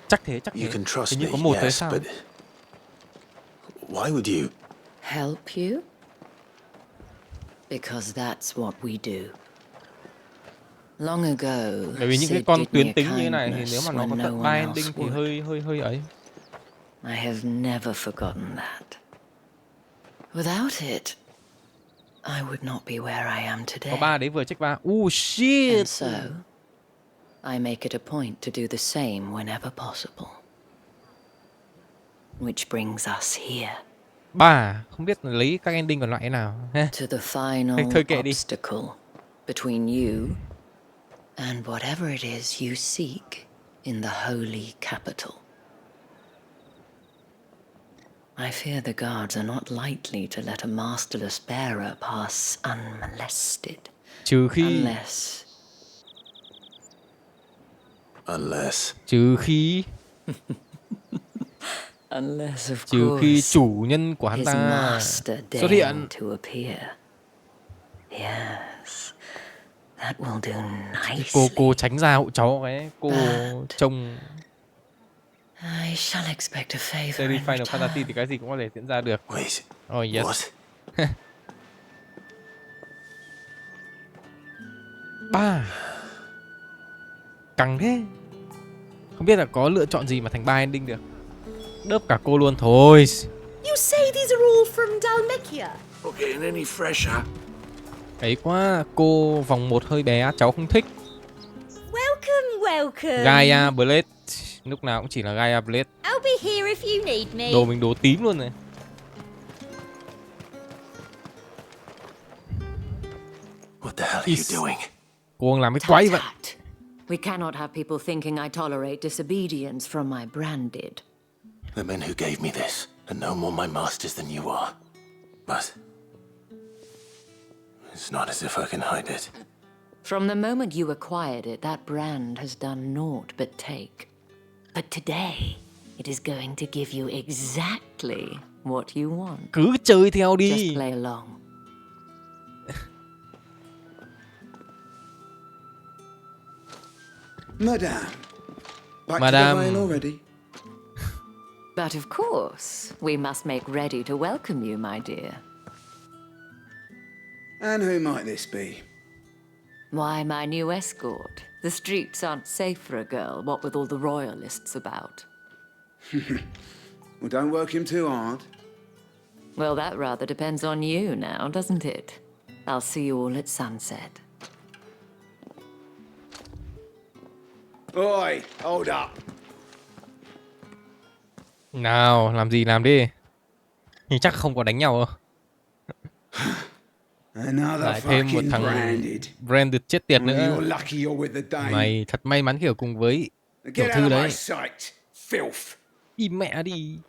Chắc thế. You can trust Hình như me, có một hay yes, sao? but why would you? Help you? Because that's what we do. Long ago, Bởi vì những cái Sid con did me tuyến a tính như thế này thì kindness nếu mà nó when có no tận one 3 else ending thì would. hơi ấy. I have never forgotten that. Without it, I would not be where I am today. Có 3 đấy vừa check 3. Shit. And so, I make it a point to do the same whenever possible. Which brings us here. 3, không biết lấy các ending còn lại thế nào. To the final Thôi kệ đi. obstacle between you and whatever it is you seek in the holy capital. I fear the guards are not likely to let a masterless bearer pass unmolested. Trừ khi Unless, of trừ khi course, chủ nhân của hắn his ta master xuất hiện. deign to appear. Yes, that will do nicely. Cô tránh ra hộ cháu cái, cô trông. I shall expect a favor Series in Final Fantasy return. thì cái gì cũng có thể diễn ra được. Oh yes. Ba. Căng thế. Không biết là có lựa chọn gì mà thành 3 ending được. Đớp cả cô luôn thôi. You say these are all from Dalmekia? Not getting any fresher. Ấy quá, cô vòng 1 hơi bé, cháu không thích. Welcome, welcome. Gaia Blade, lúc nào cũng chỉ là Gaia Blade. I'll be here if you need me. Đồ mình đồ tím luôn này. What the hell are you doing? Cô làm cái quái vậy. We cannot have people thinking I tolerate disobedience from my branded. The men who gave me this are no more my masters than you are. But it's not as if I can hide it. From the moment you acquired it, that brand has done naught but take. But today, it is going to give you exactly what you want. Cứ chơi theo đi. Just play along. Madame, back Madame. to the rail already? But of course, we must make ready to welcome you, my dear. And who might this be? Why, my new escort. The streets aren't safe for a girl, what with all the royalists about. Well, don't work him too hard. Well, that rather depends on you now, doesn't it? I'll see you all at sunset. Oi, hold up. Nào, làm gì làm đi. Nhưng chắc không có đánh nhau đâu. Lại thêm một thằng branded chết tiệt nữa. Mày thật may mắn khi ở cùng với tiểu thư đấy. Im mẹ đi.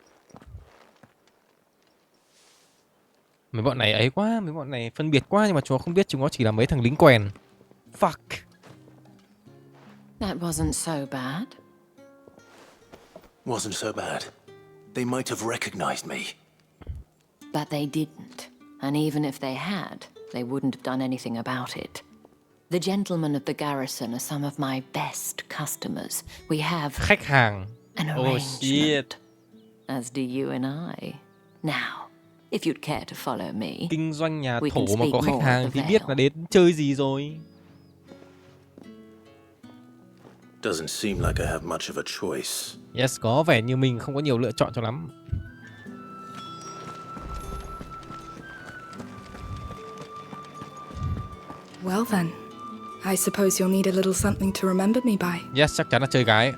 Mấy bọn này ấy quá, mấy bọn này phân biệt quá, nhưng mà chúng nó không biết chúng nó chỉ là mấy thằng lính quèn. Fuck. That wasn't so bad. Wasn't so bad. They might have recognized me. But they didn't. And even if they had, they wouldn't have done anything about it. The gentlemen of the garrison are some of my best customers. We have khách hàng. An arrangement. As do you and I. Now, if you'd care to follow me, kinh doanh nhà we thổ can mà speak có khách more hàng of thì the biết veil. là đến chơi gì rồi. Doesn't seem like I have much of a choice. Yes, có vẻ như mình không có nhiều lựa chọn cho lắm. Well then, I suppose you'll need a little something to remember me by. Yes, chắc chắn là chơi gái.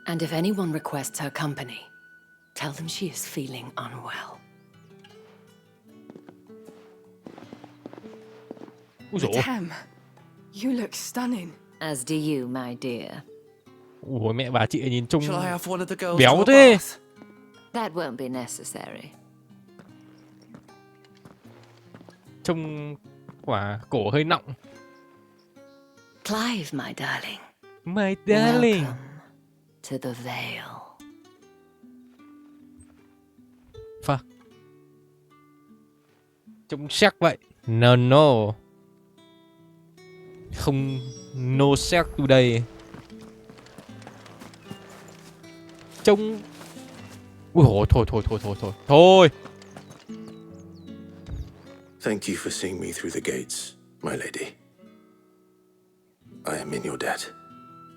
And if anyone requests her company, tell them she is feeling unwell. Tem, you look stunning. As do you, my dear. Ủa mẹ bà chị nhìn trông Shall I have one of the girls béo to a thế. bath? That won't be necessary. Trông quả cổ hơi nọng. Clive, my darling. My darling. Welcome to the veil. Fuck. Trông sắc vậy. No no. Không, no sex today. Trông. Ui dồi, thôi. Thank you for seeing me through the gates, my lady. I am in your debt.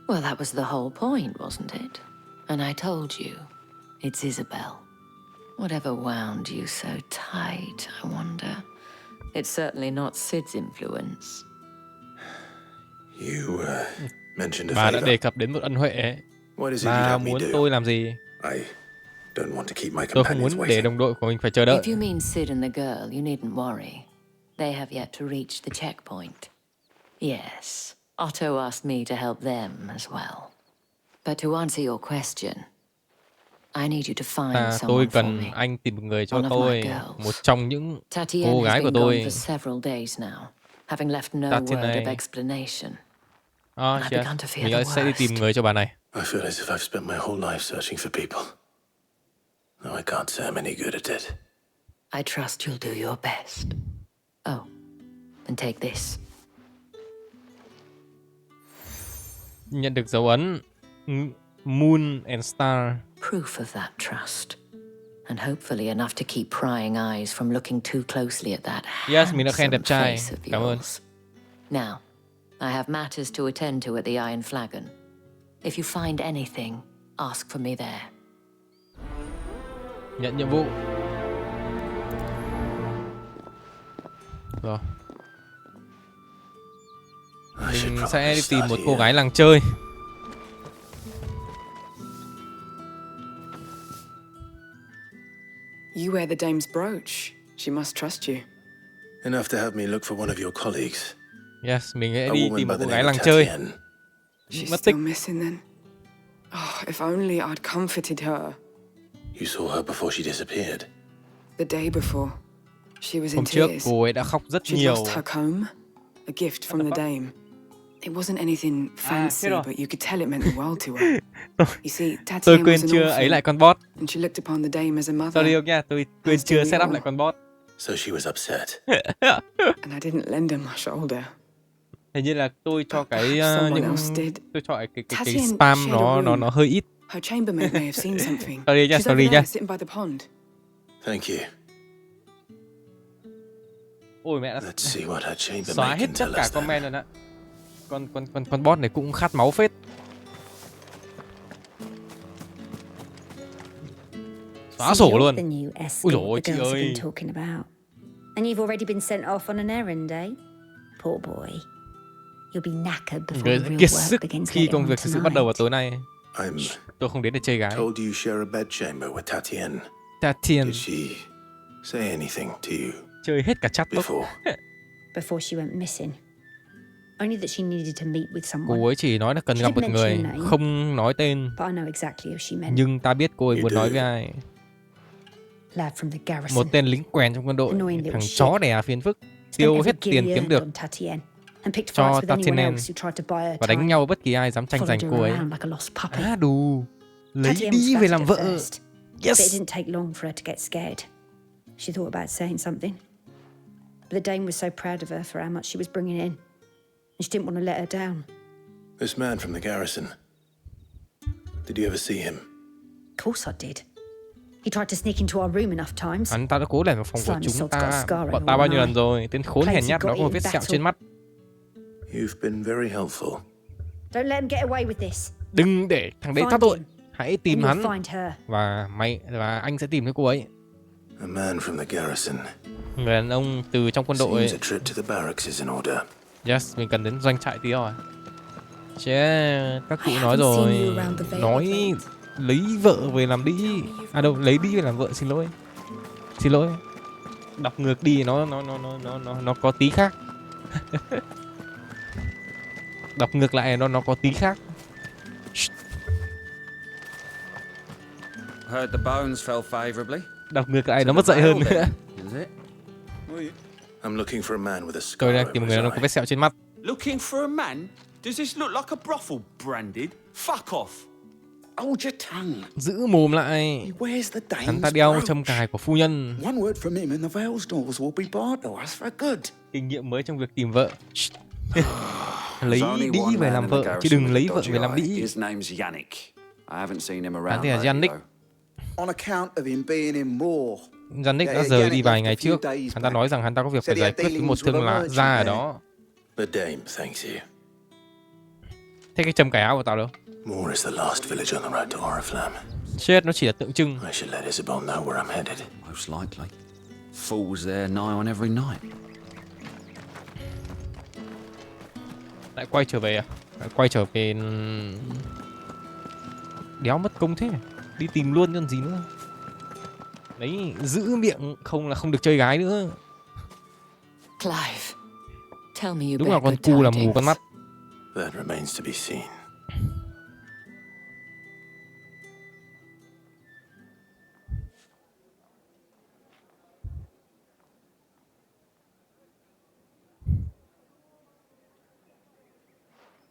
Well, that was the whole point, wasn't it? And I told you, it's Isabel. Whatever wound you so tight, I wonder. It's certainly not Sid's influence. You mentioned a Bà đã favor. đề cập đến một ân huệ ấy. What is it you'd Bà have me muốn do? tôi làm gì? I Don't want to keep my Tôi không companions muốn để waiting. đồng đội của mình phải chờ đợi. If you mean Sid and the girl, you needn't worry. They have yet to reach the checkpoint. Yes, Otto asked me to help them as well. But to answer your question, I need you to find Tôi someone for cần me. anh tìm một người cho One of my tôi, girls. một trong những Tatienne cô has gái của been gone tôi. for several days now, having left no Tatienne word of này. explanation. Ah, And I begun to fear mình the sẽ đi tìm worst. người cho bà này. I feel as if I've spent my whole life searching for people. No, I can't say I'm any good at it. I trust you'll do your best. Oh, and take this. Nhận được dấu ấn Moon and Star. Proof of that trust. And hopefully enough to keep prying eyes from looking too closely at that Yes, mình đã khen đẹp handsome trai. face of Cảm ơn. yours. Now, I have matters to attend to at the Iron Flagon. If you find anything, ask for me there. Nhận nhiệm vụ. Rồi. Mình sẽ đi tìm một cô gái làng chơi. You wear the dame's brooch. She must trust you. Enough to have me look for one of your colleagues. Yes, mình sẽ A đi woman tìm by một the cô name gái of làng chơi. Tatienne. She's Mất still tích. missing then. Oh, if only I'd comforted her. You saw her before she disappeared. The day before, she was in Hôm trước tears. cô ấy đã khóc rất She nhiều. lost her comb, a gift from the dame. It wasn't anything fancy, but you could tell it meant the world to her. You see, Tôi Tatienne quên was an chưa ấy lại orphan, con bot. and she looked upon the dame as a mother. Sorry ông nha, tôi quên As do chưa we set up all. lại con bot. So she was upset. And I didn't lend her my shoulder. Hình như là tôi cho cái Someone những else did. tôi cho cái Tatienne spam shared a room. nó hơi ít. Her chambermaid may have seen something. Sorry nha, She's sorry over nha. there, sitting by the pond. Thank you. Ôi mẹ đã Let's see what her xóa chambermaid hết can tất tell cả us then. comment rồi đó. Con bot này cũng khát máu phết. Xóa sổ luôn. The new Ôi escort dồi ôi, the chị girls have ơi. been talking about. And you've already been sent off on an errand, eh? Poor boy. You'll be knackered before the real Kiệt work sức begins khi later công on việc thực sự bắt đầu vào tonight. tối nay. Tôi không đến để chơi gái. Told you share a bed chamber with Tatienne. Tatienne. Did she say anything to you Chơi hết cả chat box. Before she went missing. Only that she needed to meet with someone. Cô ấy chỉ nói là cần She gặp did một mention người, your name, không nói tên. But I know exactly who she meant. Nhưng ta biết cô ấy You muốn do. nói với ai. Lad from the garrison. Một tên lính quèn trong quân đội, Annoying little thằng shit. chó đẻ phiền phức, Spent tiêu every hết tiền guinea kiếm earned được on Tatienne, and picked cho fights with anyone Tatienne else who tried to buy her và đánh time. nhau với bất kỳ ai dám tranh giành Followed cô her ấy. around like a lost puppy. Đủ, lấy Tatienne đi was về flattered làm at vợ. first, but Yes. it didn't take long for her to get scared. She thought about saying something, but the dame was so proud of her for how much she was bringing in, and she didn't want to let her down. This man from the garrison. Did you ever see him? Of course I did. He tried to sneak into our room enough times. Hắn ta đã cố lẻn vào phòng của Slimy chúng sod's got a ta, scar bọn on ta bao one nhiêu lần eye. rồi. Tên khốn Claims hèn he nhát got nó it có một in vết sẹo battle. trên mắt. You've been very helpful. Don't let him get away with this. Đừng để thằng đấy Find thoát tội. him, Hãy tìm and you'll hắn find her. và anh sẽ tìm thấy cô ấy. A man from the garrison. Người đàn ông từ trong quân đội. Seems a trip to the barracks is in order. Yes, mình cần đến doanh trại tí rồi. Chứ các cụ nói rồi, nói lấy vợ về làm đĩ. À đâu, lấy đĩ về làm vợ, xin lỗi. Xin lỗi. Đọc ngược đi nó có tí khác. Đọc ngược lại nó có tí khác. Heard the bones fell favorably. Đọc ngược lại nó mất dạy hơn nữa. Is it? I'm looking for a man with a scar Tôi đang over tìm một his người đàn ông eye. có vết sẹo trên mắt. Looking for a man? Does this look like a brothel branded? Fuck off. Hold your tongue. Giữ mồm lại. He wears the Hắn ta dame's đeo brooch. châm cài của phu nhân. One word from him and the Vale's doors will be barred to us for good. Kinh nghiệm mới trong việc tìm vợ. Lấy There's only đĩ one về man làm in the vợ, chứ garrison đừng with lấy a vợ dodgy về làm eye. đĩ. His name's Yannick. I haven't seen him Hắn around tên là Yannick. lately, On account of him being in war. Yannick đã rời đi vài ngày trước. Hắn ta nói rằng hắn ta có việc phải giải quyết với một thương gia ở đó. The dame thanks you. Thế cái châm cài áo của tao đâu? Moore is the last village on the road to Oriflamme. Chết, nó chỉ là tượng trưng. I should let Isabel know where I'm headed. Most likely. Fools there nigh on every night. Lại quay trở về à? Lại quay trở về... Đéo mất công thế. Đi tìm luôn còn gì nữa. Đấy, giữ miệng không là không được chơi gái nữa. Clive, tell me you Đúng là bear con good cu là mù con tidings. mắt. That remains to be seen.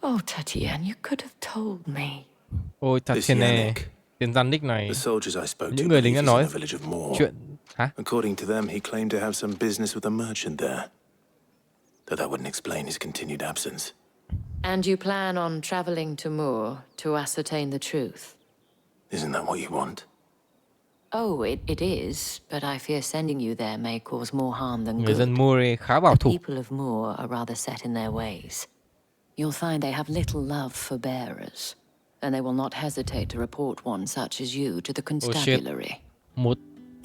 Oh, Tatiana, you could have told me. Ôi Tatiana, tên gian nick này. The soldiers I spoke Những to người lính believe đã he's in nói a village of Moor. chuyện hả? According to them, he claimed to have some business with a merchant there. Though that wouldn't explain his continued absence. And you plan on traveling to Moor to ascertain the truth? Isn't that what you want? Oh, it is, but I fear sending you there may cause more harm than Người good. dân Moor khá bảo The thủ. people of Moor are rather set in their ways. You'll find they have little love for bearers, and they will not hesitate to report one such as you to the constabulary.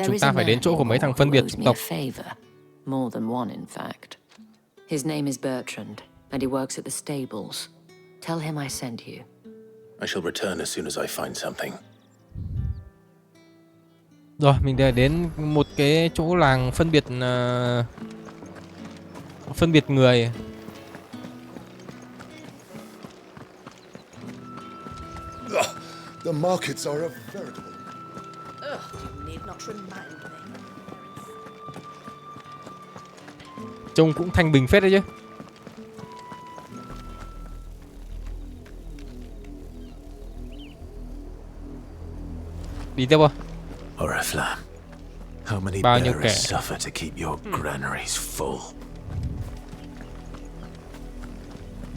Chúng ta phải đến chỗ của mấy thằng phân biệt chủng tộc. More than one, in fact. His name is Bertrand, and he works at the stables. Tell him I sent you. I shall return as soon as I find something. Rồi, mình đã đến một cái chỗ làng phân biệt người. The markets are a veritable... You need not remind me. Trông cũng thanh bình phết đấy chứ. Đi tiếp không? Oriflamme, how many Bao nhiêu bearers kẻ? suffer to keep your granaries full?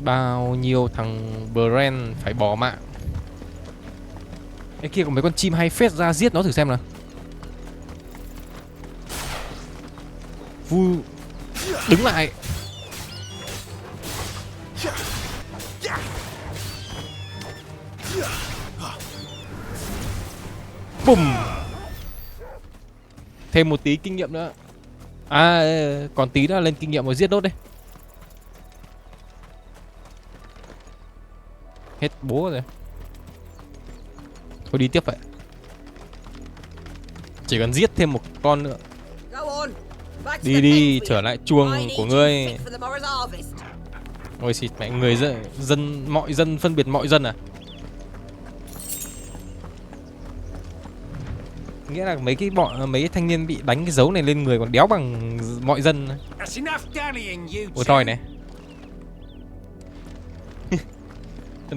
Bao nhiêu thằng Bren phải bỏ mạng? Cái kia có mấy con chim hay phết, ra giết nó thử xem nào. Đứng lại. Bùm. Thêm một tí kinh nghiệm nữa. À, còn tí nữa lên kinh nghiệm rồi giết nốt đi. Hết bố rồi. Thôi đi tiếp vậy. Chỉ cần giết thêm một con nữa. Đi đi, trở lại chuồng của ngươi. Ôi xịt mẹ, người mọi dân phân biệt mọi dân à? Nghĩa là mấy thanh niên bị đánh cái dấu này lên người còn đéo bằng mọi dân. Ôi thôi này.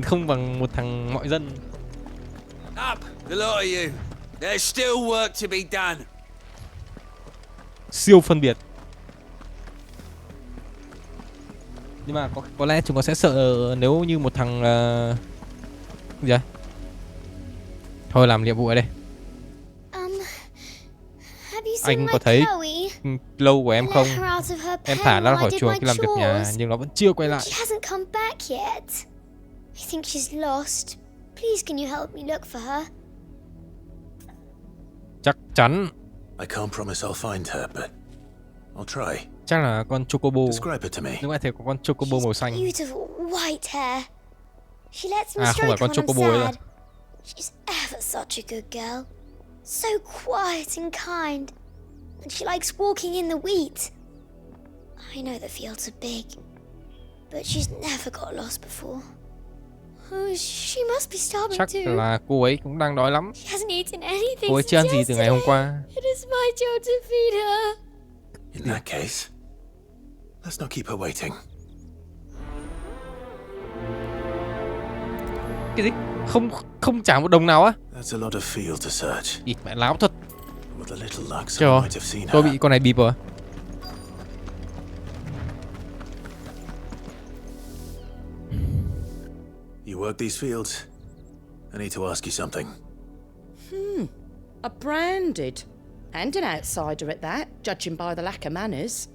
Không bằng một thằng mọi dân. Up, the lot of you. There's still work to be done. Siêu phân biệt. Nhưng mà có lẽ chúng nó sẽ sợ nếu như một thằng gì vậy? Thôi làm nhiệm vụ ở đây. Anh có thấy lâu của em không? Em thả nó ra khỏi chuồng khi làm việc nhà nhưng nó vẫn chưa quay lại. I think she's lost. Please, can you help me look for her? Chắc chắn. I can't promise I'll find her, but I'll try. Chắc là con chocobo. Describe her to me. Nếu ai thấy có con chocobo màu xanh. Beautiful white hair. She lets me À, không phải stroke con when I'm chocobo ấy sad. She's ever such a good girl. So quiet and kind. And she likes walking in the wheat. I know the fields are big, but she's never got lost before. Oh, she must be starving Chắc too. là cô ấy cũng đang đói lắm. She hasn't eaten anything Cô ấy chưa ăn gì từ ngày hôm qua. It is my job to feed her. In that case, let's not keep her waiting. Cái gì? Không trả một đồng nào á? That's a lot of field to search. Ịt mẹ láo thật. With a little luck, Trời someone ơi, might have seen tôi her. bị con này bịp rồi. You work these fields? I need to ask you something. A branded. And an outsider at that, judging by the lack of manners.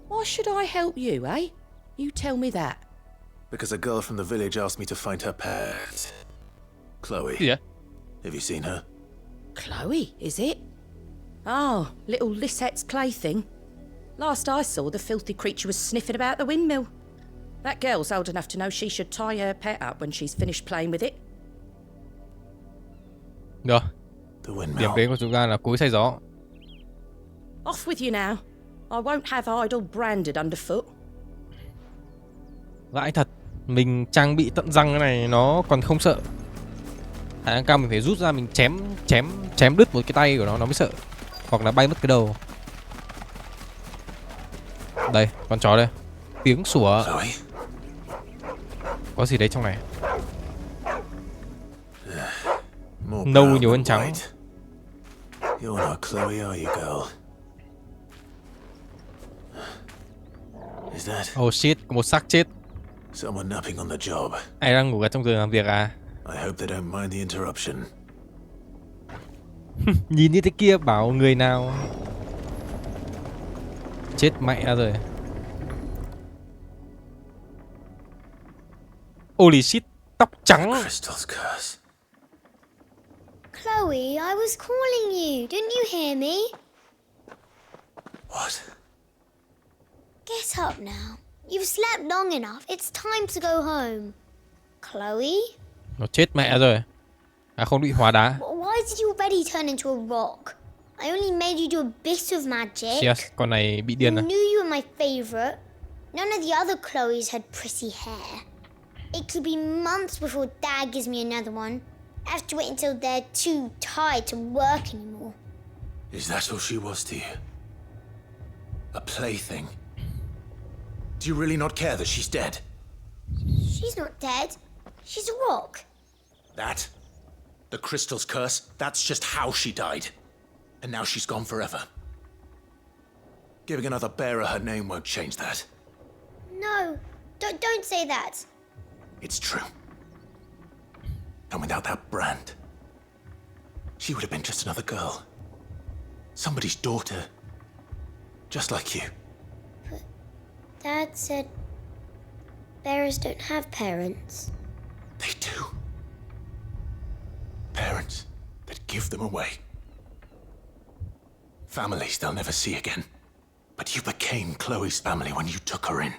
Why should I help you, eh? You tell me that. Because a girl from the village asked me to find her pet. Chloe. Yeah. Have you seen her? Chloe, is it? Oh, little Lisette's plaything. Last I saw, the filthy creature was sniffing about the windmill. That girl's old enough to know she should tie her pet up when she's finished playing with it. Rồi. Điểm đến của chúng ta là cối xay gió. Off with you now. I won't have idol branded underfoot. Vãi thật. Mình trang bị tận răng cái này nó còn không sợ. Khả năng cao mình phải rút ra mình chém đứt một cái tay của nó mới sợ. Hoặc là bay mất cái đầu. Đây, con chó đây. Tiếng sủa. Có gì đấy trong này. Nâu nhiều hơn trắng. You're not Chloe, are you, girl? Is that? Oh shit, có một xác chết. Someone napping on the job. Ai đang ngủ ở trong giờ làm việc à? I hope they don't mind the interruption. Nhìn như thế kia bảo người nào. Chết mẹ ra rồi. Holy shit, tóc trắng. Crystal's curse. Chloe, I was calling you. Didn't you hear me? What? Get up now. You've slept long enough. It's time to go home. Chloe? Nó chết mẹ rồi. À không bị hóa đá. Why did you already turn into a rock? I only made you do a bit of magic. Yes, con này bị điên I à. knew you were my favorite. None of the other Chloes had pretty hair. It could be months before Dad gives me another one. I have to wait until they're too tired to work anymore. Is that all she was to you? A plaything? Do you really not care that she's dead? She's not dead. She's a rock. That? The Crystal's curse? That's just how she died. And now she's gone forever. Giving another bearer her name won't change that. No, don't say that. It's true. And without that brand, she would have been just another girl. Somebody's daughter. Just like you. But Dad said bearers don't have parents. They do. Parents that give them away. Families they'll never see again. But you became Chloe's family when you took her in.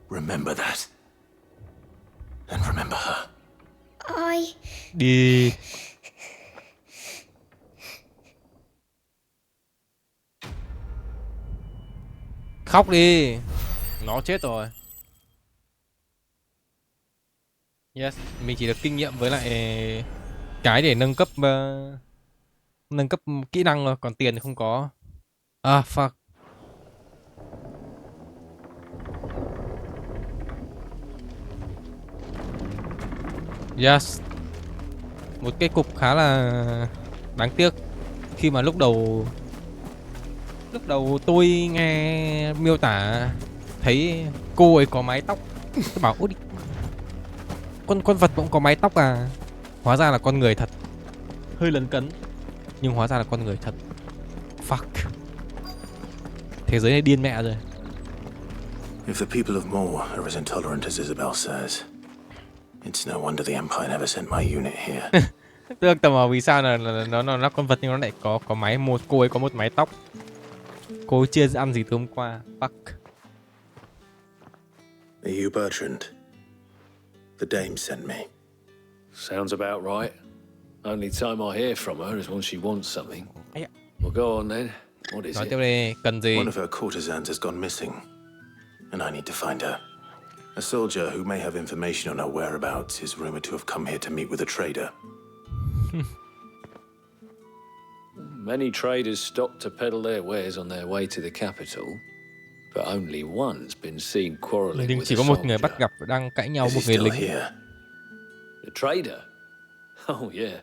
Remember that. And remember her. Đi. Khóc đi. Nó chết rồi. Yes, mình chỉ được kinh nghiệm với lại cái để nâng cấp kỹ năng thôi, còn tiền thì không có. Ah fuck. Yes. Một cái cục khá là đáng tiếc khi mà lúc đầu tôi nghe miêu tả thấy cô ấy có mái tóc, tôi bảo ôi con vật cũng có mái tóc à, hóa ra là con người thật. Hơi lấn cấn nhưng hóa ra là con người thật. Fuck. Thế giới này điên mẹ rồi. If the people of Moor are as intolerant as Isabel says, it's no wonder the Empire never sent my unit here. Tôi tò mò vì sao là nó con vật nhưng nó lại có máy, cô ấy có một mái tóc. Cô ấy chưa ăn gì từ hôm qua. Fuck. Are you Bertrand? The dame sent me. Sounds about right. Only time I hear from her is when she wants something. Well, go on then. What is Nói it? tiếp đi, cần gì? One of her courtesans has gone missing, and I need to find her. A soldier who may have information on her whereabouts is rumored to have come here to meet with a trader. Many traders stop to peddle their wares on their way to the capital, but only one's been seen quarreling Nhưng with chỉ a có một người soldier. bắt gặp đang cãi nhau, Is một he người still lính. here? The trader? Oh, yeah.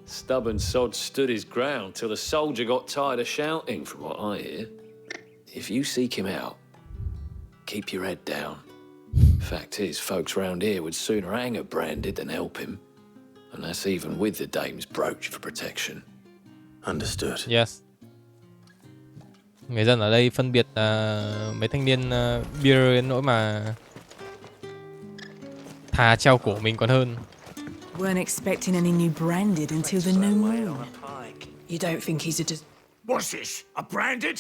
Stubborn sod stood his ground till the soldier got tired of shouting, from what I hear. If you seek him out, keep your head down. Fact is, folks round here would sooner hang a branded than help him. And that's even with the dame's brooch for protection. Understood. Yes. Người dân ở đây phân biệt mấy thanh niên beer đến nỗi mà thà treo cổ mình còn hơn. Weren't expecting any new branded until the new moon. You don't think he's a What's this? A branded?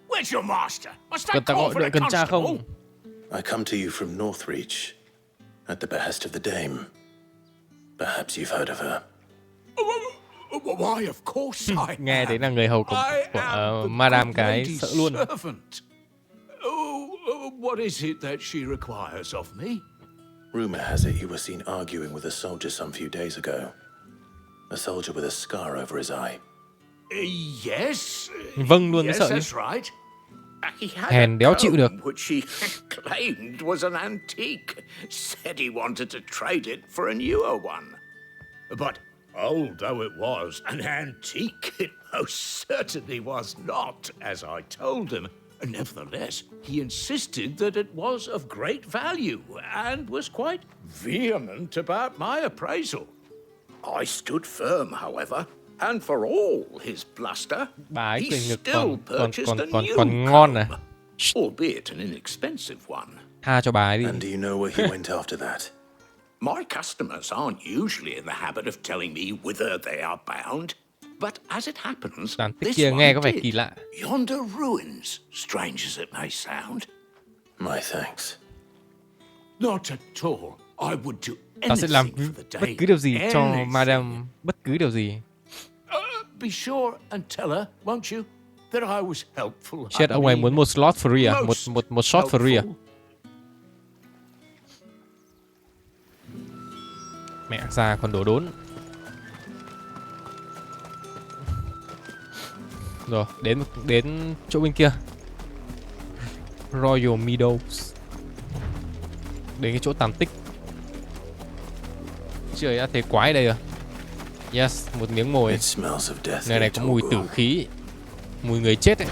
Where's your master? Must I Cần ta call gọi for đội a tuần tra constable? không? I come to you from Northreach, at the behest of the dame. Perhaps you've heard of her. Why, of course I Nghe thấy là người hầu của Madame cái sợ luôn. What is it that she requires of me? Rumor has it you were seen arguing with a soldier some few days ago. A soldier with a scar over his eye. Yes. Vâng luôn mới Yes, sợ chứ. that's right. He had Hèn đéo chịu được. which he claimed was an antique. Said he wanted to trade it for a newer one. But old though it was, an antique it most certainly was not, as I told him. Nevertheless, he insisted that it was of great value and was quite vehement about my appraisal. I stood firm, however, and for all his bluster, Bà ấy he cười ngực still purchased a new còn ngon à. albeit an inexpensive one. Tha cho bà ấy đi. And do you know where he went after that? My customers aren't usually in the habit of telling me whither they are bound, but as it happens, Tàn tích this kia nghe one có vẻ did. kỳ lạ. Yonder ruins, strange as it may sound. My thanks. Not at all. I would do Ta sẽ làm anything for the bất day. cứ điều gì cho Anything. Madame, bất cứ điều gì. Be sure and tell her, won't you, that I was helpful. Chết, ông ấy muốn một slot free à? Một shot free à? Mẹ già còn đổ đốn. Rồi, đến chỗ bên kia. Royal Meadows. Đến cái chỗ tàn tích. Trời đã thấy quái đây rồi. Yes, một miếng mồi. Nơi này có mùi tử khí. Mùi người chết ấy.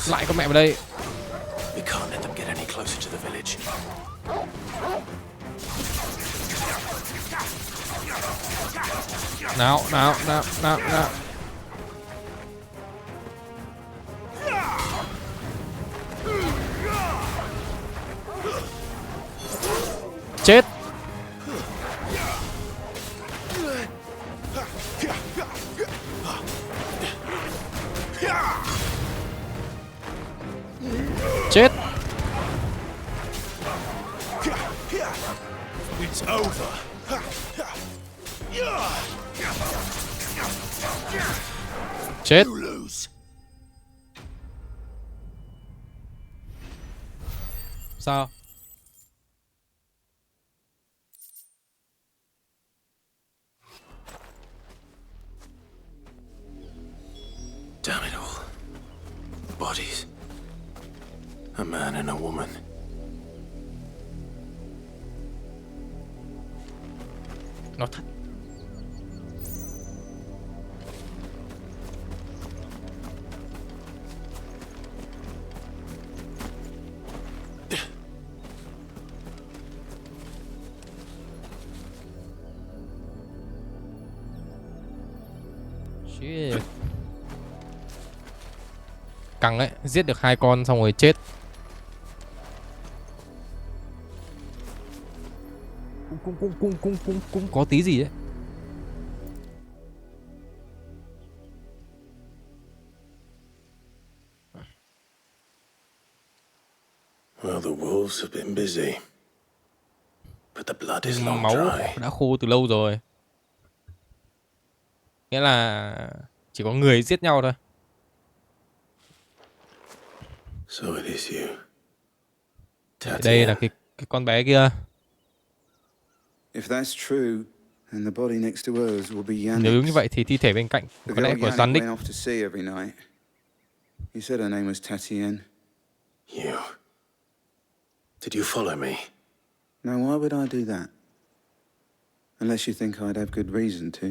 Lại con mẹ vào đây. We can't let them get any closer to the village. Nào. Chết. Chết. It's over. Chết. You lose. Sao? Damn it all. Bodies. A man and a woman. Nó thật. Shit. Căng ấy, giết được 2 con xong rồi chết. Cũng có tí gì đấy. Well, the wolves have been busy. But the blood is long Máu dry. đã khô từ lâu rồi. Nghĩa là chỉ có người giết nhau thôi. So it is you. Đây là cái con bé kia. If that's true, then the body next to hers will be Yannick's. Nếu đúng như vậy thì thi thể bên cạnh The có lẽ girl của Yannick Yannick. went off to sea every night. You said her name was Tatienne. You. Did you follow me? Now, why would I do that? Unless you think I'd have good reason to.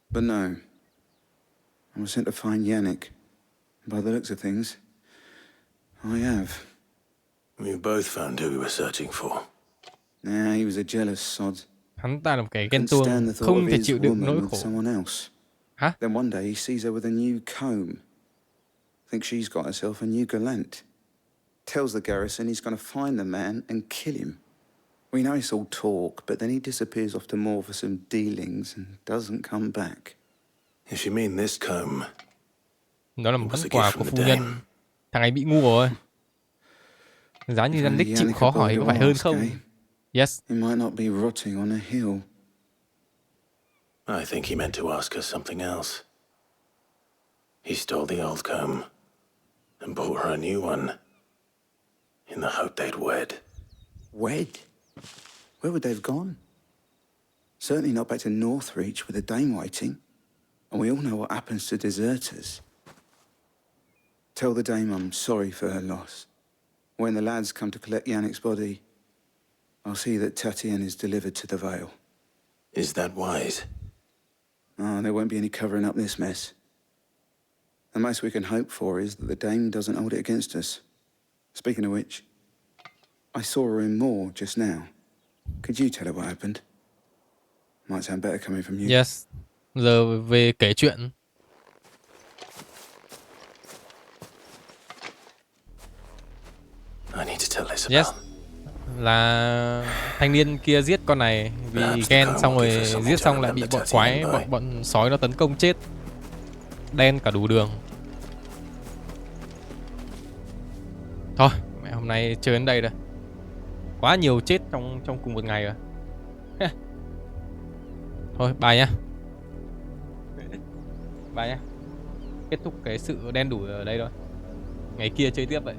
But no. I was sent to find Yannick. By the looks of things, I have. We both found who we were searching for. Nah, he was a jealous sod. Hắn ta là một kẻ ghen Couldn't tuông, stand the thought không of thể his chịu đựng woman nỗi with khổ. someone else. Hả? Then one day he sees her with a new comb. Thinks she's got herself a new gallant. Tells the garrison he's going to find the man and kill him. We know it's all talk, but then he disappears off to more for some dealings and doesn't come back. If you mean this comb, Đó là một món quà của phu nhân. Thằng ấy bị ngu rồi. Giá như Yannick chịu khó hỏi có phải hơn không? Yes. He might not be rotting on a hill. I think he meant to ask her something else. He stole the old comb and bought her a new one in the hope they'd wed. Wed? Where would they have gone? Certainly not back to Northreach with a dame waiting. And we all know what happens to deserters. Tell the dame I'm sorry for her loss. When the lads come to collect Yannick's body, I'll see that Tatian is delivered to the Vale. Is that wise? Oh, there won't be any covering up this mess. The most we can hope for is that the dame doesn't hold it against us. Speaking of which, I saw her in Moor just now. Could you tell her what happened? Might sound better coming from you. Yes. Giờ về kể chuyện. I need to tell Isabel. Yes. Là thanh niên kia giết con này vì ghen, xong rồi giết xong lại bị bọn quái, bọn sói nó tấn công chết. Đen cả đủ đường. Thôi, mẹ hôm nay chơi đến đây rồi. Quá nhiều chết trong cùng một ngày rồi. Thôi, bye nhá. Bye nhá. Kết thúc cái sự đen đủi ở đây thôi. Ngày kia chơi tiếp vậy.